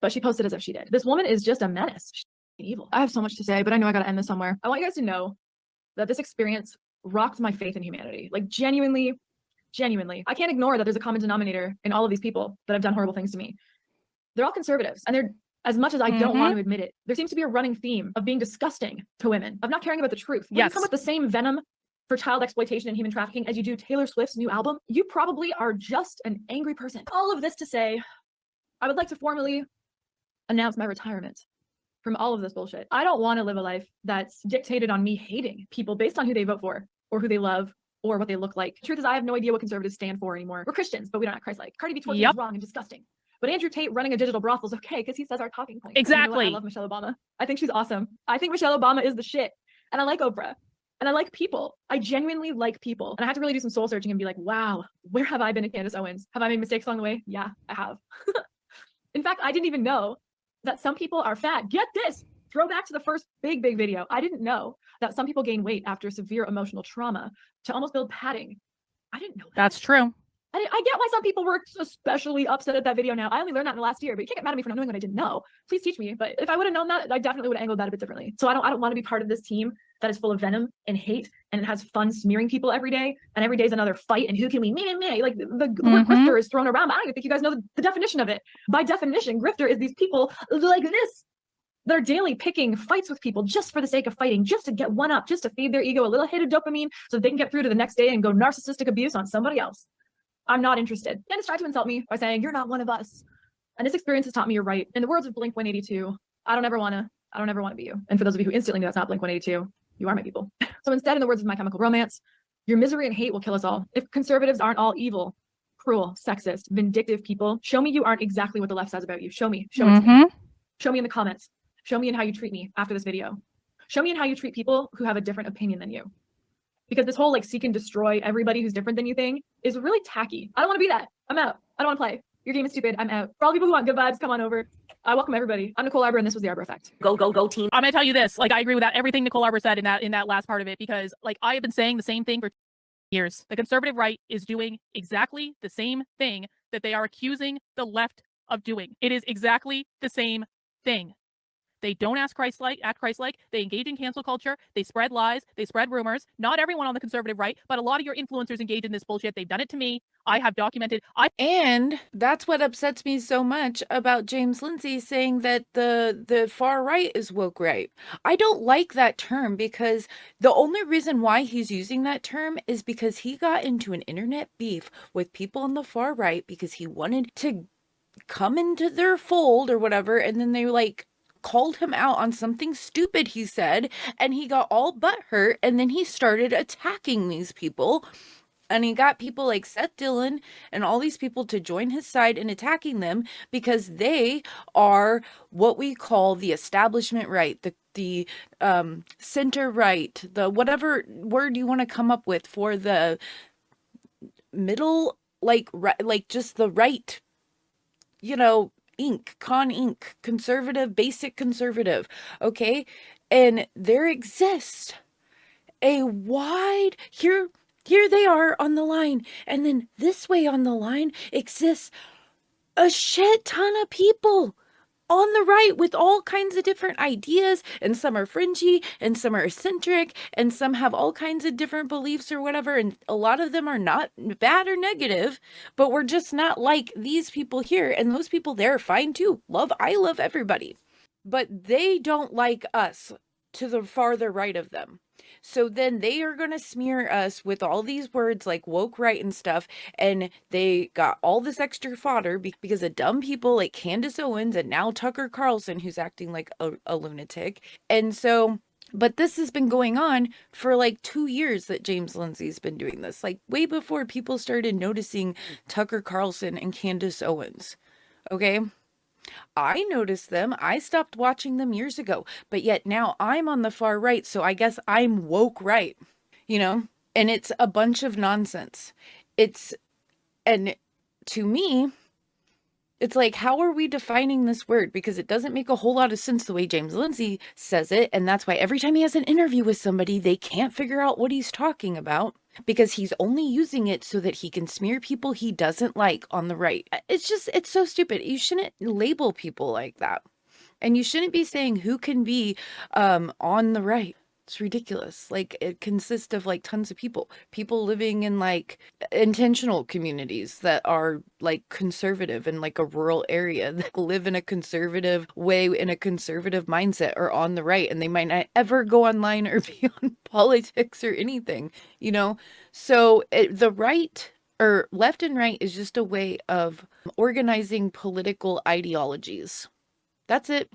but she posted as if she did. This woman is just a menace. She's evil. I have so much to say, but I know I got to end this somewhere. I want you guys to know that this experience rocked my faith in humanity. Like genuinely. I can't ignore that there's a common denominator in all of these people that have done horrible things to me. They're all conservatives, and they're, as much as I don't want to admit it, there seems to be a running theme of being disgusting to women, of not caring about the truth. When you come with the same venom for child exploitation and human trafficking as you do Taylor Swift's new album, you probably are just an angry person. All of this to say, I would like to formally announce my retirement from all of this bullshit. I don't want to live a life that's dictated on me hating people based on who they vote for or who they love or what they look like. The truth is I have no idea what conservatives stand for anymore. We're Christians, but we don't act Christ-like. Cardi B twerking is wrong and disgusting. But Andrew Tate running a digital brothel is okay because he says our talking points. Exactly. You know I love Michelle Obama. I think she's awesome. I think Michelle Obama is the shit. And I like Oprah. And I like people. I genuinely like people. And I had to really do some soul searching and be like, wow, where have I been at Candace Owens? Have I made mistakes along the way? Yeah, I have. In fact, I didn't even know that some people are fat. Get this. Throw back to the first big video. I didn't know that some people gain weight after severe emotional trauma to almost build padding. I didn't know that. That's true. I get why some people were especially upset at that video now. I only learned that in the last year, but you can't get mad at me for not knowing what I didn't know. Please teach me. But if I would have known that, I definitely would have angled that a bit differently. So I don't want to be part of this team that is full of venom and hate and it has fun smearing people every day. And every day is another fight. And who can we me? Like the word grifter is thrown around. But I don't even think you guys know the definition of it. By definition, grifter is these people like this. They're daily picking fights with people just for the sake of fighting, just to get one up, just to feed their ego a little hit of dopamine so that they can get through to the next day and go narcissistic abuse on somebody else. I'm not interested. Candace tried to insult me by saying, you're not one of us. And this experience has taught me you're right. In the words of Blink-182, I don't ever want to be you. And for those of you who instantly knew that's not Blink-182, you are my people. So instead, in the words of My Chemical Romance, your misery and hate will kill us all. If conservatives aren't all evil, cruel, sexist, vindictive people, show me you aren't exactly what the left says about you. Show me. Show it to me. Show me in the comments. Show me in how you treat me after this video. Show me in how you treat people who have a different opinion than you. Because this whole like seek and destroy everybody who's different than you thing is really tacky. I don't want to be that. I'm out. I don't want to play. Your game is stupid. I'm out. For all people who want good vibes, come on over. I welcome everybody. I'm Nicole Arbour and this was the Arbour Effect. Go team. I'm gonna tell you this. Like I agree with that. Everything Nicole Arbour said in that last part of it, because like I have been saying the same thing for years. The conservative right is doing exactly the same thing that they are accusing the left of doing. It is exactly the same thing. They don't act Christ-like. They engage in cancel culture. They spread lies. They spread rumors. Not everyone on the conservative right, but a lot of your influencers engage in this bullshit. They've done it to me. I have documented. And that's what upsets me so much about James Lindsay saying that the far right is woke right. I don't like that term because the only reason why he's using that term is because he got into an internet beef with people on the far right because he wanted to come into their fold or whatever, and then they like called him out on something stupid he said, and he got all butthurt, and then he started attacking these people, and he got people like Seth Dillon and all these people to join his side in attacking them because they are what we call the establishment right, the center right, the whatever word you want to come up with for the middle, like just the right, you know, conservative, basic conservative, okay? And there exists a wide, here they are on the line, and then this way on the line exists a shit ton of people on the right with all kinds of different ideas, and some are fringy, and some are eccentric, and some have all kinds of different beliefs or whatever, and a lot of them are not bad or negative, but we're just not like these people here, and those people there are fine too. I love everybody. But they don't like us to the farther right of them. So then they are going to smear us with all these words like woke right and stuff. And they got all this extra fodder because of dumb people like Candace Owens and now Tucker Carlson, who's acting like a lunatic. And so, but this has been going on for like 2 years that James Lindsay's been doing this, like way before people started noticing Tucker Carlson and Candace Owens. Okay. I noticed them. I stopped watching them years ago, but yet now I'm on the far right, so I guess I'm woke right, you know? And it's a bunch of nonsense. And to me, it's like, how are we defining this word? Because it doesn't make a whole lot of sense the way James Lindsay says it. And that's why every time he has an interview with somebody, they can't figure out what he's talking about, because he's only using it so that he can smear people he doesn't like on the right. It's so stupid. You shouldn't label people like that. And you shouldn't be saying who can be on the right. It's ridiculous. Like, it consists of like tons of people living in like intentional communities that are like conservative in like a rural area, that live in a conservative way, in a conservative mindset, or on the right, and they might not ever go online or be on politics or anything, you know? So the right or left and right is just a way of organizing political ideologies. That's it.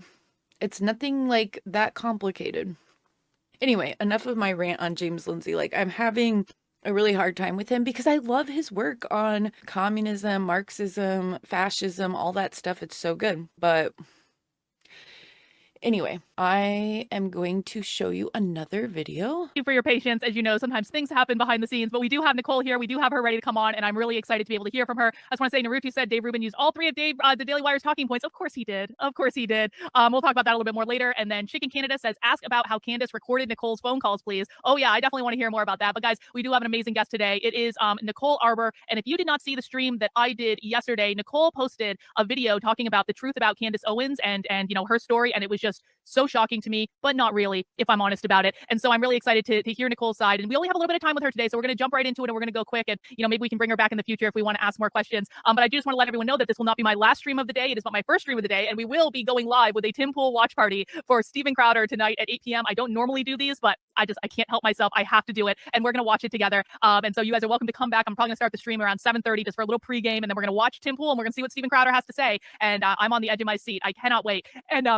It's nothing like that complicated. Anyway, enough of my rant on James Lindsay. Like, I'm having a really hard time with him because I love his work on communism, Marxism, fascism, all that stuff. It's so good. But anyway, I am going to show you another video. Thank you for your patience. As you know, sometimes things happen behind the scenes, but we do have Nicole here. We do have her ready to come on, and I'm really excited to be able to hear from her. I just want to say, Naruto said Dave Rubin used all three of the Daily Wire's talking points. Of course he did. Of course he did. We'll talk about that a little bit more later. And then Chicken Canada says, ask about how Candace recorded Nicole's phone calls, please. Oh yeah, I definitely want to hear more about that. But guys, we do have an amazing guest today. It is Nicole Arbour. And if you did not see the stream that I did yesterday, Nicole posted a video talking about the truth about Candace Owens and you know, her story, and it was just so shocking to me, but not really, if I'm honest about it. And so I'm really excited to hear Nicole's side. And we only have a little bit of time with her today, so we're going to jump right into it, and we're going to go quick. And, you know, maybe we can bring her back in the future if we want to ask more questions. But I do just want to let everyone know that this will not be my last stream of the day. It is not my first stream of the day, and we will be going live with a Tim Pool watch party for Steven Crowder tonight at 8 p.m. I don't normally do these, but I can't help myself. I have to do it, and we're going to watch it together. And so you guys are welcome to come back. I'm probably going to start the stream around 7:30 just for a little pregame, and then we're going to watch Tim Pool, and we're going to see what Steven Crowder has to say. And I'm on the edge of my seat. I cannot wait. And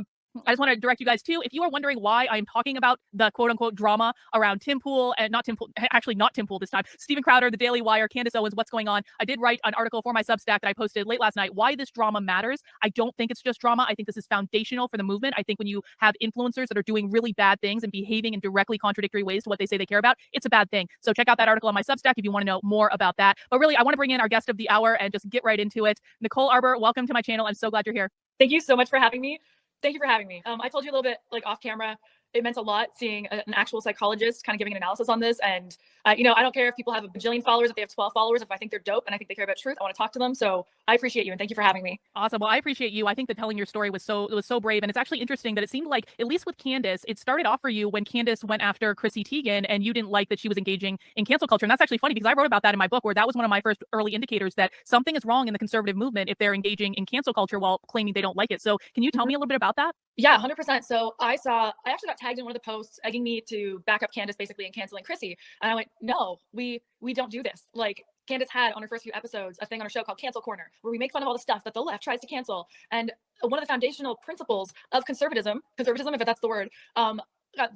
I just want to direct you guys too, if you are wondering why I'm talking about the quote unquote drama around Tim Pool, and not Tim Pool, actually not Tim Pool this time, Steven Crowder, the Daily Wire, Candace Owens, what's going on? I did write an article for my Substack that I posted late last night, why this drama matters. I don't think it's just drama. I think this is foundational for the movement. I think when you have influencers that are doing really bad things and behaving in directly contradictory ways to what they say they care about, it's a bad thing. So check out that article on my Substack if you want to know more about that. But really, I want to bring in our guest of the hour and just get right into it. Nicole Arbour, welcome to my channel. I'm so glad you're here. Thank you so much for having me. Thank you for having me. I told you a little bit like off camera, it meant a lot seeing an actual psychologist kind of giving an analysis on this. And, you know, I don't care if people have a bajillion followers, if they have 12 followers, if I think they're dope and I think they care about truth, I want to talk to them. So I appreciate you and thank you for having me. Awesome. Well, I appreciate you. I think that telling your story was so brave. And it's actually interesting that it seemed like, at least with Candace, it started off for you when Candace went after Chrissy Teigen and you didn't like that she was engaging in cancel culture. And that's actually funny because I wrote about that in my book, where that was one of my first early indicators that something is wrong in the conservative movement if they're engaging in cancel culture while claiming they don't like it. So can you tell me a little bit about that? Yeah, 100%. So I actually got tagged in one of the posts egging me to back up Candace basically and canceling Chrissy. And I went, no, we don't do this. Like, Candace had on her first few episodes a thing on her show called Cancel Corner, where we make fun of all the stuff that the left tries to cancel. And one of the foundational principles of conservatism, if that's the word,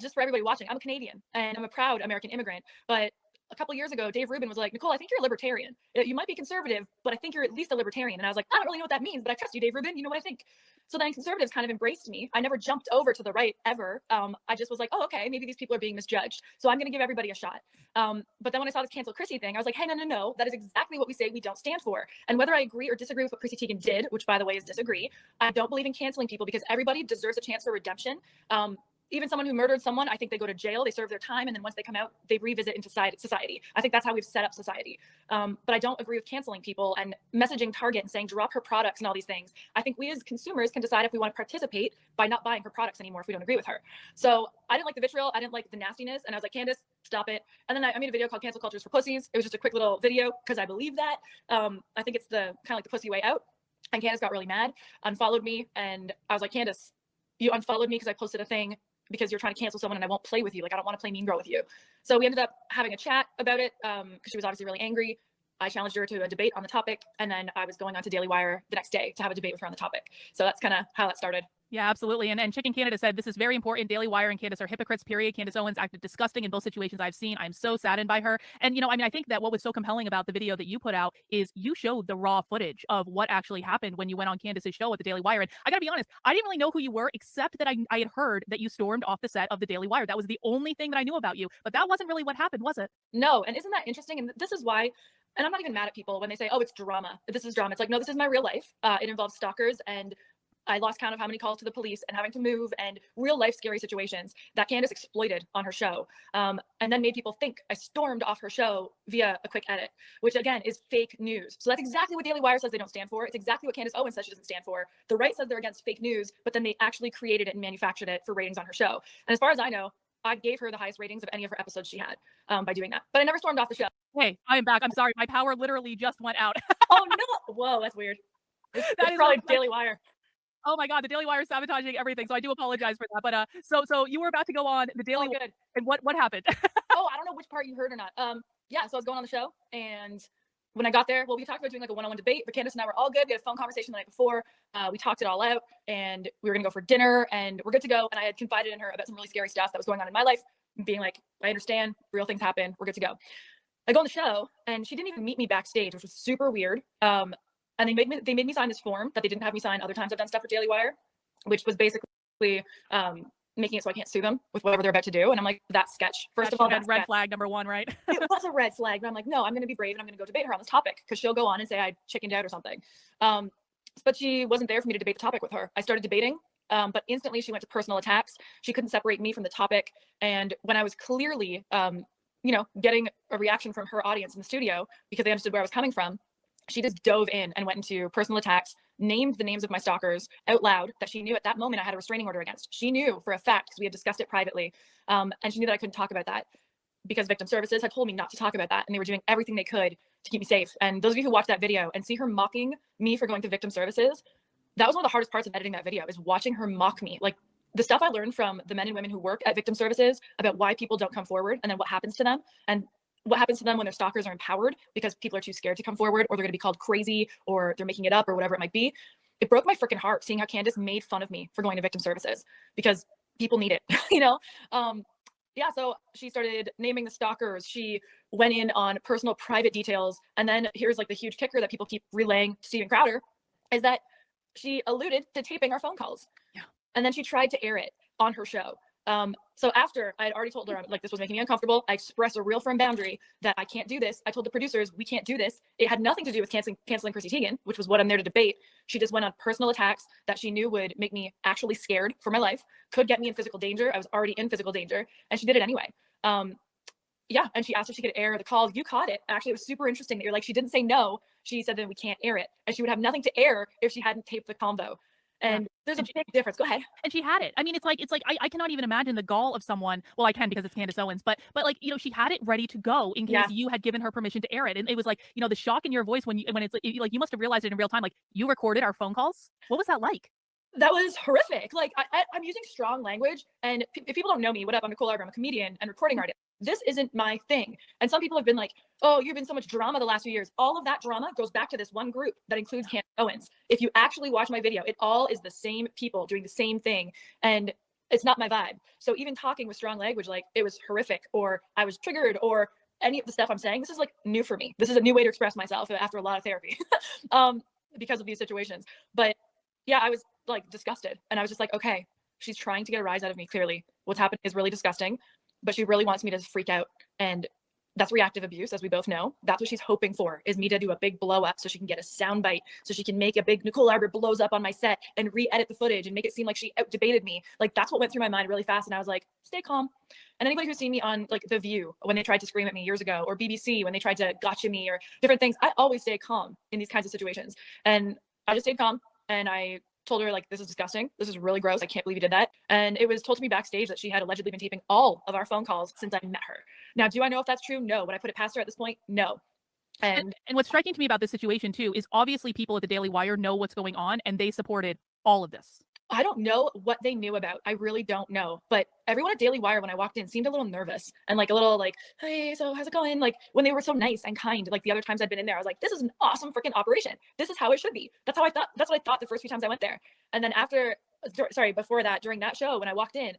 just for everybody watching, I'm a Canadian and I'm a proud American immigrant, but a couple of years ago, Dave Rubin was like, Nicole, I think you're a libertarian. You might be conservative, but I think you're at least a libertarian. And I was like, I don't really know what that means, but I trust you, Dave Rubin. You know what I think. So then conservatives kind of embraced me. I never jumped over to the right ever. I just was like, oh, okay, maybe these people are being misjudged. So I'm going to give everybody a shot. But then when I saw this cancel Chrissy thing, I was like, hey, no. That is exactly what we say we don't stand for. And whether I agree or disagree with what Chrissy Teigen did, which by the way is disagree, I don't believe in canceling people because everybody deserves a chance for redemption. Even someone who murdered someone, I think they go to jail, they serve their time, and then once they come out, they revisit into society. I think that's how we've set up society. But I don't agree with canceling people and messaging Target and saying, drop her products and all these things. I think we as consumers can decide if we want to participate by not buying her products anymore if we don't agree with her. So I didn't like the vitriol, I didn't like the nastiness, and I was like, Candace, stop it. And then I made a video called Cancel Culture is for Pussies. It was just a quick little video because I believe that. I think it's the kind of like the pussy way out. And Candace got really mad, unfollowed me, and I was like, Candace, you unfollowed me because I posted a thing because you're trying to cancel someone and I won't play with you. Like, I don't want to play mean girl with you. So we ended up having a chat about it because she was obviously really angry. I challenged her to a debate on the topic, and then I was going on to Daily Wire the next day to have a debate with her on the topic. So that's kind of how that started. Yeah, absolutely. And Chicken Canada said, this is very important. Daily Wire and Candace are hypocrites, period. Candace Owens acted disgusting in both situations I've seen. I'm so saddened by her. And, you know, I mean, I think that what was so compelling about the video that you put out is you showed the raw footage of what actually happened when you went on Candace's show at the Daily Wire. And I got to be honest, I didn't really know who you were, except that I had heard that you stormed off the set of the Daily Wire. That was the only thing that I knew about you. But that wasn't really what happened, was it? No. And isn't that interesting? And this is why, and I'm not even mad at people when they say, oh, it's drama. This is drama. It's like, no, this is my real life. It involves stalkers, and I lost count of how many calls to the police and having to move and real life scary situations that Candace exploited on her show. And then made people think I stormed off her show via a quick edit, which again is fake news. So that's exactly what Daily Wire says they don't stand for. It's exactly what Candace Owens says she doesn't stand for. The right says they're against fake news, but then they actually created it and manufactured it for ratings on her show. And as far as I know, I gave her the highest ratings of any of her episodes she had by doing that. But I never stormed off the show. Hey, I'm back. I'm sorry. My power literally just went out. Oh, no. Whoa, that's weird. It's That is probably like- Daily Wire. Oh my God, the Daily Wire is sabotaging everything. So I do apologize for that. But so you were about to go on the Daily Oh, good. and what happened? Oh, I don't know which part you heard or not. Yeah, so I was going on the show, and when I got there, well, we talked about doing like a one-on-one debate, but Candace and I were all good. We had a phone conversation the night before. We talked it all out, and we were gonna go for dinner, and we're good to go. And I had confided in her about some really scary stuff that was going on in my life, being like, I understand, real things happen, we're good to go. I go on the show, and she didn't even meet me backstage, which was super weird. And they made me sign this form that they didn't have me sign other times I've done stuff for Daily Wire, which was basically making it so I can't sue them with whatever they're about to do. And I'm like, that's sketch. First of all, that's red flag number one, right? It was a red flag, but I'm like, no, I'm going to be brave and I'm going to go debate her on this topic, because she'll go on and say I chickened out or something. But she wasn't there for me to debate the topic with her. I started debating, but instantly she went to personal attacks. She couldn't separate me from the topic. And when I was clearly, getting a reaction from her audience in the studio because they understood where I was coming from, she just dove in and went into personal attacks, named the names of my stalkers out loud that she knew at that moment I had a restraining order against. She knew for a fact, because we had discussed it privately, and she knew that I couldn't talk about that because Victim Services had told me not to talk about that, and they were doing everything they could to keep me safe. And those of you who watch that video and see her mocking me for going to Victim Services, that was one of the hardest parts of editing that video, is watching her mock me. Like, the stuff I learned from the men and women who work at Victim Services about why people don't come forward and then what happens to them, and what happens to them when their stalkers are empowered because people are too scared to come forward, or they're going to be called crazy, or they're making it up, or whatever it might be. It broke my freaking heart seeing how Candace made fun of me for going to Victim Services, because people need it, Yeah, so she started naming the stalkers. She went in on personal private details. And then here's like the huge kicker that people keep relaying to Steven Crowder, is that she alluded to taping our phone calls. Yeah. And then she tried to air it on her show. So after I had already told her, like, this was making me uncomfortable, I expressed a real firm boundary that I can't do this. I told the producers, we can't do this. It had nothing to do with canceling Chrissy Teigen, which was what I'm there to debate. She just went on personal attacks that she knew would make me actually scared for my life, could get me in physical danger. I was already in physical danger, and she did it anyway. Yeah, and she asked if she could air the calls. You caught it. Actually, it was super interesting that you're like, she didn't say no. She said that we can't air it, and she would have nothing to air if she hadn't taped the convo. And there's a big difference. Go ahead. And she had it. I mean, it's like I cannot even imagine the gall of someone. Well, I can because it's Candace Owens, but like, she had it ready to go in case you had given her permission to air it. And it was like, the shock in your voice when it's like you must have realized it in real time. Like, you recorded our phone calls. What was that like? That was horrific. Like, I'm using strong language, and if people don't know me, what up? I'm Nicole Arbour. I'm a comedian and recording artist. This isn't my thing. And some people have been like, oh, you've been so much drama the last few years. All of that drama goes back to this one group that includes Candace Owens. If you actually watch my video, it all is the same people doing the same thing. And it's not my vibe. So even talking with strong language, like, it was horrific, or I was triggered, or any of the stuff I'm saying, this is like new for me. This is a new way to express myself after a lot of therapy because of these situations. But yeah, I was like disgusted. And I was just like, okay, she's trying to get a rise out of me. Clearly what's happened is really disgusting, but she really wants me to freak out. And that's reactive abuse, as we both know. That's what she's hoping for, is me to do a big blow up so she can get a sound bite, so she can make a big Nicole Arbour blows up on my set and re-edit the footage and make it seem like she out debated me. Like, that's what went through my mind really fast. And I was like, stay calm. And anybody who's seen me on like The View, when they tried to scream at me years ago, or BBC, when they tried to gotcha me, or different things, I always stay calm in these kinds of situations. And I just stayed calm, and I told her, like, this is disgusting. This is really gross. I can't believe you did that. And it was told to me backstage that she had allegedly been taping all of our phone calls since I met her. Now, do I know if that's true? No. Would I put it past her at this point? No. And what's striking to me about this situation too is obviously people at the Daily Wire know what's going on, and they supported all of this. I don't know what they knew about. I really don't know. But everyone at Daily Wire, when I walked in, seemed a little nervous and like a little like, hey, so how's it going? Like when they were so nice and kind, like the other times I'd been in there, I was like, this is an awesome freaking operation. This is how it should be. That's how I thought. That's what I thought the first few times I went there. And then before that, during that show, when I walked in,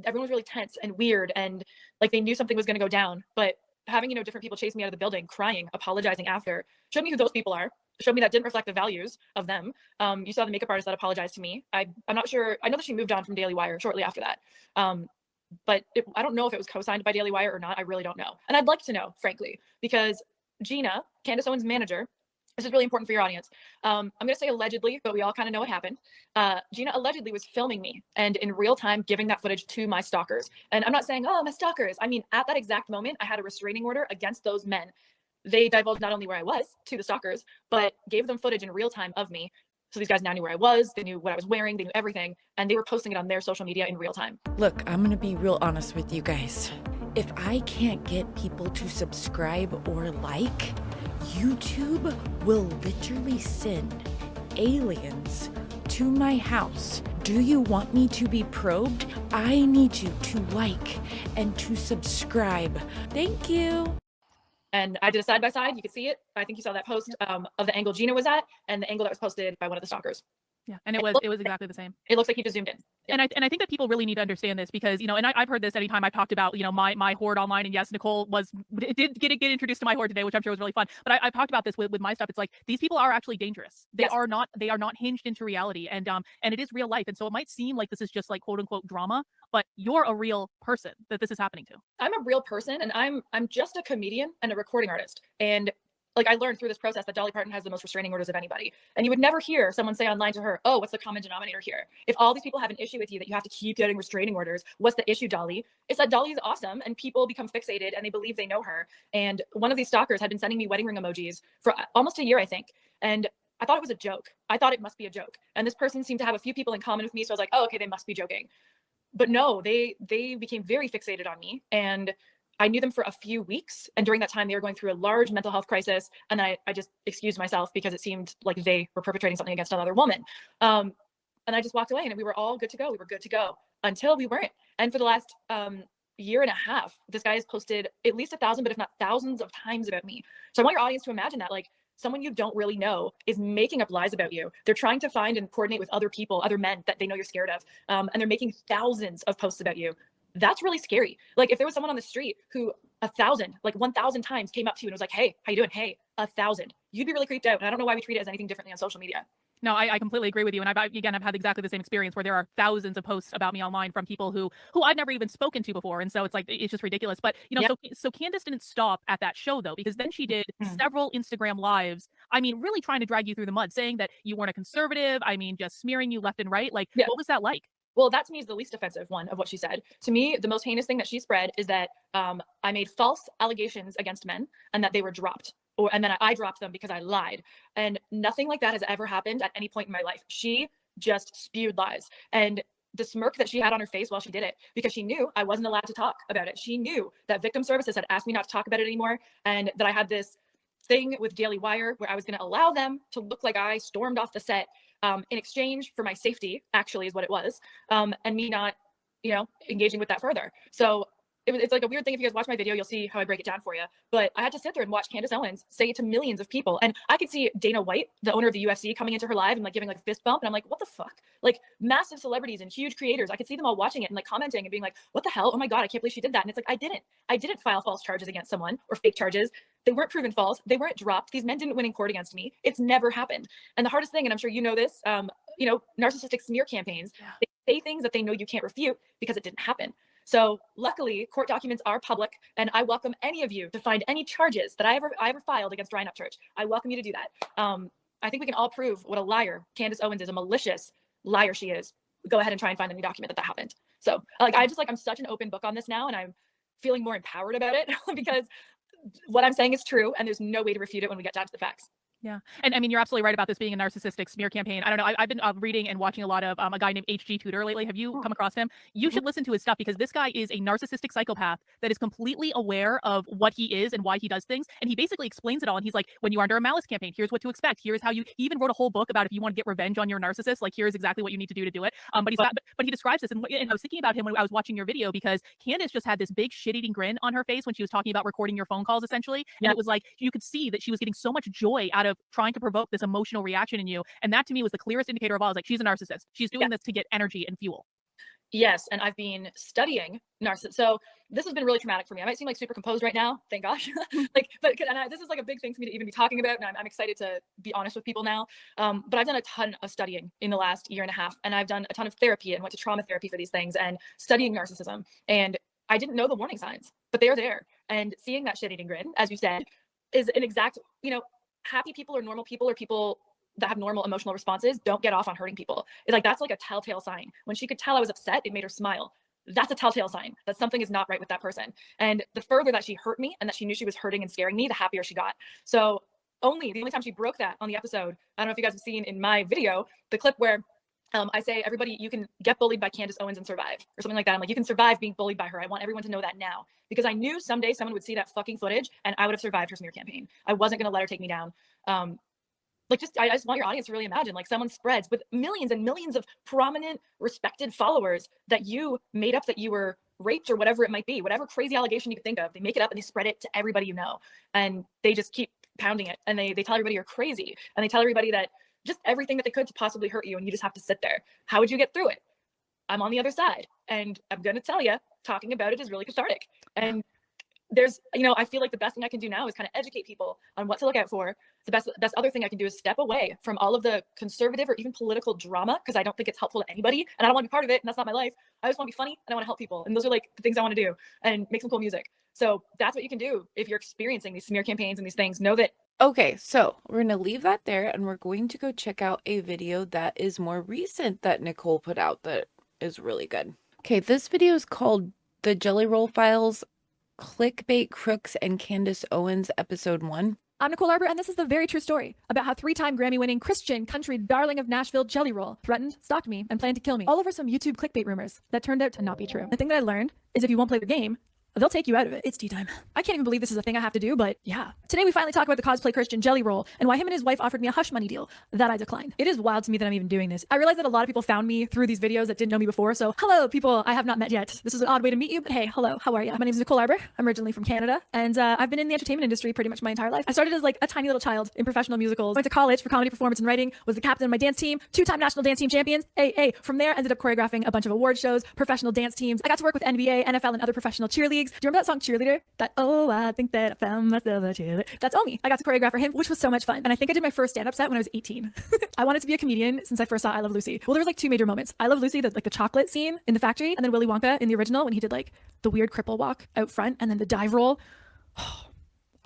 everyone was really tense and weird and like they knew something was going to go down. But having, different people chase me out of the building, crying, apologizing after, showed me who those people are. Showed me that didn't reflect the values of them. You saw the makeup artist that apologized to me. I'm not sure. I know that she moved on from Daily Wire shortly after that. But I don't know if it was co-signed by Daily Wire or not. I really don't know. And I'd like to know, frankly, because Gina, Candace Owens' manager, this is really important for your audience. I'm going to say allegedly, but we all kind of know what happened. Gina allegedly was filming me and in real time giving that footage to my stalkers. And I'm not saying, oh, my stalkers. I mean, at that exact moment, I had a restraining order against those men. They divulged not only where I was to the stalkers, but gave them footage in real time of me. So these guys now knew where I was, they knew what I was wearing, they knew everything, and they were posting it on their social media in real time. Look, I'm gonna be real honest with you guys. If I can't get people to subscribe or like, YouTube will literally send aliens to my house. Do you want me to be probed? I need you to like and to subscribe. Thank you. And I did a side-by-side. You could see it. I think you saw that post of the angle Gina was at and the angle that was posted by one of the stalkers. Yeah, and it was exactly the same. It looks like he just zoomed in. And I think that people really need to understand this because, and I've heard this anytime I've talked about, my horde online. And yes, Nicole did get introduced to my horde today, which I'm sure was really fun. But I've talked about this with my stuff. It's like these people are actually dangerous. They are not hinged into reality, and it is real life. And so it might seem like this is just like quote unquote drama, but you're a real person that this is happening to. I'm a real person, and I'm just a comedian and a recording artist. And like I learned through this process that Dolly Parton has the most restraining orders of anybody. And you would never hear someone say online to her, oh, what's the common denominator here? If all these people have an issue with you that you have to keep getting restraining orders, what's the issue, Dolly? It's that Dolly's awesome and people become fixated and they believe they know her. And one of these stalkers had been sending me wedding ring emojis for almost a year, I think. And I thought it was a joke. I thought it must be a joke. And this person seemed to have a few people in common with me. So I was like, oh, okay, they must be joking. But no, they became very fixated on me. And I knew them for a few weeks. And during that time, they were going through a large mental health crisis. And then I just excused myself because it seemed like they were perpetrating something against another woman. And I just walked away and we were all good to go. We were good to go until we weren't. And for the last year and a half, this guy has posted at least 1,000, but if not thousands of times about me. So I want your audience to imagine that, like, someone you don't really know is making up lies about you. They're trying to find and coordinate with other people, other men that they know you're scared of. And they're making thousands of posts about you. That's really scary. Like if there was someone on the street who 1,000 times came up to you and was like, hey, how you doing? Hey, 1,000, you'd be really creeped out. And I don't know why we treat it as anything differently on social media. No, I completely agree with you. And I've had exactly the same experience where there are thousands of posts about me online from people who I've never even spoken to before. And so it's like, it's just ridiculous. But, so Candace didn't stop at that show though, because then she did several Instagram lives. I mean, really trying to drag you through the mud, saying that you weren't a conservative. I mean, just smearing you left and right. Like, what was that like? Well, that to me is the least offensive one of what she said. To me, the most heinous thing that she spread is that I made false allegations against men and that they were dropped. And then I dropped them because I lied. And nothing like that has ever happened at any point in my life. She just spewed lies. And the smirk that she had on her face while she did it, because she knew I wasn't allowed to talk about it. She knew that Victim Services had asked me not to talk about it anymore, and that I had this thing with Daily Wire where I was going to allow them to look like I stormed off the set in exchange for my safety, actually is what it was, and me not, engaging with that further. So it's like a weird thing. If you guys watch my video, you'll see how I break it down for you. But I had to sit there and watch Candace Owens say it to millions of people. And I could see Dana White, the owner of the UFC, coming into her live and like giving like a fist bump. And I'm like, what the fuck? Like massive celebrities and huge creators. I could see them all watching it and like commenting and being like, what the hell? Oh my God, I can't believe she did that. And it's like, I didn't file false charges against someone or fake charges. They weren't proven false. They weren't dropped. These men didn't win in court against me. It's never happened. And the hardest thing, and I'm sure you know this, narcissistic smear campaigns, they say things that they know you can't refute because it didn't happen. So luckily, court documents are public, and I welcome any of you to find any charges that I ever filed against Drying Up Church. I welcome you to do that. I think we can all prove what a liar Candace Owens is, a malicious liar she is. Go ahead and try and find any document that happened. So I'm such an open book on this now, and I'm feeling more empowered about it because what I'm saying is true, and there's no way to refute it when we get down to the facts. Yeah. And I mean, you're absolutely right about this being a narcissistic smear campaign. I don't know. I've been reading and watching a lot of a guy named H.G. Tudor lately. Have you come across him? You should listen to his stuff because this guy is a narcissistic psychopath that is completely aware of what he is and why he does things. And he basically explains it all. And he's like, when you're under a malice campaign, here's what to expect. Here's how you, he even wrote a whole book about if you want to get revenge on your narcissist, like here's exactly what you need to do it. But he describes this. And I was thinking about him when I was watching your video because Candace just had this big shit-eating grin on her face when she was talking about recording your phone calls essentially. And it was like, you could see that she was getting so much joy out of trying to provoke this emotional reaction in you. And that to me was the clearest indicator of all. I was like, she's a narcissist. She's doing this to get energy and fuel. Yes, and I've been studying narcissism. So this has been really traumatic for me. I might seem like super composed right now, thank gosh. This is like a big thing for me to even be talking about, and I'm excited to be honest with people now. But I've done a ton of studying in the last year and a half, and I've done a ton of therapy and went to trauma therapy for these things and studying narcissism. And I didn't know the warning signs, but they're there. And seeing that shit-eating grin, as you said, is an exact, happy people or normal people or people that have normal emotional responses don't get off on hurting people. It's like, that's like a telltale sign. When she could tell I was upset, it made her smile. That's a telltale sign that something is not right with that person. And the further that she hurt me and that she knew she was hurting and scaring me, the happier she got. So the only time she broke that on the episode, I don't know if you guys have seen in my video, the clip where I say, everybody, you can get bullied by Candace Owens and survive, or something like that. I'm like, you can survive being bullied by her. I want everyone to know that now, because I knew someday someone would see that fucking footage and I would have survived her smear campaign. I wasn't going to let her take me down. I just want your audience to really imagine, like, someone spreads with millions and millions of prominent, respected followers that you made up that you were raped or whatever it might be, whatever crazy allegation you could think of, they make it up and they spread it to everybody you know. And they just keep pounding it. And they tell everybody you're crazy. And they tell everybody that just everything that they could to possibly hurt you. And you just have to sit there. How would you get through it? I'm on the other side. And I'm going to tell you, talking about it is really cathartic. And there's, I feel like the best thing I can do now is kind of educate people on what to look out for. The best other thing I can do is step away from all of the conservative or even political drama, because I don't think it's helpful to anybody and I don't want to be part of it. And that's not my life. I just want to be funny and I want to help people. And those are like the things I want to do, and make some cool music. So that's what you can do if you're experiencing these smear campaigns and these things. Know that. Okay, so we're going to leave that there and we're going to go check out a video that is more recent that Nicole put out that is really good. Okay, this video is called The Jelly Roll Files, Clickbait Crooks and Candace Owens, episode 1. I'm Nicole Arbour, and this is the very true story about how 3-time Grammy-winning Christian country darling of Nashville, Jelly Roll, threatened, stalked me, and planned to kill me, all over some YouTube clickbait rumors that turned out to not be true. The thing that I learned is if you won't play the game, they'll take you out of it. It's tea time. I can't even believe this is a thing I have to do, but yeah. Today we finally talk about the cosplay Christian Jelly Roll and why him and his wife offered me a hush money deal that I declined. It is wild to me that I'm even doing this. I realize that a lot of people found me through these videos that didn't know me before, so hello people I have not met yet. This is an odd way to meet you, but hey, hello, how are you? My name is Nicole Arbour. I'm originally from Canada, and I've been in the entertainment industry pretty much my entire life. I started as like a tiny little child in professional musicals, went to college for comedy performance and writing, was the captain of my dance team, 2-time national dance team champions, From there, ended up choreographing a bunch of award shows, professional dance teams. I got to work with NBA, NFL, and other professional cheer leagues. Do you remember that song Cheerleader? That, oh, I think that I found myself a cheerleader. That's Omi. I got to choreograph for him, which was so much fun. And I think I did my first stand-up set when I was 18. I wanted to be a comedian since I first saw I Love Lucy. Well, there was like 2 major moments. I Love Lucy, the chocolate scene in the factory, and then Willy Wonka in the original when he did like the weird cripple walk out front and then the dive roll.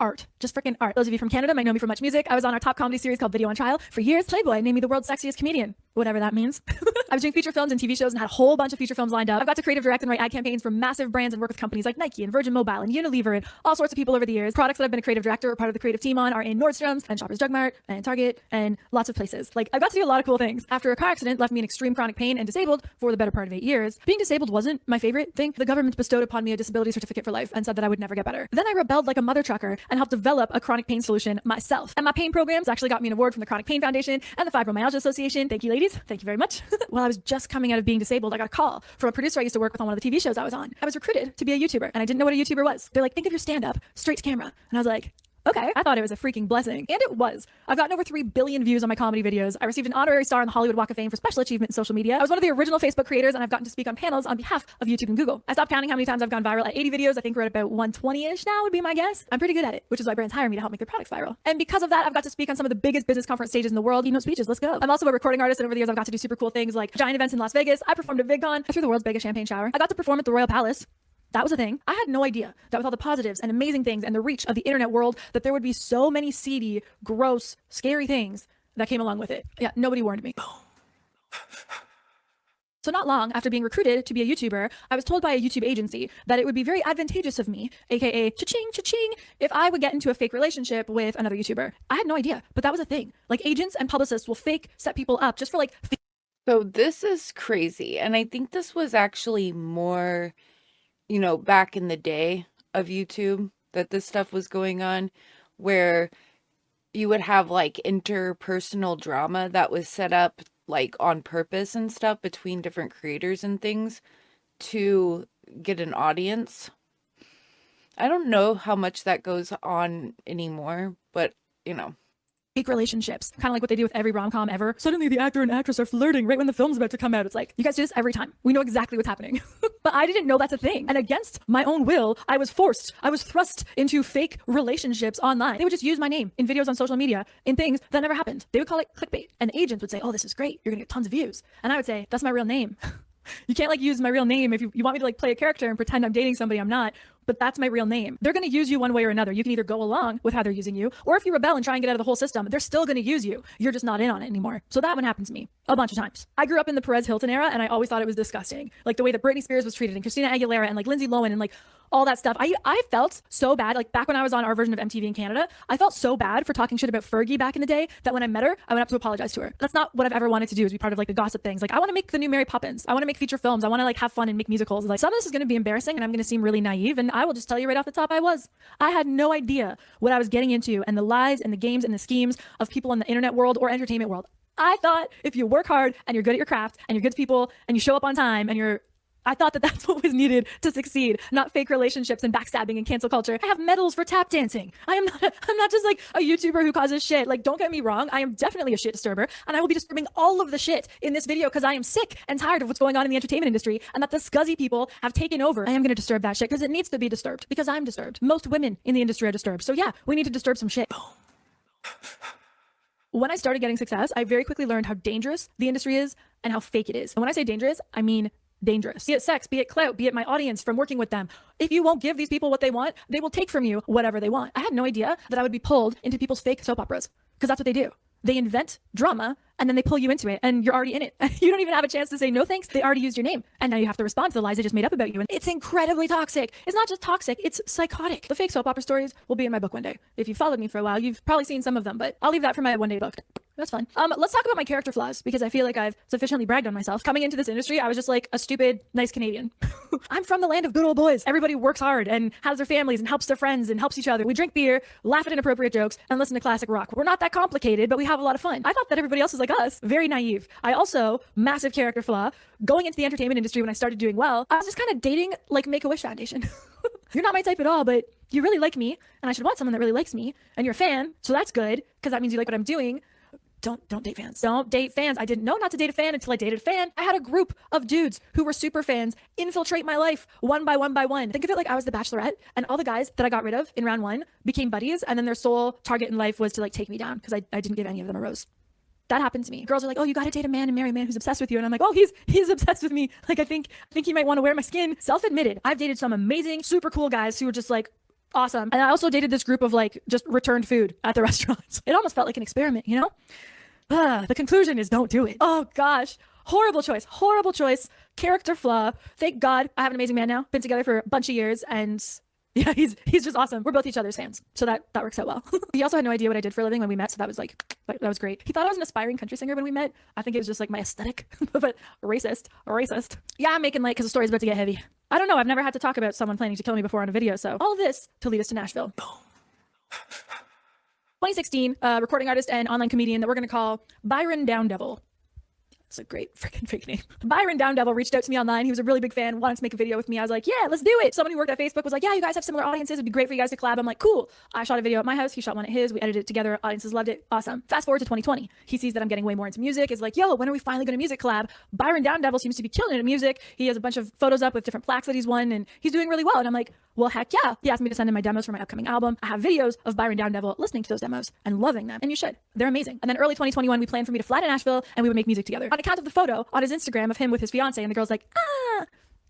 Art, just freaking art. Those of you from Canada might know me from Much Music. I was on our top comedy series called Video on Trial. For years, Playboy named me the world's sexiest comedian, whatever that means. I was doing feature films and TV shows and had a whole bunch of feature films lined up. I've got to creative direct and write ad campaigns for massive brands and work with companies like Nike and Virgin Mobile and Unilever and all sorts of people over the years. Products that I've been a creative director or part of the creative team on are in Nordstrom's and Shoppers Drug Mart and Target and lots of places. Like, I've got to do a lot of cool things. After a car accident left me in extreme chronic pain and disabled for the better part of 8 years, being disabled wasn't my favorite thing. The government bestowed upon me a disability certificate for life and said that I would never get better. Then I rebelled like a mother trucker and helped develop a chronic pain solution myself. And my pain programs actually got me an award from the Chronic Pain Foundation and the Fibromyalgia Association. Thank you, ladies. Thank you very much. While I was just coming out of being disabled, I got a call from a producer I used to work with on one of the TV shows I was on. I was recruited to be a YouTuber, and I didn't know what a YouTuber was. They're like, think of your stand-up straight to camera. And I was like, okay. I thought it was a freaking blessing. And it was. I've gotten over 3 billion views on my comedy videos. I received an honorary star on the Hollywood Walk of Fame for special achievement in social media. I was one of the original Facebook creators, and I've gotten to speak on panels on behalf of YouTube and Google. I stopped counting how many times I've gone viral at 80 videos. I think we're at about 120-ish now would be my guess. I'm pretty good at it, which is why brands hire me to help make their products viral. And because of that, I've got to speak on some of the biggest business conference stages in the world. Keynote speeches, let's go. I'm also a recording artist, and over the years I've got to do super cool things like giant events in Las Vegas. I performed at VidCon. I threw the world's biggest champagne shower. I got to perform at the Royal Palace. That was a thing. I had no idea that with all the positives and amazing things and the reach of the internet world, that there would be so many seedy, gross, scary things that came along with it. Yeah, nobody warned me. So not long after being recruited to be a YouTuber, I was told by a YouTube agency that it would be very advantageous of me, aka cha-ching, cha-ching, if I would get into a fake relationship with another YouTuber. I had no idea, but that was a thing. Like agents and publicists will fake set people up just for like. So this is crazy. And I think this was actually more, you know, back in the day of YouTube that this stuff was going on, where you would have like interpersonal drama that was set up like on purpose and stuff between different creators and things to get an audience. I don't know how much that goes on anymore, but you know. Fake relationships, kind of like what they do with every rom-com ever. Suddenly the actor and actress are flirting right when the film's about to come out. It's like, you guys do this every time. We know exactly what's happening. But I didn't know that's a thing. And against my own will, I was thrust into fake relationships online. They would just use my name in videos on social media in things that never happened. They would call it clickbait. And the agents would say, oh, this is great. You're gonna get tons of views. And I would say, that's my real name. You can't like use my real name if you want me to like play a character and pretend I'm dating somebody I'm not, but that's my real name. They're going to use you one way or another. You can either go along with how they're using you, or if you rebel and try and get out of the whole system, they're still going to use you. You're just not in on it anymore. So that one happened to me a bunch of times. I grew up in the Perez Hilton era and I always thought it was disgusting. Like the way that Britney Spears was treated and Christina Aguilera and like Lindsay Lohan and like all that stuff. I felt so bad. Like back when I was on our version of MTV in Canada, I felt so bad for talking shit about Fergie back in the day that when I met her, I went up to apologize to her. That's not what I've ever wanted to do, is be part of like the gossip things. Like I want to make the new Mary Poppins. I want to make feature films. I want to like have fun and make musicals. Like some of this is going to be embarrassing and I'm going to seem really naive. And I will just tell you right off the top, I had no idea what I was getting into and the lies and the games and the schemes of people in the internet world or entertainment world. I thought if you work hard and you're good at your craft and you're good to people and you show up on time and I thought that that's what was needed to succeed, not fake relationships and backstabbing and cancel culture. I have medals for tap dancing. I'm not just like a YouTuber who causes shit. Like, don't get me wrong. I am definitely a shit disturber and I will be disturbing all of the shit in this video because I am sick and tired of what's going on in the entertainment industry and that the scuzzy people have taken over. I am going to disturb that shit because it needs to be disturbed because I'm disturbed. Most women in the industry are disturbed. So yeah, we need to disturb some shit. When I started getting success, I very quickly learned how dangerous the industry is and how fake it is. And when I say dangerous, I mean dangerous. Be it sex, be it clout, be it my audience from working with them. If you won't give these people what they want, they will take from you whatever they want. I had no idea that I would be pulled into people's fake soap operas because that's what they do. They invent drama and then they pull you into it and you're already in it. You don't even have a chance to say no thanks. They already used your name and now you have to respond to the lies they just made up about you. And it's incredibly toxic. It's not just toxic, it's psychotic. The fake soap opera stories will be in my book one day. If you followed me for a while, you've probably seen some of them, but I'll leave that for my one day book. That's fun. Let's talk about my character flaws because I feel like I've sufficiently bragged on myself. Coming into this industry, I was just like a stupid, nice Canadian. I'm from the land of good old boys. Everybody works hard and has their families and helps their friends and helps each other. We drink beer, laugh at inappropriate jokes, and listen to classic rock. We're not that complicated, but we have a lot of fun. I thought that everybody else was like us. Very naive. I also, massive character flaw, going into the entertainment industry when I started doing well, I was just kind of dating like Make-A-Wish Foundation. You're not my type at all, but you really like me, and I should want someone that really likes me, and you're a fan, so that's good, because that means you like what I'm doing. Don't date fans. Don't date fans. I didn't know not to date a fan until I dated a fan. I had a group of dudes who were super fans infiltrate my life one by one by one. Think of it like I was the Bachelorette and all the guys that I got rid of in round one became buddies and then their sole target in life was to like take me down because I didn't give any of them a rose. That happened to me. Girls are like, oh, you got to date a man and marry a man who's obsessed with you. And I'm like, oh, he's obsessed with me. Like, I think he might want to wear my skin. Self-admitted. I've dated some amazing, super cool guys who were just like, awesome. And I also dated this group of like just returned food at the restaurants. It almost felt like an experiment, you know? The conclusion is don't do it. Oh gosh. Horrible choice. Character flaw. Thank God I have an amazing man now. Been together for a bunch of years and yeah, he's just awesome. We're both each other's fans. So that works out well. He also had no idea what I did for a living when we met. So that was like, that was great. He thought I was an aspiring country singer when we met. I think it was just like my aesthetic, but racist. Yeah, I'm making light because the story's about to get heavy. I don't know. I've never had to talk about someone planning to kill me before on a video. So all of this to lead us to Nashville. 2016, recording artist and online comedian that we're going to call Byron Downdevil. It's a great freaking fake name. Byron Downdevil reached out to me online. He was a really big fan, wanted to make a video with me. I was like, yeah, let's do it. Someone who worked at Facebook was like, yeah, you guys have similar audiences. It'd be great for you guys to collab. I'm like, cool. I shot a video at my house. He shot one at his. We edited it together. Audiences loved it. Awesome. Fast forward to 2020. He sees that I'm getting way more into music. Is like, yo, when are we finally going to music collab? Byron Downdevil seems to be killing it in music. He has a bunch of photos up with different plaques that he's won and he's doing really well. And I'm like, well, heck yeah. He asked me to send him my demos for my upcoming album. I have videos of Byron Downdevil listening to those demos and loving them. And you should. They're amazing. And then early 2021, we planned for me to fly to Nashville and we would make music together. On account of the photo on his Instagram of him with his fiance, and the girl's like,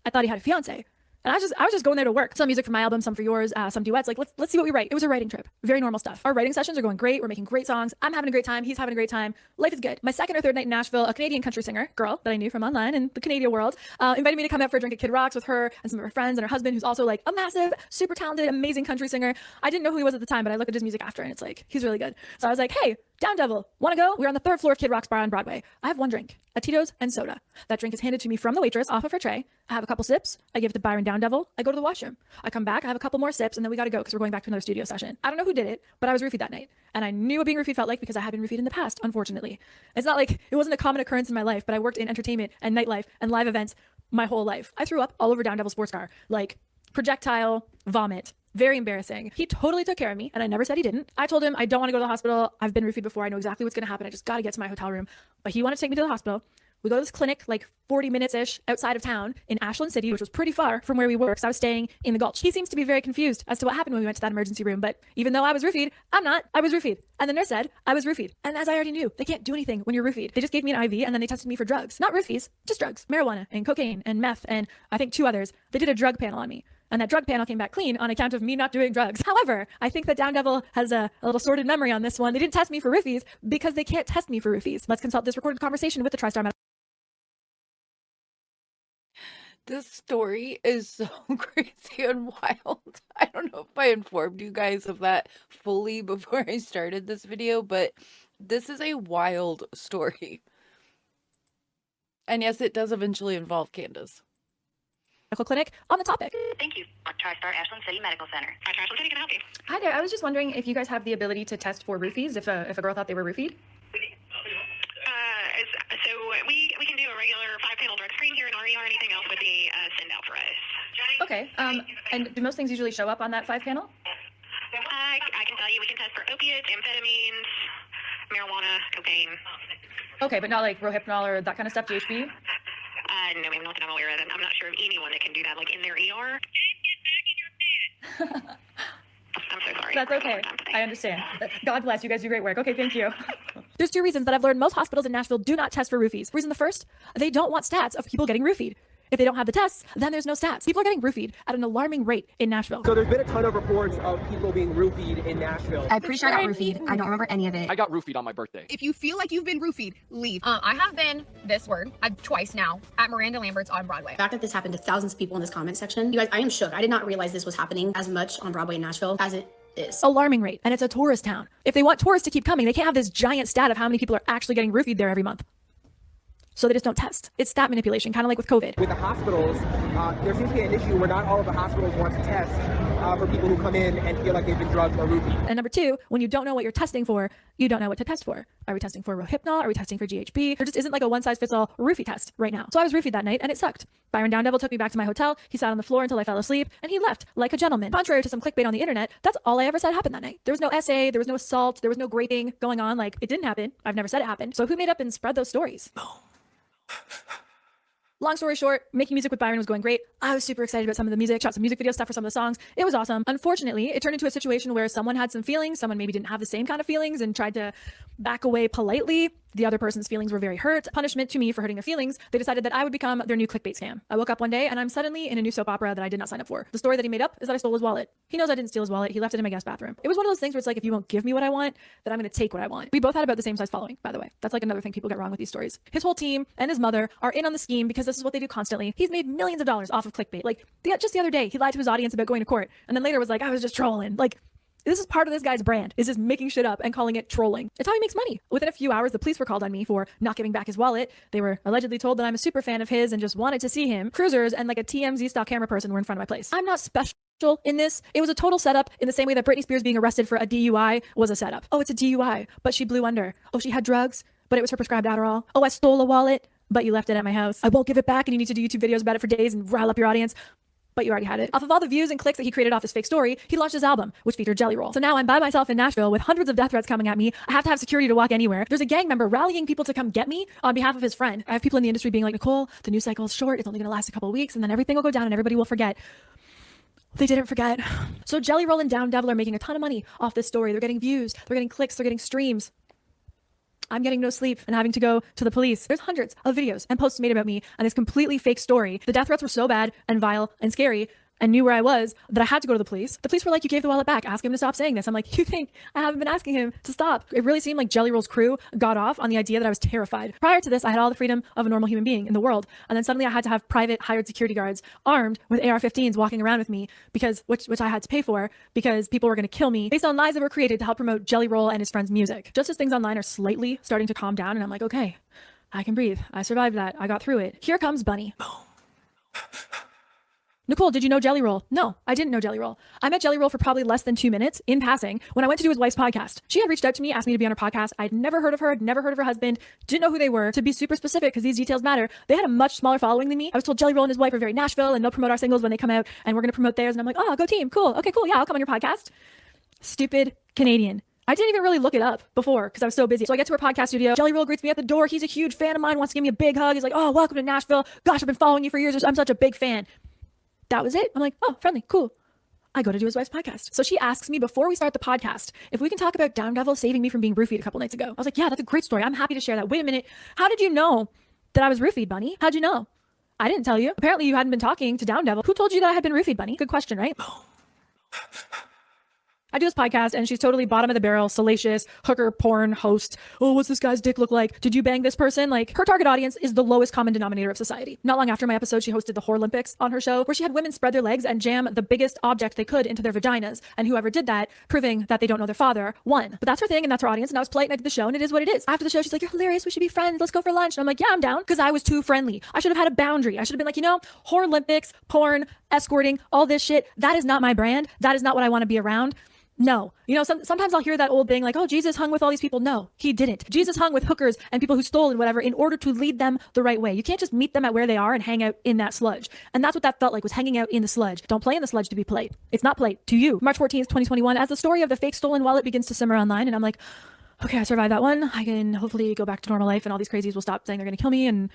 I thought he had a fiance. And I was just going there to work. Some music from my album, some for yours, some duets. Like, let's see what we write. It was a writing trip. Very normal stuff. Our writing sessions are going great. We're making great songs. I'm having a great time. He's having a great time. Life is good. My second or third night in Nashville, a Canadian country singer, girl that I knew from online in the Canadian world, invited me to come out for a drink at Kid Rock's with her and some of her friends and her husband, who's also like a massive, super talented, amazing country singer. I didn't know who he was at the time, but I looked at his music after and it's like, he's really good. So I was like, hey, Down Devil, want to go? We're on the third floor of Kid Rock's bar on Broadway. I have one drink, a Tito's and soda. That drink is handed to me from the waitress off of her tray. I have a couple sips. I give it to Byron Down Devil. I go to the washroom. I come back. I have a couple more sips and then we got to go because we're going back to another studio session. I don't know who did it, but I was roofied that night. And I knew what being roofied felt like because I had been roofied in the past, unfortunately. It's not like it wasn't a common occurrence in my life, but I worked in entertainment and nightlife and live events my whole life. I threw up all over Down Devil's sports car, like projectile vomit. Very embarrassing. He totally took care of me and I never said he didn't. I told him I don't want to go to the hospital. I've been roofied before. I know exactly what's going to happen. I just got to get to my hotel room. But he wanted to take me to the hospital. We go to this clinic like 40 minutes-ish outside of town in Ashland City, which was pretty far from where we were because I was staying in the Gulch. He seems to be very confused as to what happened when we went to that emergency room. But even though I was roofied, I'm not. I was roofied. And the nurse said I was roofied. And as I already knew, they can't do anything when you're roofied. They just gave me an IV and then they tested me for drugs. Not roofies, just drugs. Marijuana and cocaine and meth and I think 2 others. They did a drug panel on me. And that drug panel came back clean on account of me not doing drugs. However, I think that Down Devil has a little sordid memory on this one. They didn't test me for roofies because they can't test me for roofies. Let's consult this recorded conversation with the TriStar Medical. This story is so crazy and wild. I don't know if I informed you guys of that fully before I started this video, but this is a wild story. And yes, it does eventually involve Candace. Clinic on the topic. Thank you. TriStar Ashland City Medical Center. Hi, TriStar City, can I help you? Hi there. I was just wondering if you guys have the ability to test for roofies if a girl thought they were roofied. So we can do a regular 5-panel drug screen here in RE or anything else would be send out for us. Okay. And do most things usually show up on that 5-panel? I can tell you we can test for opiates, amphetamines, marijuana, cocaine. Okay, but not like Rohypnol or that kind of stuff, GHB? No, ma'am, not that I'm aware of. I'm not sure of anyone that can do that, like in their ER. I'm so sorry. That's okay. I understand. God bless. You guys do great work. Okay, thank you. There's 2 reasons that I've learned most hospitals in Nashville do not test for roofies. Reason the first, they don't want stats of people getting roofied. If they don't have the tests, then there's no stats. People are getting roofied at an alarming rate in Nashville. So there's been a ton of reports of people being roofied in Nashville. I'm pretty sure I got roofied. I don't remember any of it. I got roofied on my birthday. If you feel like you've been roofied, leave. I have been, this word, twice now, at Miranda Lambert's on Broadway. The fact that this happened to thousands of people in this comment section, you guys, I am shook. I did not realize this was happening as much on Broadway in Nashville as it is. Alarming rate. And it's a tourist town. If they want tourists to keep coming, they can't have this giant stat of how many people are actually getting roofied there every month. So they just don't test. It's stat manipulation, kind of like with COVID. With the hospitals, there seems to be an issue where not all of the hospitals want to test for people who come in and feel like they've been drugged or roofied. And number 2, when you don't know what you're testing for, you don't know what to test for. Are we testing for Rohypnol? Are we testing for GHB? There just isn't like a one-size-fits-all roofie test right now. So I was roofied that night and it sucked. Byron Down Devil took me back to my hotel. He sat on the floor until I fell asleep and he left like a gentleman. Contrary to some clickbait on the internet, that's all I ever said happened that night. There was no essay, there was no assault, there was no grading going on. Like, it didn't happen. I've never said it happened. So who made up and spread those stories? Long story short, making music with Byron was going great. I was super excited about some of the music, shot some music video stuff for some of the songs. It was awesome. Unfortunately, it turned into a situation where someone had some feelings, someone maybe didn't have the same kind of feelings and tried to back away politely. The other person's feelings were very hurt. Punishment to me for hurting their feelings, they decided that I would become their new clickbait scam. I woke up one day and I'm suddenly in a new soap opera that I did not sign up for. The story that he made up is that I stole his wallet. He knows I didn't steal his wallet. He left it in my guest bathroom. It was one of those things where it's like, if you won't give me what I want, then I'm going to take what I want. We both had about the same size following, by the way. That's like another thing people get wrong with these stories. His whole team and his mother are in on the scheme because this is what they do constantly. He's made millions of dollars off of clickbait. Like just the other day, he lied to his audience about going to court and then later was like, I was just trolling. Like, this is part of this guy's brand, is just making shit up and calling it trolling. It's how he makes money. Within a few hours, the police were called on me for not giving back his wallet. They were allegedly told that I'm a super fan of his and just wanted to see him. Cruisers and like a TMZ style camera person were in front of my place. I'm not special in this. It was a total setup in the same way that Britney Spears being arrested for a DUI was a setup. Oh, it's a DUI, but she blew under. Oh, she had drugs, but it was her prescribed Adderall. Oh, I stole a wallet, but you left it at my house. I won't give it back and you need to do YouTube videos about it for days and rile up your audience. But you already had it. Off of all the views and clicks that he created off his fake story, he launched his album, which featured Jelly Roll. So now I'm by myself in Nashville with hundreds of death threats coming at me. I have to have security to walk anywhere. There's a gang member rallying people to come get me on behalf of his friend. I have people in the industry being like, Nicole, the news cycle is short. It's only going to last a couple of weeks and then everything will go down and everybody will forget. They didn't forget. So Jelly Roll and Down Devil are making a ton of money off this story. They're getting views, they're getting clicks, they're getting streams. I'm getting no sleep and having to go to the police. There's hundreds of videos and posts made about me and this completely fake story. The death threats were so bad and vile and scary and knew where I was that I had to go to the police. The police were like, you gave the wallet back. Ask him to stop saying this. I'm like, you think I haven't been asking him to stop? It really seemed like Jelly Roll's crew got off on the idea that I was terrified. Prior to this, I had all the freedom of a normal human being in the world. And then suddenly I had to have private hired security guards armed with AR-15s walking around with me because, which I had to pay for because people were going to kill me based on lies that were created to help promote Jelly Roll and his friends' music. Just as things online are slightly starting to calm down and I'm like, okay, I can breathe. I survived that. I got through it. Here comes Bunny. Nicole, did you know Jelly Roll? No, I didn't know Jelly Roll. I met Jelly Roll for probably less than 2 minutes in passing when I went to do his wife's podcast. She had reached out to me, asked me to be on her podcast. I'd never heard of her, never heard of her husband, didn't know who they were. To be super specific, because these details matter, they had a much smaller following than me. I was told Jelly Roll and his wife are very Nashville and they'll promote our singles when they come out and we're going to promote theirs. And I'm like, oh, go team. Cool. Okay, cool. Yeah, I'll come on your podcast. Stupid Canadian. I didn't even really look it up before because I was so busy. So I get to her podcast studio. Jelly Roll greets me at the door. He's a huge fan of mine, wants to give me a big hug. He's like, oh, welcome to Nashville. Gosh, I've been following you for years. I'm such a big fan. That was it. I'm like, oh, friendly, cool. I go to do his wife's podcast. So she asks me before we start the podcast if we can talk about Down Devil saving me from being roofied a couple nights ago. I was like, yeah, that's a great story. I'm happy to share that. Wait a minute. How did you know that I was roofied, Bunny? How'd you know? I didn't tell you. Apparently you hadn't been talking to Down Devil. Who told you that I had been roofied, Bunny? Good question, right? I do this podcast and she's totally bottom of the barrel, salacious, hooker, porn host. Oh, what's this guy's dick look like? Did you bang this person? Like, her target audience is the lowest common denominator of society. Not long after my episode, she hosted the Whore Olympics on her show where she had women spread their legs and jam the biggest object they could into their vaginas. And whoever did that, proving that they don't know their father, won. But that's her thing and that's her audience. And I was polite and I did the show and it is what it is. After the show, she's like, you're hilarious. We should be friends. Let's go for lunch. And I'm like, yeah, I'm down. Because I was too friendly. I should have had a boundary. I should have been like, you know, Whore Olympics, porn, escorting, all this shit. That is not my brand. That is not what I want to be around. No. You know, sometimes I'll hear that old thing like, oh, Jesus hung with all these people. No, he didn't. Jesus hung with hookers and people who stole and whatever in order to lead them the right way. You can't just meet them at where they are and hang out in that sludge. And that's what that felt like, was hanging out in the sludge. Don't play in the sludge to be played. It's not played to you. March 14th, 2021, as the story of the fake stolen wallet begins to simmer online. And I'm like, okay, I survived that one. I can hopefully go back to normal life and all these crazies will stop saying they're going to kill me and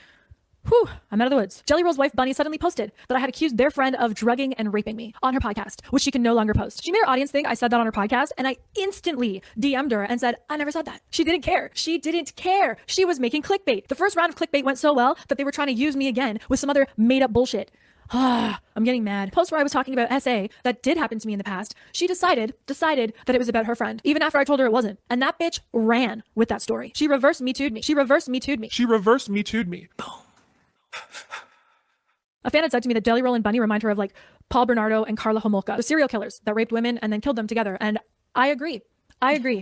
whew, I'm out of the woods. Jelly Roll's wife, Bunny, suddenly posted that I had accused their friend of drugging and raping me on her podcast, which she can no longer post. She made her audience think I said that on her podcast, and I instantly DM'd her and said, I never said that. She didn't care. She didn't care. She was making clickbait. The first round of clickbait went so well that they were trying to use me again with some other made up bullshit. I'm getting mad. Post where I was talking about SA that did happen to me in the past. She decided that it was about her friend, even after I told her it wasn't. And that bitch ran with that story. She reverse me too'd me. She reverse me too'd me. She reverse me too'd me. A fan had said to me that Jelly Roll and Bunny remind her of like Paul Bernardo and Carla Homolka, the serial killers that raped women and then killed them together. And I agree.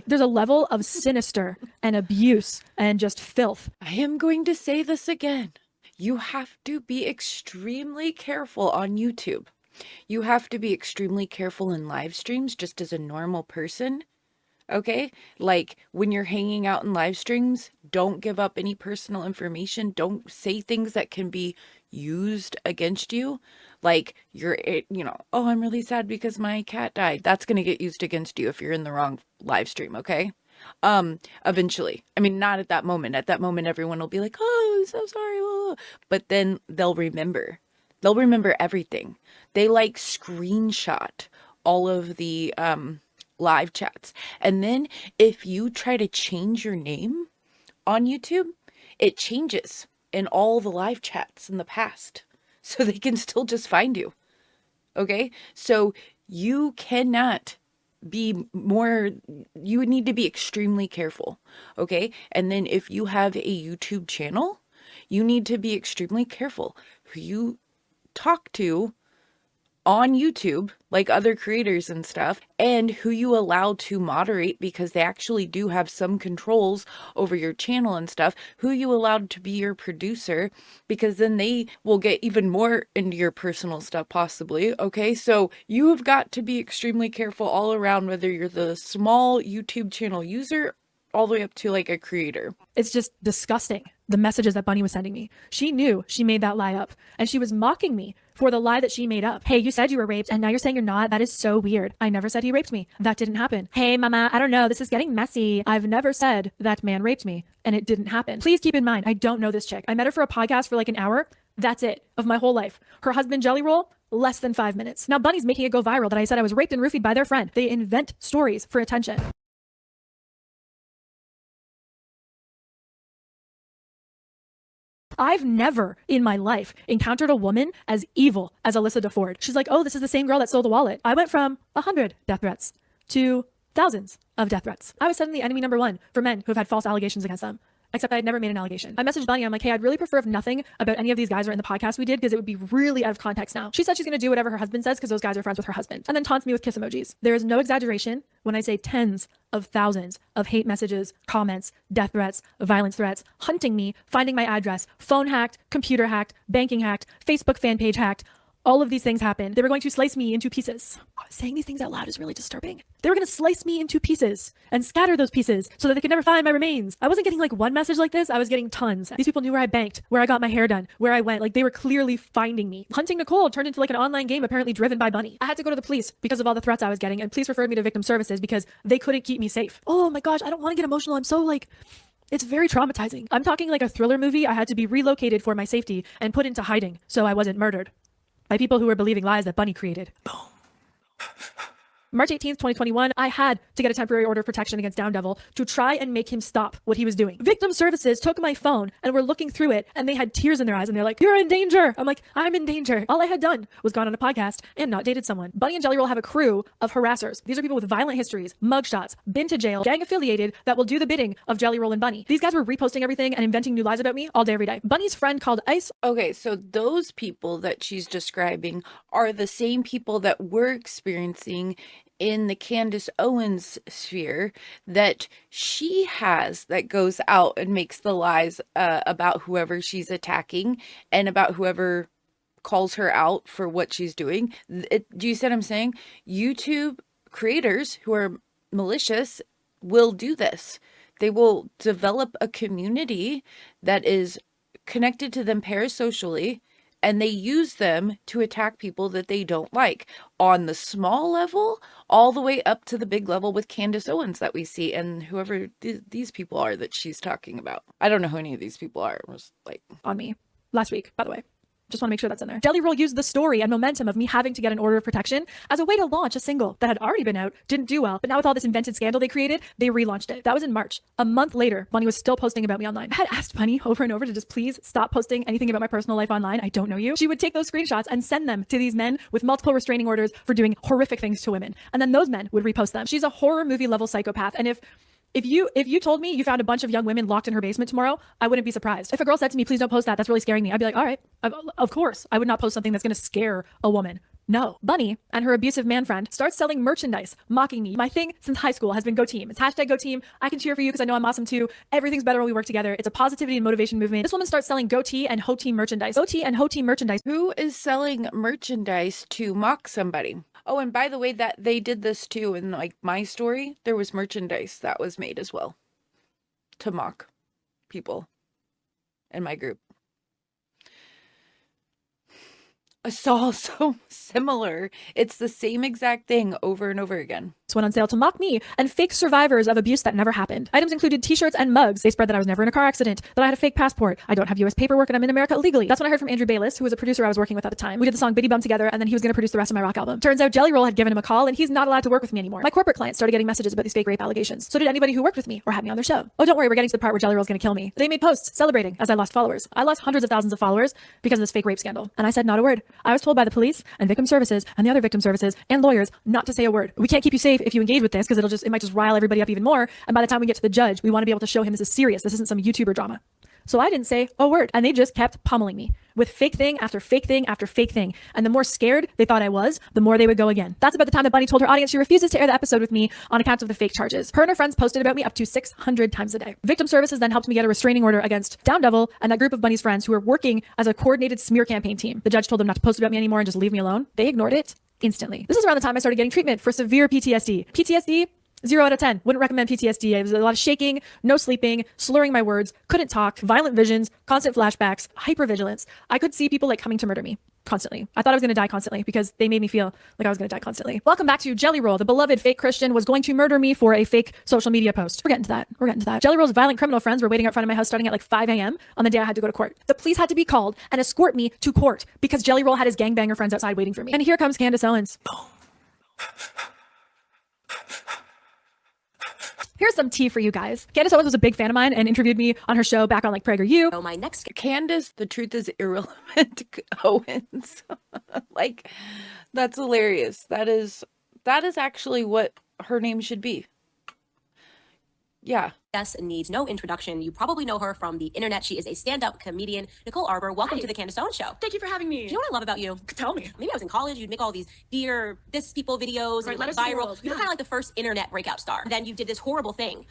There's a level of sinister and abuse and just filth. I am going to say this again. You have to be extremely careful on YouTube. You have to be extremely careful in live streams just as a normal person. Okay? Like when you're hanging out in live streams, don't give up any personal information. Don't say things that can be used against you. Like oh, I'm really sad because my cat died. That's going to get used against you if you're in the wrong live stream. Okay? Eventually. I mean, not at that moment. At that moment, everyone will be like, oh, I'm so sorry. But then they'll remember. They'll remember everything. They like screenshot all of the, live chats. And then if you try to change your name on YouTube, it changes in all the live chats in the past. So they can still just find you. Okay? So you cannot be more, you would need to be extremely careful. Okay? And then if you have a YouTube channel, you need to be extremely careful who you talk to on YouTube, like other creators and stuff, and who you allow to moderate, because they actually do have some controls over your channel and stuff, who you allowed to be your producer, because then they will get even more into your personal stuff possibly. Okay, so you have got to be extremely careful all around, whether you're the small YouTube channel user all the way up to like a creator. It's just disgusting, the messages that Bunny was sending me. She knew she made that lie up and she was mocking me for the lie that she made up. Hey, you said you were raped and now you're saying you're not. That is so weird. I never said he raped me. That didn't happen. Hey, mama, I don't know. This is getting messy. I've never said that man raped me and it didn't happen. Please keep in mind, I don't know this chick. I met her for a podcast for like an hour. That's it of my whole life. Her husband, Jelly Roll, less than 5 minutes. Now Bunny's making it go viral that I said I was raped and roofied by their friend. They invent stories for attention. I've never in my life encountered a woman as evil as Alyssa DeFord. She's like, oh, this is the same girl that stole the wallet. I went from 100 death threats to thousands of death threats. I was suddenly enemy number one for men who have had false allegations against them. Except I had never made an allegation. I messaged Bunny. I'm like, hey, I'd really prefer if nothing about any of these guys are in the podcast we did because it would be really out of context now. She said she's going to do whatever her husband says because those guys are friends with her husband. And then taunts me with kiss emojis. There is no exaggeration when I say tens of thousands of hate messages, comments, death threats, violence threats, hunting me, finding my address, phone hacked, computer hacked, banking hacked, Facebook fan page hacked. All of these things happened. They were going to slice me into pieces. Saying these things out loud is really disturbing. They were going to slice me into pieces and scatter those pieces so that they could never find my remains. I wasn't getting like one message like this. I was getting tons. These people knew where I banked, where I got my hair done, where I went. Like they were clearly finding me. Hunting Nicole turned into like an online game apparently driven by Bunny. I had to go to the police because of all the threats I was getting, and police referred me to victim services because they couldn't keep me safe. Oh my gosh, I don't want to get emotional. I'm so like... It's very traumatizing. I'm talking like a thriller movie. I had to be relocated for my safety and put into hiding so I wasn't murdered by people who were believing lies that Bunny created. Boom. March 18th, 2021, I had to get a temporary order of protection against Down Devil to try and make him stop what he was doing. Victim services took my phone and were looking through it, and they had tears in their eyes and they're like, you're in danger. I'm like, I'm in danger. All I had done was gone on a podcast and not dated someone. Bunny and Jelly Roll have a crew of harassers. These are people with violent histories, mugshots, been to jail, gang affiliated that will do the bidding of Jelly Roll and Bunny. These guys were reposting everything and inventing new lies about me all day, every day. Bunny's friend called Ice. Okay, so those people that she's describing are the same people that we're experiencing in the Candace Owens sphere that she has, that goes out and makes the lies about whoever she's attacking and about whoever calls her out for what she's doing. Do you see what I'm saying? YouTube creators who are malicious will do this. They will develop a community that is connected to them parasocially, and they use them to attack people that they don't like on the small level, all the way up to the big level with Candace Owens that we see and whoever these people are that she's talking about. I don't know who any of these people are. It was like on me last week, by the way. Just want to make sure that's in there. Jelly Roll used the story and momentum of me having to get an order of protection as a way to launch a single that had already been out, didn't do well, but now with all this invented scandal they created, they relaunched it. That was in March. A month later, Bunny was still posting about me online. I had asked Bunny over and over to just please stop posting anything about my personal life online. I don't know you. She would take those screenshots and send them to these men with multiple restraining orders for doing horrific things to women. And then those men would repost them. She's a horror movie level psychopath. And if you told me you found a bunch of young women locked in her basement tomorrow, I wouldn't be surprised. If a girl said to me, please don't post that, that's really scaring me, I'd be like, all right, of course. I would not post something that's going to scare a woman. No. Bunny and her abusive man friend starts selling merchandise, mocking me. My thing since high school has been Go Team. It's hashtag Go Team. I can cheer for you because I know I'm awesome too. Everything's better when we work together. It's a positivity and motivation movement. This woman starts selling Go Tee and Ho Team merchandise. Go Tee and Ho Team merchandise. Who is selling merchandise to mock somebody? Oh, and by the way, that they did this too in like my story. There was merchandise that was made as well to mock people in my group. It's all so similar. It's the same exact thing over and over again. Went on sale to mock me and fake survivors of abuse that never happened. Items included t-shirts and mugs. They spread that I was never in a car accident, that I had a fake passport, I don't have US paperwork, and I'm in America illegally. That's when I heard from Andrew Bayless, who was a producer I was working with at the time. We did the song Biddy Bum together, and then he was going to produce the rest of my rock album. Turns out Jelly Roll had given him a call, and he's not allowed to work with me anymore. My corporate clients started getting messages about these fake rape allegations. So did anybody who worked with me or had me on their show. Oh, don't worry, we're getting to the part where Jelly Roll's going to kill me. They made posts celebrating as I lost followers. I lost hundreds of thousands of followers because of this fake rape scandal. And I said not a word. I was told by the police and victim services and the other victim services and lawyers not to say a word. We can't keep you safe if you engage with this because it might just rile everybody up even more. And by the time we get to the judge, we want to be able to show him this is serious. This isn't some YouTuber drama. So I didn't say a word, and they just kept pummeling me with fake thing after fake thing after fake thing. And the more scared they thought I was, the more they would go again. That's about the time that Bunny told her audience she refuses to air the episode with me on account of the fake charges. Her and her friends posted about me up to 600 times a day. Victim services then helped me get a restraining order against Down Devil and that group of Bunny's friends who were working as a coordinated smear campaign team. The judge told them not to post about me anymore and just leave me alone. They ignored it instantly. This is around the time I started getting treatment for severe PTSD. PTSD, 0 out of 10. Wouldn't recommend PTSD. It was a lot of shaking, no sleeping, slurring my words, couldn't talk, violent visions, constant flashbacks, hypervigilance. I could see people like coming to murder me constantly. I thought I was going to die constantly because they made me feel like I was going to die constantly. Welcome back to Jelly Roll. The beloved fake Christian was going to murder me for a fake social media post. We're getting to that. Jelly Roll's violent criminal friends were waiting out front of my house starting at like 5 a.m. on the day I had to go to court. The police had to be called and escort me to court because Jelly Roll had his gangbanger friends outside waiting for me. And here comes Candace Owens. Here's some tea for you guys. Candace Owens was a big fan of mine and interviewed me on her show back on like PragerU. So my next Candace, the truth is irrelevant. Owens. Like, that's hilarious. That is actually what her name should be. Yeah. guest needs no introduction. You probably know her from the internet. She is a stand-up comedian. Nicole Arbour, welcome to the Candace Owens Show. Thank you for having me. Do you know what I love about you? Tell me. Maybe I was in college. You'd make all these dear this people videos Right, and let like us see the viral. world. You were Yeah. kind of like the first internet breakout star. Then you did this horrible thing.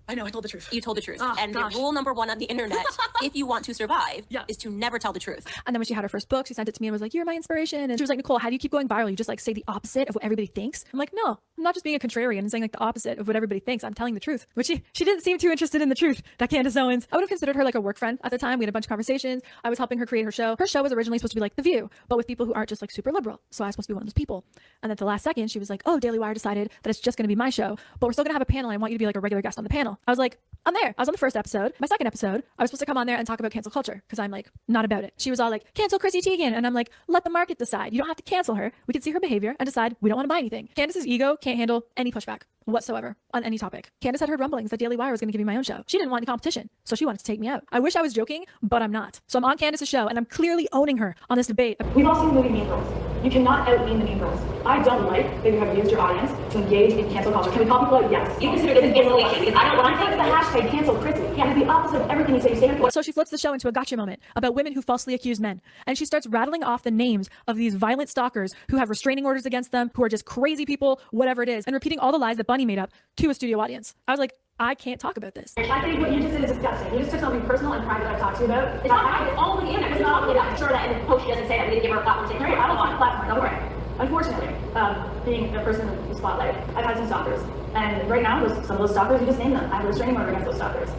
I know, I told the truth. You told the truth. Oh, and gosh. the rule number one on the internet, if you want to survive, is to never tell the truth. And then when she had her first book, she sent it to me and was like, you're my inspiration. And she was like, Nicole, how do you keep going viral? You just like say the opposite of what everybody thinks. I'm like, no, I'm not just being a contrarian and saying like the opposite of what everybody thinks. I'm telling the truth. But she didn't seem too interested in the truth, that Candace Owens. I would have considered her like a work friend at the time. We had a bunch of conversations. I was helping her create her show. Her show was originally supposed to be like The View, but with people who aren't just like super liberal. So I was supposed to be one of those people. And then at the last second, she was like, oh, Daily Wire decided that it's just going to be my show, but we're still going to have a panel. I want you to be like a regular guest on the panel. I was like, I'm there. I was on the first episode. My second episode, I was supposed to come on there and talk about cancel culture because I'm like not about it. She was all like, cancel Chrissy Teigen. And I'm like, let the market decide. You don't have to cancel her. We can see her behavior and decide we don't want to buy anything. Candace's ego can't handle any pushback whatsoever on any topic. Candace had heard rumblings that Daily Wire was going to give me my own show. She didn't want any competition, so she wanted to take me out. I wish I was joking, but I'm not. So I'm on Candace's show and I'm clearly owning her on this debate. We've all seen the movie Mean Girls. You cannot out-mean the Mean Girls. I don't like that you have used your audience to engage in cancel culture. Can we call people out? Yes. You consider this an escalation because I don't want to take the hashtag cancel Chrissy. Yeah, it's the opposite of everything you say. You stand for. So she flips the show into a gotcha moment about women who falsely accuse men. And she starts rattling off the names of these violent stalkers who have restraining orders against them, who are just crazy people, whatever it is, and repeating all the lies that Bunny made up to a studio audience. I was like, I can't talk about this. I think what you just did is disgusting. You just took something personal and private that I talked to you about. It's not private. It's all over the internet. It's not really. I'm sure that in the post she doesn't say that we didn't give her a platform. Right. I don't want a platform. Okay. Unfortunately, being a person in the spotlight, I've had some stalkers. And right now, some of those stalkers, you just named them. I have a restraining order against those stalkers.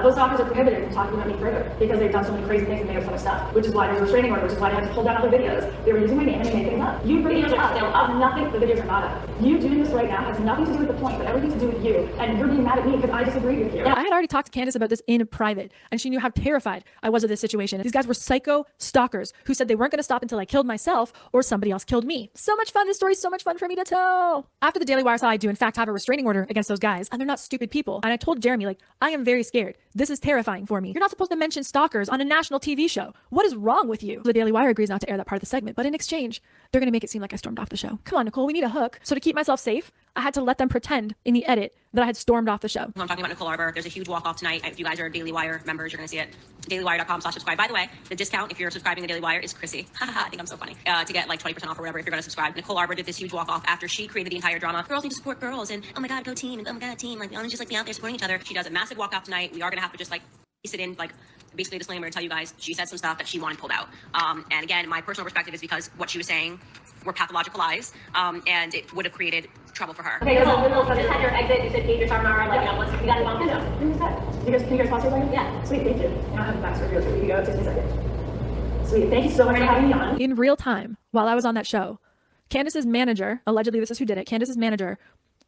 Those stalkers are prohibited from talking about me further because they've done so many crazy things and made up so much stuff, which is why there's a restraining order, which is why they have to pull down other videos. They were using my name and they made things up. You videos are still up. Nothing, the videos are not up. You doing this right now has nothing to do with the point, but everything to do with you. And you're being mad at me because I disagree with you. I had already talked to Candace about this in private, and she knew how terrified I was of this situation. These guys were psycho stalkers who said they weren't going to stop until I killed myself or somebody else killed me. So much fun. This story's so much fun for me to tell. After the Daily Wire saw I do in fact have a restraining order against those guys, and they're not stupid people. And I told Jeremy, like, I am very scared. This is terrifying for me. You're not supposed to mention stalkers on a national TV show. What is wrong with you? The Daily Wire agrees not to air that part of the segment, but in exchange, they're going to make it seem like I stormed off the show. Come on, Nicole, we need a hook. So to keep myself safe, I had to let them pretend in the edit that I had stormed off the show. I'm talking about Nicole Arbour. There's a huge walk-off tonight. If you guys are Daily Wire members, you're going to see it. dailywire.com/subscribe. By the way, the discount if you're subscribing to Daily Wire is Chrissy. I think I'm so funny. To get like 20% off or whatever if you're going to subscribe. Nicole Arbour did this huge walk-off after she created the entire drama. Girls need to support girls, and oh my God, go team, and oh my God, team. Like, we all just like be out there supporting each other. She does a massive walk-off tonight. We are going to have to just like sit in, like, basically a disclaimer to tell you guys she said some stuff that she wanted pulled out. And again, my personal perspective is because what she was saying were pathological lies, and it would have created trouble for her. Okay, so just had your exit, you said Pager Sarmar, like, you got it on video. Can you guys pause for a second? Yeah. Sweet, thank you. I don't have the backstory real quick. You go, it takes me a second. Sweet, thank you so much for having me on. In real time, while I was on that show, Candace's manager, allegedly this is who did it, Candace's manager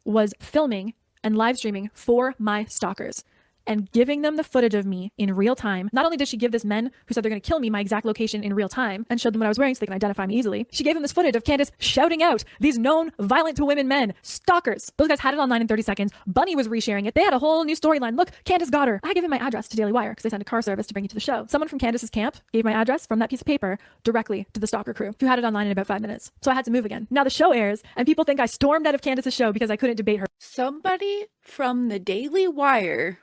was filming and live streaming for my stalkers and giving them the footage of me in real time. Not only did she give this men who said they're going to kill me my exact location in real time and showed them what I was wearing so they can identify me easily, she gave them this footage of Candace shouting out these known violent to women men, stalkers. Those guys had it online in 30 seconds. Bunny was resharing it. They had a whole new storyline. Look, Candace got her. I gave him my address to Daily Wire because they sent a car service to bring you to the show. Someone from Candace's camp gave my address from that piece of paper directly to the stalker crew who had it online in about 5 minutes. So I had to move again. Now the show airs and people think I stormed out of Candace's show because I couldn't debate her. Somebody from the Daily Wire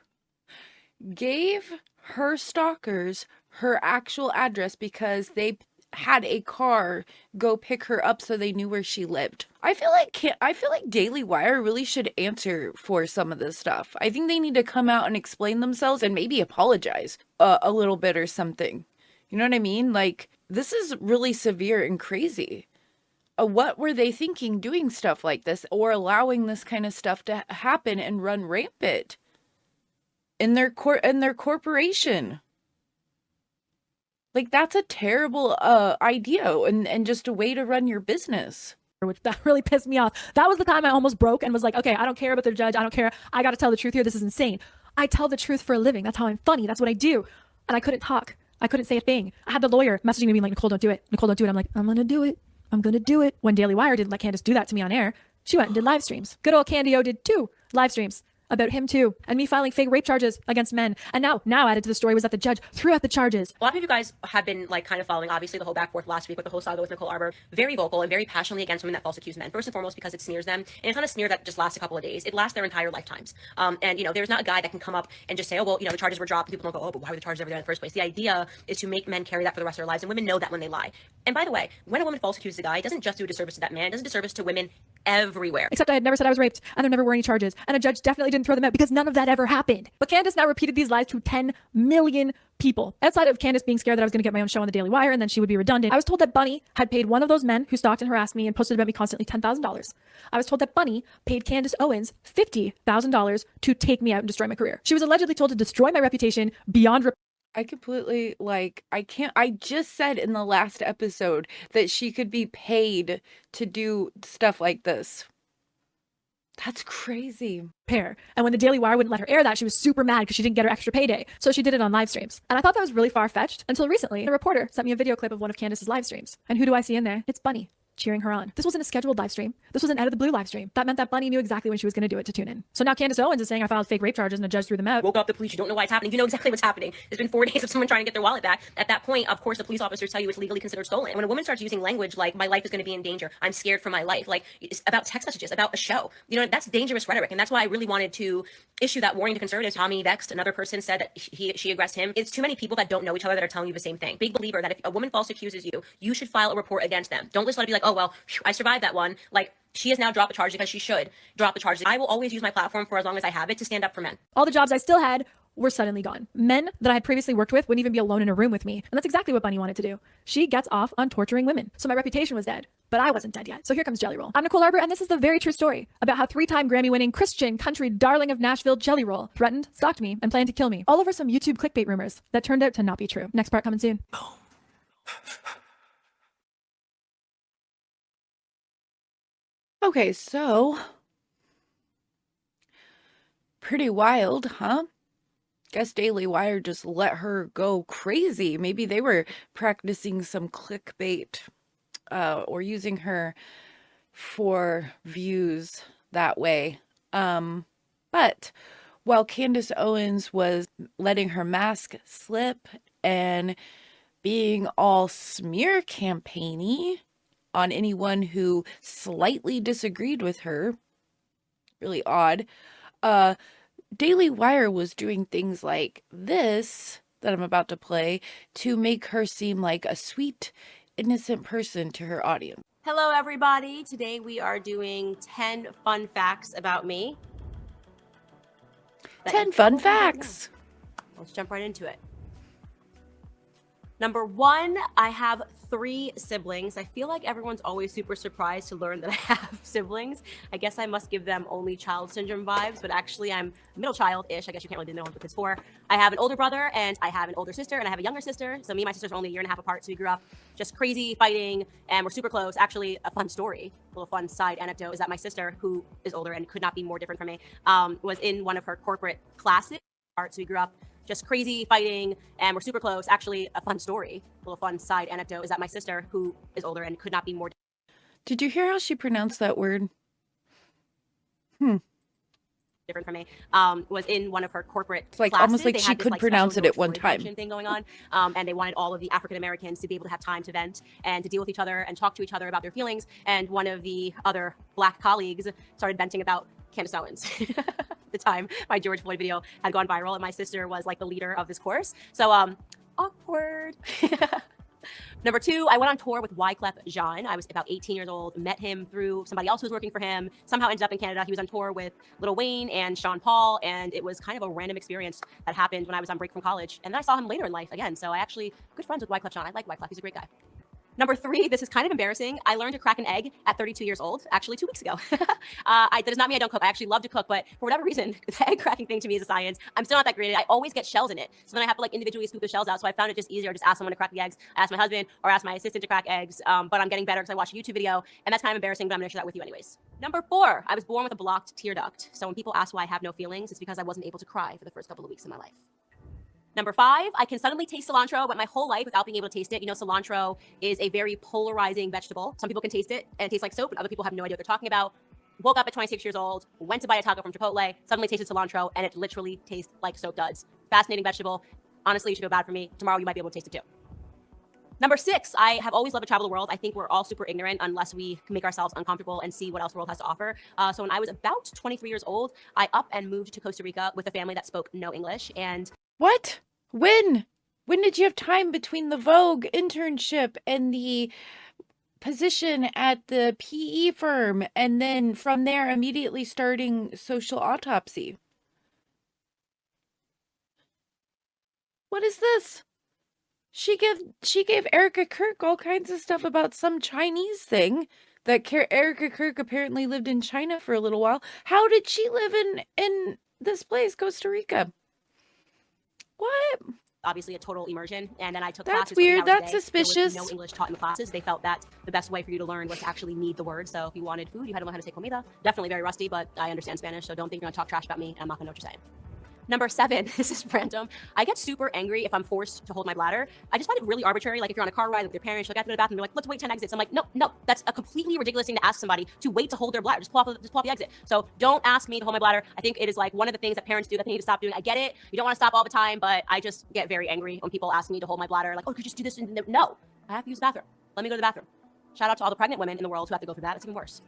gave her stalkers her actual address because they had a car go pick her up so they knew where she lived. I feel like Daily Wire really should answer for some of this stuff. I think they need to come out and explain themselves and maybe apologize a little bit or something. You know what I mean? Like, this is really severe and crazy. What were they thinking doing stuff like this or allowing this kind of stuff to happen and run rampant in their corporation? Like, that's a terrible idea and just a way to run your business. Which that really pissed me off. That was the time I almost broke and was like, okay, I don't care about the judge. I don't care. I got to tell the truth here. This is insane. I tell the truth for a living. That's how I'm funny. That's what I do. And I couldn't talk. I couldn't say a thing. I had the lawyer messaging me being like, Nicole, don't do it. Nicole, don't do it. I'm like, I'm going to do it. I'm going to do it. When Daily Wire didn't let Candace do that to me on air, she went and did live streams. Good old Candy O did 2 live streams. about him too, and me filing fake rape charges against men. And now added to the story was that the judge threw out the charges. A lot of you guys have been like kind of following, obviously, the whole back forth last week with the whole saga with Nicole Arbour. Very vocal and very passionately against women that false accuse men. First and foremost, because it smears them. And it's not a smear that just lasts a couple of days. It lasts their entire lifetimes. And, you know, there's not a guy that can come up and just say, oh, well, you know, the charges were dropped. People don't go, oh, but why were the charges ever there in the first place? The idea is to make men carry that for the rest of their lives. And women know that when they lie. And by the way, when a woman false accuses a guy, it doesn't just do a disservice to that man. It does a disservice to women everywhere. Except I had never said I was raped, and there never were any charges. And a judge definitely didn't throw them out because none of that ever happened. But Candace now repeated these lies to 10 million people. Outside of Candace being scared that I was going to get my own show on the Daily Wire and then she would be redundant, I was told that Bunny had paid one of those men who stalked and harassed me and posted about me constantly $10,000. I was told that Bunny paid Candace Owens $50,000 to take me out and destroy my career. She was allegedly told to destroy my reputation beyond I completely, like, I just said in the last episode that she could be paid to do stuff like this. That's crazy. repair. And when the Daily Wire wouldn't let her air that, she was super mad because she didn't get her extra payday. So she did it on live streams. And I thought that was really far-fetched until recently. A reporter sent me a video clip of one of Candace's live streams. And who do I see in there? It's Bunny, cheering her on. This wasn't a scheduled live stream. This was an out of the blue live stream. That meant that Bunny knew exactly when she was going to do it to tune in. So now Candace Owens is saying I filed fake rape charges and a judge threw them out. Woke up the police. You don't know why it's happening. You know exactly what's happening. There's been 4 days of someone trying to get their wallet back. At that point, of course, the police officers tell you it's legally considered stolen. And when a woman starts using language like, my life is going to be in danger, I'm scared for my life, like it's about text messages, about a show, you know, that's dangerous rhetoric. And that's why I really wanted to issue that warning to conservatives. Tommy Vext, another person, said that she aggressed him. It's too many people that don't know each other that are telling you the same thing. Big believer that if a woman false accuses you, you should file a report against them. Don't just let it be like, oh, well, I survived that one. Like, she has now dropped the charge because she should drop the charges. I will always use my platform for as long as I have it to stand up for men. All the jobs I still had were suddenly gone. Men that I had previously worked with wouldn't even be alone in a room with me. And that's exactly what Bunny wanted to do. She gets off on torturing women. So my reputation was dead, but I wasn't dead yet. So here comes Jelly Roll. I'm Nicole Arbour, and this is the very true story about how 3-time Grammy-winning Christian country darling of Nashville, Jelly Roll, threatened, stalked me, and planned to kill me, all over some YouTube clickbait rumors that turned out to not be true. Next part coming soon. Okay, so pretty wild, huh? Guess Daily Wire just let her go crazy. Maybe they were practicing some clickbait or using her for views that way. But while Candace Owens was letting her mask slip and being all smear campaigny on anyone who slightly disagreed with her, really odd, Daily Wire was doing things like this that I'm about to play to make her seem like a sweet, innocent person to her audience. Hello, everybody. Today we are doing 10 fun facts about me. 10 fun facts. Let's jump right into it. Number 1, I have 3 siblings. I feel like everyone's always super surprised to learn that I have siblings. I guess I must give them only child syndrome vibes, but actually I'm middle child-ish. I guess you can't really know what it's for. I have an older brother and I have an older sister and I have a younger sister. So me and my sisters are only a year and a half apart. So we grew up just crazy fighting and we're super close. Actually, a fun story, a little fun side anecdote is that my sister, who is older and could not be more different from me, was in one of her corporate classes. So we grew up just crazy fighting and we're super close. Actually, a fun story, a little fun side anecdote is that my sister, who is older and could not be more Did you hear how she pronounced that word? different from me, was in one of her corporate It's like classes. almost like They she had this, could like, pronounce special it at one notes time. thing going on, and they wanted all of the African Americans to be able to have time to vent and to deal with each other and talk to each other about their feelings. And one of the other Black colleagues started venting about Candace Owens. At the time, my George Floyd video had gone viral, and my sister was like the leader of this course. So awkward. Number 2, I went on tour with Wyclef Jean. I was about 18 years old, met him through somebody else who was working for him, somehow ended up in Canada. He was on tour with Lil Wayne and Sean Paul, and it was kind of a random experience that happened when I was on break from college. And then I saw him later in life again. So I actually, good friends with Wyclef Jean. I like Wyclef, he's a great guy. Number 3, this is kind of embarrassing. I learned to crack an egg at 32 years old, actually 2 weeks ago. That does not mean I don't cook. I actually love to cook, but for whatever reason, the egg cracking thing to me is a science. I'm still not that great at it. I always get shells in it. So then I have to like individually scoop the shells out. So I found it just easier. Just ask someone to crack the eggs, ask my husband or ask my assistant to crack eggs. But I'm getting better because I watched a YouTube video and that's kind of embarrassing, but I'm gonna share that with you anyways. Number 4, I was born with a blocked tear duct. So when people ask why I have no feelings, it's because I wasn't able to cry for the first couple of weeks of my life. Number 5, I can suddenly taste cilantro, but my whole life without being able to taste it. You know, cilantro is a very polarizing vegetable. Some people can taste it and it tastes like soap, and other people have no idea what they're talking about. woke up at 26 years old, went to buy a taco from Chipotle, suddenly tasted cilantro, and it literally tastes like soap duds. Fascinating vegetable. Honestly, you should feel bad for me. Tomorrow you might be able to taste it too. Number 6, I have always loved to travel the world. I think we're all super ignorant unless we make ourselves uncomfortable and see what else the world has to offer. So when I was about 23 years old, I up and moved to Costa Rica with a family that spoke no English. And what? When? When did you have time between the Vogue internship and the position at the PE firm, and then from there immediately starting Social Autopsy? What is this? She gave Erica Kirk all kinds of stuff about some Chinese thing that Erica Kirk apparently lived in China for a little while. How did she live in this place, Costa Rica? What? Obviously a total immersion. And then I took That's classes. weird. 8 hours a That's day. suspicious. There was no English taught in the classes. They felt that the best way for you to learn was to actually need the word. So if you wanted food, you had to learn how to say comida. Definitely very rusty, but I understand Spanish. So don't think you're gonna talk trash about me. I'm not gonna know what you're saying. Number 7, this is random. I get super angry if I'm forced to hold my bladder. I just find it really arbitrary. Like if you're on a car ride with your parents, you're like, I have to go to the bathroom. They're like, let's wait 10 exits. I'm like, no, that's a completely ridiculous thing to ask somebody to wait to hold their bladder. Just pull off the exit. So don't ask me to hold my bladder. I think it is like one of the things that parents do that they need to stop doing. I get it. You don't want to stop all the time, but I just get very angry when people ask me to hold my bladder. Like, oh, could you just do this? No, I have to use the bathroom. Let me go to the bathroom. Shout out to all the pregnant women in the world who have to go through that. It's even worse.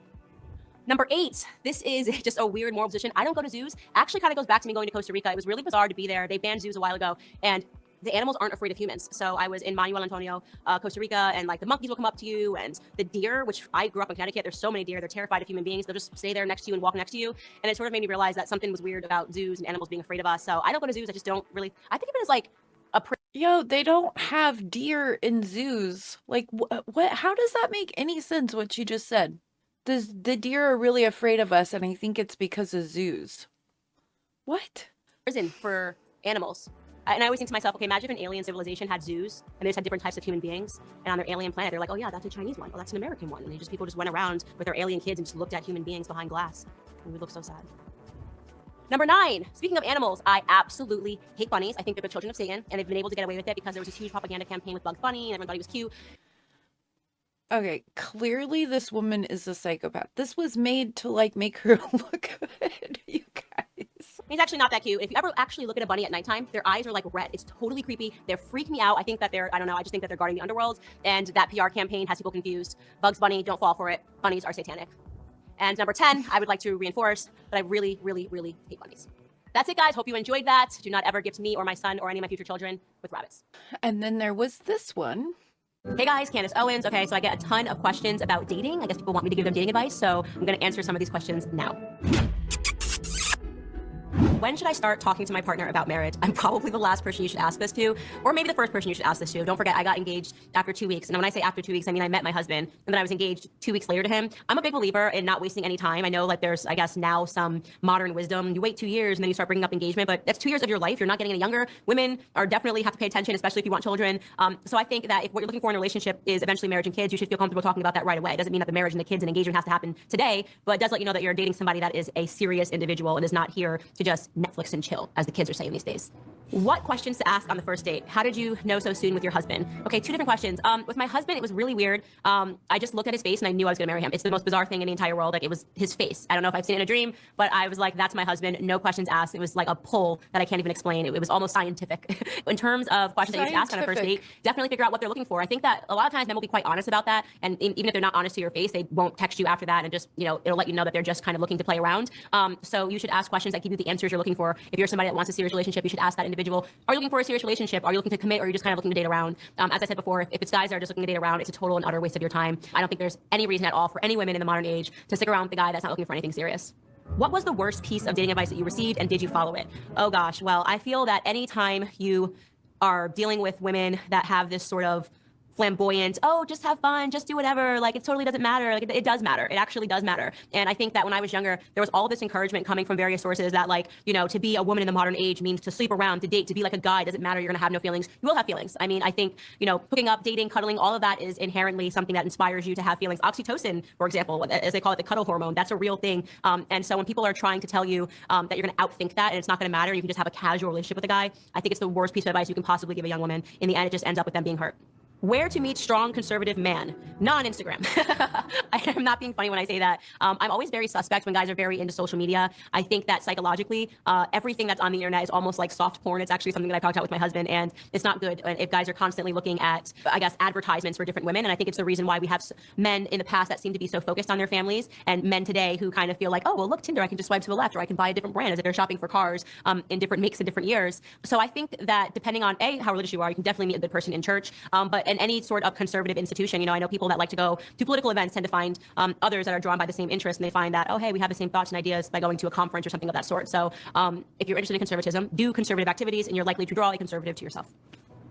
Number 8, this is just a weird moral position. I don't go to zoos. Actually kind of goes back to me going to Costa Rica. It was really bizarre to be there. They banned zoos a while ago, and the animals aren't afraid of humans. So I was in Manuel Antonio, Costa Rica, and like the monkeys will come up to you, and the deer, which I grew up in Connecticut, there's so many deer, they're terrified of human beings. They'll just stay there next to you and walk next to you. And it sort of made me realize that something was weird about zoos and animals being afraid of us. So I don't go to zoos. I just don't really, I think of it as like a Yo, they don't have deer in zoos. Like, what? How does that make any sense, what you just said? The deer are really afraid of us, and I think it's because of zoos. What? prison for animals. And I always think to myself, okay, imagine if an alien civilization had zoos and they just had different types of human beings. And on their alien planet, they're like, oh yeah, that's a Chinese one. Oh, that's an American one. And people just went around with their alien kids and just looked at human beings behind glass. And we look so sad. Number 9, speaking of animals, I absolutely hate bunnies. I think they're the children of Satan, and they've been able to get away with it because there was this huge propaganda campaign with Bugs Bunny and everyone thought he was cute. Okay, clearly this woman is a psychopath. This was made to like make her look good, you guys. He's actually not that cute. If you ever actually look at a bunny at nighttime, their eyes are like red. It's totally creepy. They freak me out. I think that they're, I don't know, I just think that they're guarding the underworld, and that PR campaign has people confused. Bugs Bunny, don't fall for it. Bunnies are satanic. And number 10, I would like to reinforce that I really, really, really hate bunnies. That's it, guys. Hope you enjoyed that. Do not ever gift me or my son or any of my future children with rabbits. And then there was this one. Hey guys, Candace Owens. Okay, so I get a ton of questions about dating. I guess people want me to give them dating advice, so I'm going to answer some of these questions now. When should I start talking to my partner about marriage? I'm probably the last person you should ask this to, or maybe the first person you should ask this to. Don't forget, I got engaged after 2 weeks. And when I say after 2 weeks, I mean I met my husband, and then I was engaged 2 weeks later to him. I'm a big believer in not wasting any time. I know like there's, I guess, now some modern wisdom. You wait 2 years and then you start bringing up engagement, but that's 2 years of your life. You're not getting any younger. Women are definitely have to pay attention, especially if you want children. So I think that if what you're looking for in a relationship is eventually marriage and kids, you should feel comfortable talking about that right away. It doesn't mean that the marriage and the kids and engagement has to happen today, but it does let you know that you're dating somebody that is a serious individual and is not here to just Netflix and chill, as the kids are saying these days. What questions to ask on the first date? How did you know so soon with your husband? Okay, 2 different questions. With my husband, it was really weird. I just looked at his face and I knew I was gonna marry him. It's the most bizarre thing in the entire world. Like it was his face. I don't know if I've seen it in a dream, but I was like, that's my husband. No questions asked. It was like a pull that I can't even explain. It was almost scientific. In terms of questions that you should ask on a first date, definitely figure out what they're looking for. I think that a lot of times men will be quite honest about that. And even if they're not honest to your face, they won't text you after that and just, you know, it'll let you know that they're just kind of looking to play around. So you should ask questions that give you the answers you're looking for. If you're somebody that wants a serious relationship, you should ask that individual, are you looking for a serious relationship? Are you looking to commit, or are you just kind of looking to date around? As I said before, if it's guys that are just looking to date around, it's a total and utter waste of your time. I don't think there's any reason at all for any women in the modern age to stick around with a guy that's not looking for anything serious. What was the worst piece of dating advice that you received, and did you follow it? Oh gosh, well, I feel that anytime you are dealing with women that have this sort of flamboyant, oh, just have fun, just do whatever, like it totally doesn't matter. Like it does matter. It actually does matter. And I think that when I was younger, there was all this encouragement coming from various sources that, like, you know, to be a woman in the modern age means to sleep around, to date, to be like a guy, doesn't matter, you're gonna have no feelings. You will have feelings. I mean, I think, you know, hooking up, dating, cuddling, all of that is inherently something that inspires you to have feelings. Oxytocin, for example, as they call it, the cuddle hormone, that's a real thing. And so when people are trying to tell you that you're gonna outthink that and it's not gonna matter, you can just have a casual relationship with a guy, I think it's the worst piece of advice you can possibly give a young woman. In the end, it just ends up with them being hurt. Where to meet strong conservative man? Not on Instagram. I am not being funny when I say that. I'm always very suspect when guys are very into social media. I think that psychologically, everything that's on the internet is almost like soft porn. It's actually something that I've talked about with my husband, and it's not good if guys are constantly looking at, I guess, advertisements for different women. And I think it's the reason why we have men in the past that seem to be so focused on their families, and men today who kind of feel like, oh, well, look, Tinder, I can just swipe to the left, or I can buy a different brand, as if they're shopping for cars in different makes and different years. So I think that depending on how religious you are, you can definitely meet a good person in church, but in any sort of conservative institution, you know, I know people that like to go to political events tend to find others that are drawn by the same interest, and they find that, oh, hey, we have the same thoughts and ideas by going to a conference or something of that sort. So if you're interested in conservatism, do conservative activities, and you're likely to draw a conservative to yourself.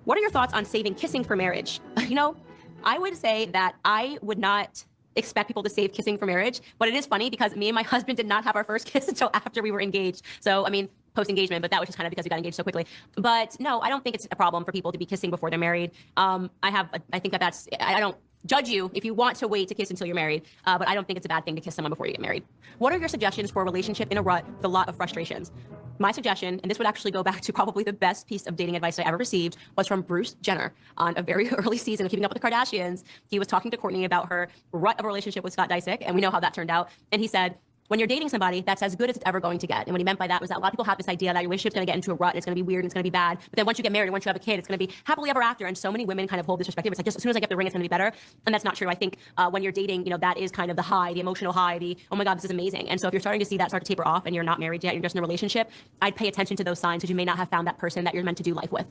What are your thoughts on saving kissing for marriage? You know, I would say that I would not expect people to save kissing for marriage, but it is funny because me and my husband did not have our first kiss until after we were engaged. So, I mean, post-engagement, but that was just kind of because we got engaged so quickly. But no, I don't think it's a problem for people to be kissing before they're married. I think that's, I don't judge you if you want to wait to kiss until you're married, but I don't think it's a bad thing to kiss someone before you get married. What are your suggestions for a relationship in a rut with a lot of frustrations? My suggestion, and this would actually go back to probably the best piece of dating advice I ever received, was from Bruce Jenner on a very early season of Keeping Up with the Kardashians. He was talking to Kourtney about her rut of a relationship with Scott Disick, and we know how that turned out. And he said, when you're dating somebody, that's as good as it's ever going to get. And what he meant by that was that a lot of people have this idea that your relationship's going to get into a rut, and it's going to be weird, and it's going to be bad. But then once you get married and once you have a kid, it's going to be happily ever after. And so many women kind of hold this perspective. It's like, just as soon as I get the ring, it's going to be better. And that's not true. I think when you're dating, you know, that is kind of the high, the emotional high, the, oh my God, this is amazing. And so if you're starting to see that start to taper off and you're not married yet, you're just in a relationship, I'd pay attention to those signs, because you may not have found that person that you're meant to do life with.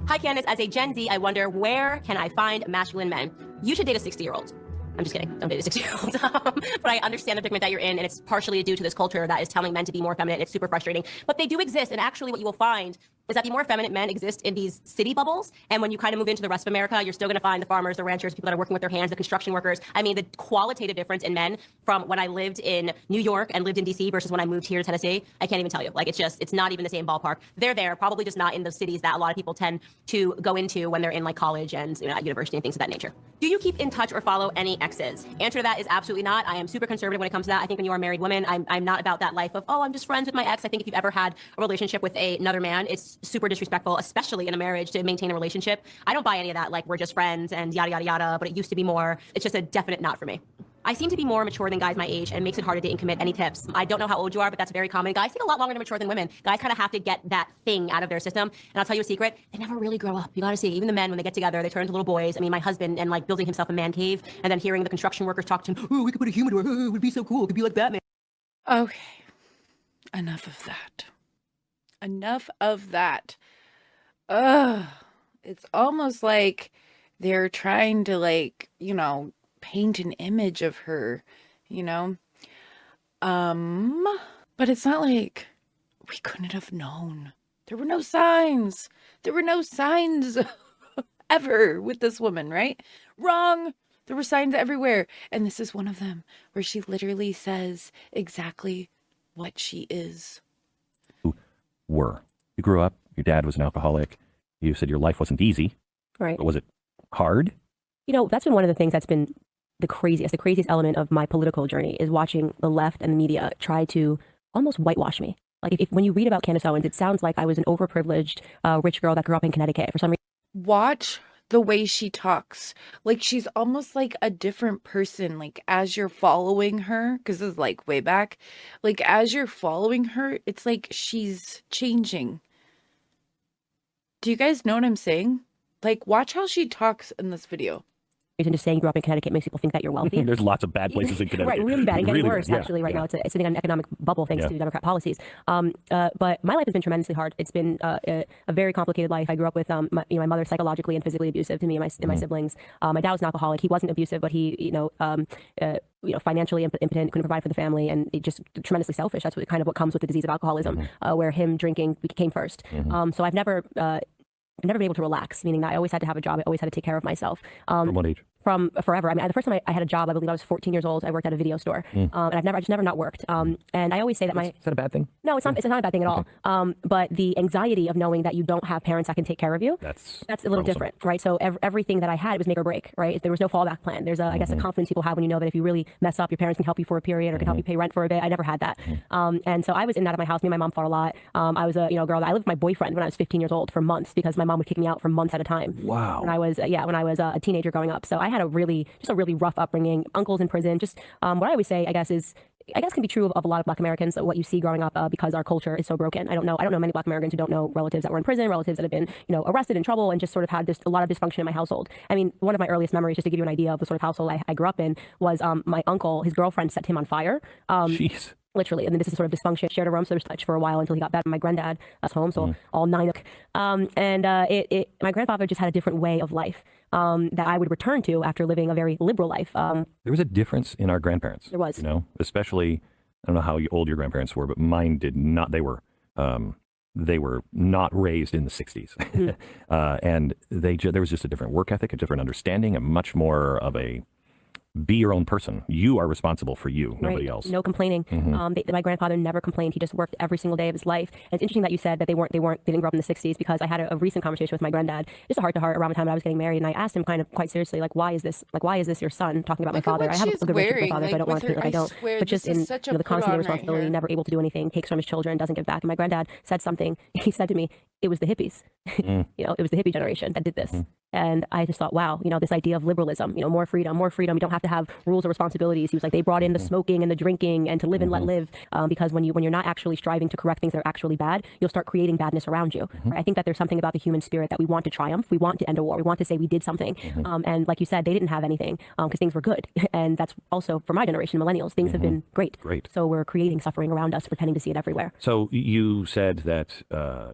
Hi, Candace. As a Gen Z, I wonder, where can I find masculine men? You should date a 60-year-old. I'm just kidding. Don't date a 60-year-old. But I understand the predicament that you're in, and it's partially due to this culture that is telling men to be more feminine. It's super frustrating. But they do exist, and actually what you will find is that the more effeminate men exist in these city bubbles, and when you kind of move into the rest of America, you're still going to find the farmers, the ranchers, people that are working with their hands, the construction workers. I mean, the qualitative difference in men from when I lived in New York and lived in DC versus when I moved here to Tennessee, I can't even tell you. Like, it's not even the same ballpark. They're there, probably just not in the cities that a lot of people tend to go into when they're in like college and, you know, at university and things of that nature. Do you keep in touch or follow any exes? Answer to that is absolutely not. I am super conservative when it comes to that. I think when you are a married woman, I'm not about that life of, oh, I'm just friends with my ex. I think if you've ever had a relationship with another man, it's super disrespectful, especially in a marriage, to maintain a relationship. I don't buy any of that, like, we're just friends and yada, yada, yada, but it used to be more. It's just a definite not for me. I seem to be more mature than guys my age, and makes it hard to date and commit. Any tips? I don't know how old you are, but that's very common. Guys take a lot longer to mature than women. Guys kind of have to get that thing out of their system. And I'll tell you a secret, they never really grow up. You gotta see, even the men, when they get together, they turn into little boys. I mean, my husband, and like building himself a man cave, and then hearing the construction workers talk to him, oh, we could put a humidor, oh, it would be so cool, it could be like Batman. Okay, enough of that. Enough of that. Ugh, it's almost like they're trying to, like, you know, paint an image of her, you know? But it's not like we couldn't have known. There were no signs. There were no signs ever with this woman, right? Wrong. There were signs everywhere. And this is one of them, where she literally says exactly what she is. You grew up, your dad was an alcoholic. You said your life wasn't easy. Right. But was it hard? You know, that's been one of the things that's been the craziest element of my political journey, is watching the left and the media try to almost whitewash me. Like, if when you read about Candace Owens, it sounds like I was an overprivileged rich girl that grew up in Connecticut for some reason. Watch the way she talks. Like, she's almost like a different person, like, as you're following her, because this is like way back, like, as you're following her, it's like she's changing. Do you guys know what I'm saying? Like, watch how she talks in this video. And just saying you grew up in Connecticut makes people think that you're wealthy. There's lots of bad places in Connecticut. Right, really bad, and getting really, worse, actually, right now. It's sitting on an economic bubble thanks to Democrat policies. But my life has been tremendously hard. It's been a very complicated life. I grew up with my mother psychologically and physically abusive to me and my siblings. My dad was an alcoholic. He wasn't abusive, but he, financially impotent, couldn't provide for the family, and just tremendously selfish. That's what comes with the disease of alcoholism, where him drinking came first. So I've never been able to relax, meaning that I always had to have a job. I always had to take care of myself. From what age? from forever. I mean, the first time I had a job, I believe I was 14 years old. I worked at a video store, and I just never not worked. And I always say that Is that a bad thing? no, it's not. It's not a bad thing at all. But the anxiety of knowing that you don't have parents that can take care of you, that's a little troublesome. different, right? So everything that I had, it was make or break, right? There was no fallback plan. There's I guess a confidence people have when you know that if you really mess up, your parents can help you for a period or can help you pay rent for a bit. I never had that. And so I was in that at my house. Me and my mom fought a lot. I was a girl that I lived with my boyfriend when I was 15 years old for months because my mom would kick me out for months at a time. Wow. When I was a teenager growing up. So I had a really rough upbringing. Uncles in prison. Just what I always say, I guess can be true of a lot of Black Americans. What you see growing up because our culture is so broken. I don't know many Black Americans who don't know relatives that were in prison, relatives that have been arrested, in trouble, and just sort of had a lot of dysfunction in my household. I mean, one of my earliest memories, just to give you an idea of the sort of household I grew up in, was my uncle. His girlfriend set him on fire. Jeez. Literally, and then this is sort of dysfunction. Shared a room, so there was touch for a while until he got back. My granddad was home, so all 9. My grandfather just had a different way of life that I would return to after living a very liberal life. There was a difference in our grandparents. There was, especially. I don't know how old your grandparents were, but mine did not. They were not raised in the 60s, and there was just a different work ethic, a different understanding, and much more of a be your own person. You are responsible for you, nobody else. No complaining. My grandfather never complained. He just worked every single day of his life. And it's interesting that you said that they didn't grow up in the 60s, because I had a recent conversation with my granddad, just a heart to heart around the time that I was getting married, and I asked him kind of quite seriously, like, why is this your son talking about my father? I have a good relationship with my father, so I don't want to feel like I don't. But just in the constant day responsibility, never able to do anything, takes from his children, doesn't give back. And my granddad said something. He said to me, it was the hippies. It was the hippie generation that did this. And I just thought, wow, this idea of liberalism, more freedom. You don't have to have rules or responsibilities. He was like, they brought in the smoking and the drinking and to live and let live, because when you're not actually striving to correct things that are actually bad, you'll start creating badness around you. Right? I think that there's something about the human spirit that we want to triumph. We want to end a war. We want to say we did something. And like you said, they didn't have anything because things were good. And that's also for my generation, millennials, things have been great. So we're creating suffering around us, pretending to see it everywhere. So you said that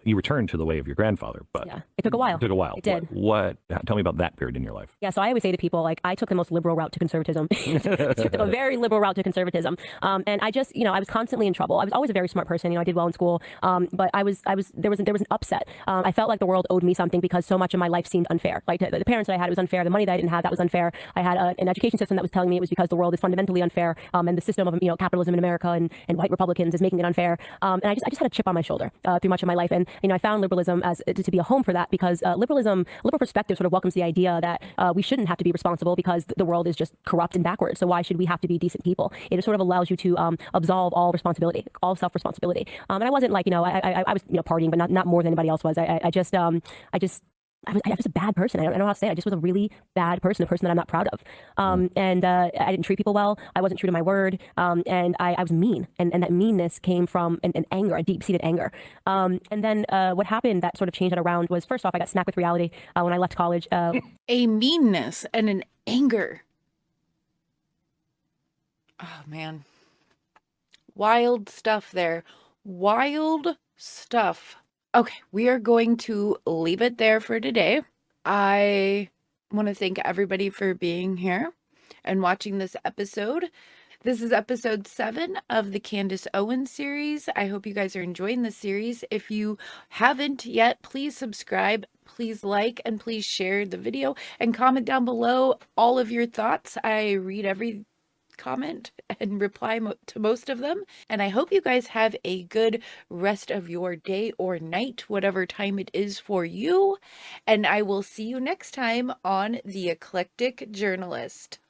you returned to the way of your grandfather, but it took a while. It did. What? Tell me about that period in your life. Yeah, so I always say to people, like, I took the most liberal route to conservatism. Took a very liberal route to conservatism. And I just, I was constantly in trouble. I was always a very smart person. I did well in school. But there was an upset. I felt like the world owed me something because so much of my life seemed unfair. Like the parents that I had, it was unfair. The money that I didn't have, that was unfair. I had an education system that was telling me it was because the world is fundamentally unfair. And the system of, capitalism in America and white Republicans is making it unfair. And I just had a chip on my shoulder through much of my life. And, I found liberalism as to be a home for that, because liberal perspective sort of welcomes the idea that we shouldn't have to be responsible because the world is just corrupt and backwards. So why should we have to be decent people? It sort of allows you to absolve all responsibility, all self-responsibility. And I wasn't like, I was, partying, but not more than anybody else was. I was a bad person. I don't know how to say it. I just was a really bad person, a person that I'm not proud of. And I didn't treat people well. I wasn't true to my word. And I was mean. And that meanness came from an anger, a deep-seated anger. And then what happened that sort of changed it around was, first off, I got snapped with reality when I left college. A meanness and an anger. Oh, man. Wild stuff there. Wild stuff. Okay, we are going to leave it there for today. I want to thank everybody for being here and watching this episode. This is episode 7 of the Candace Owens series. I hope you guys are enjoying this series. If you haven't yet, please subscribe, please like, and please share the video and comment down below all of your thoughts. I read every comment and reply to most of them. And I hope you guys have a good rest of your day or night, whatever time it is for you. And I will see you next time on The Eclectic Journalist.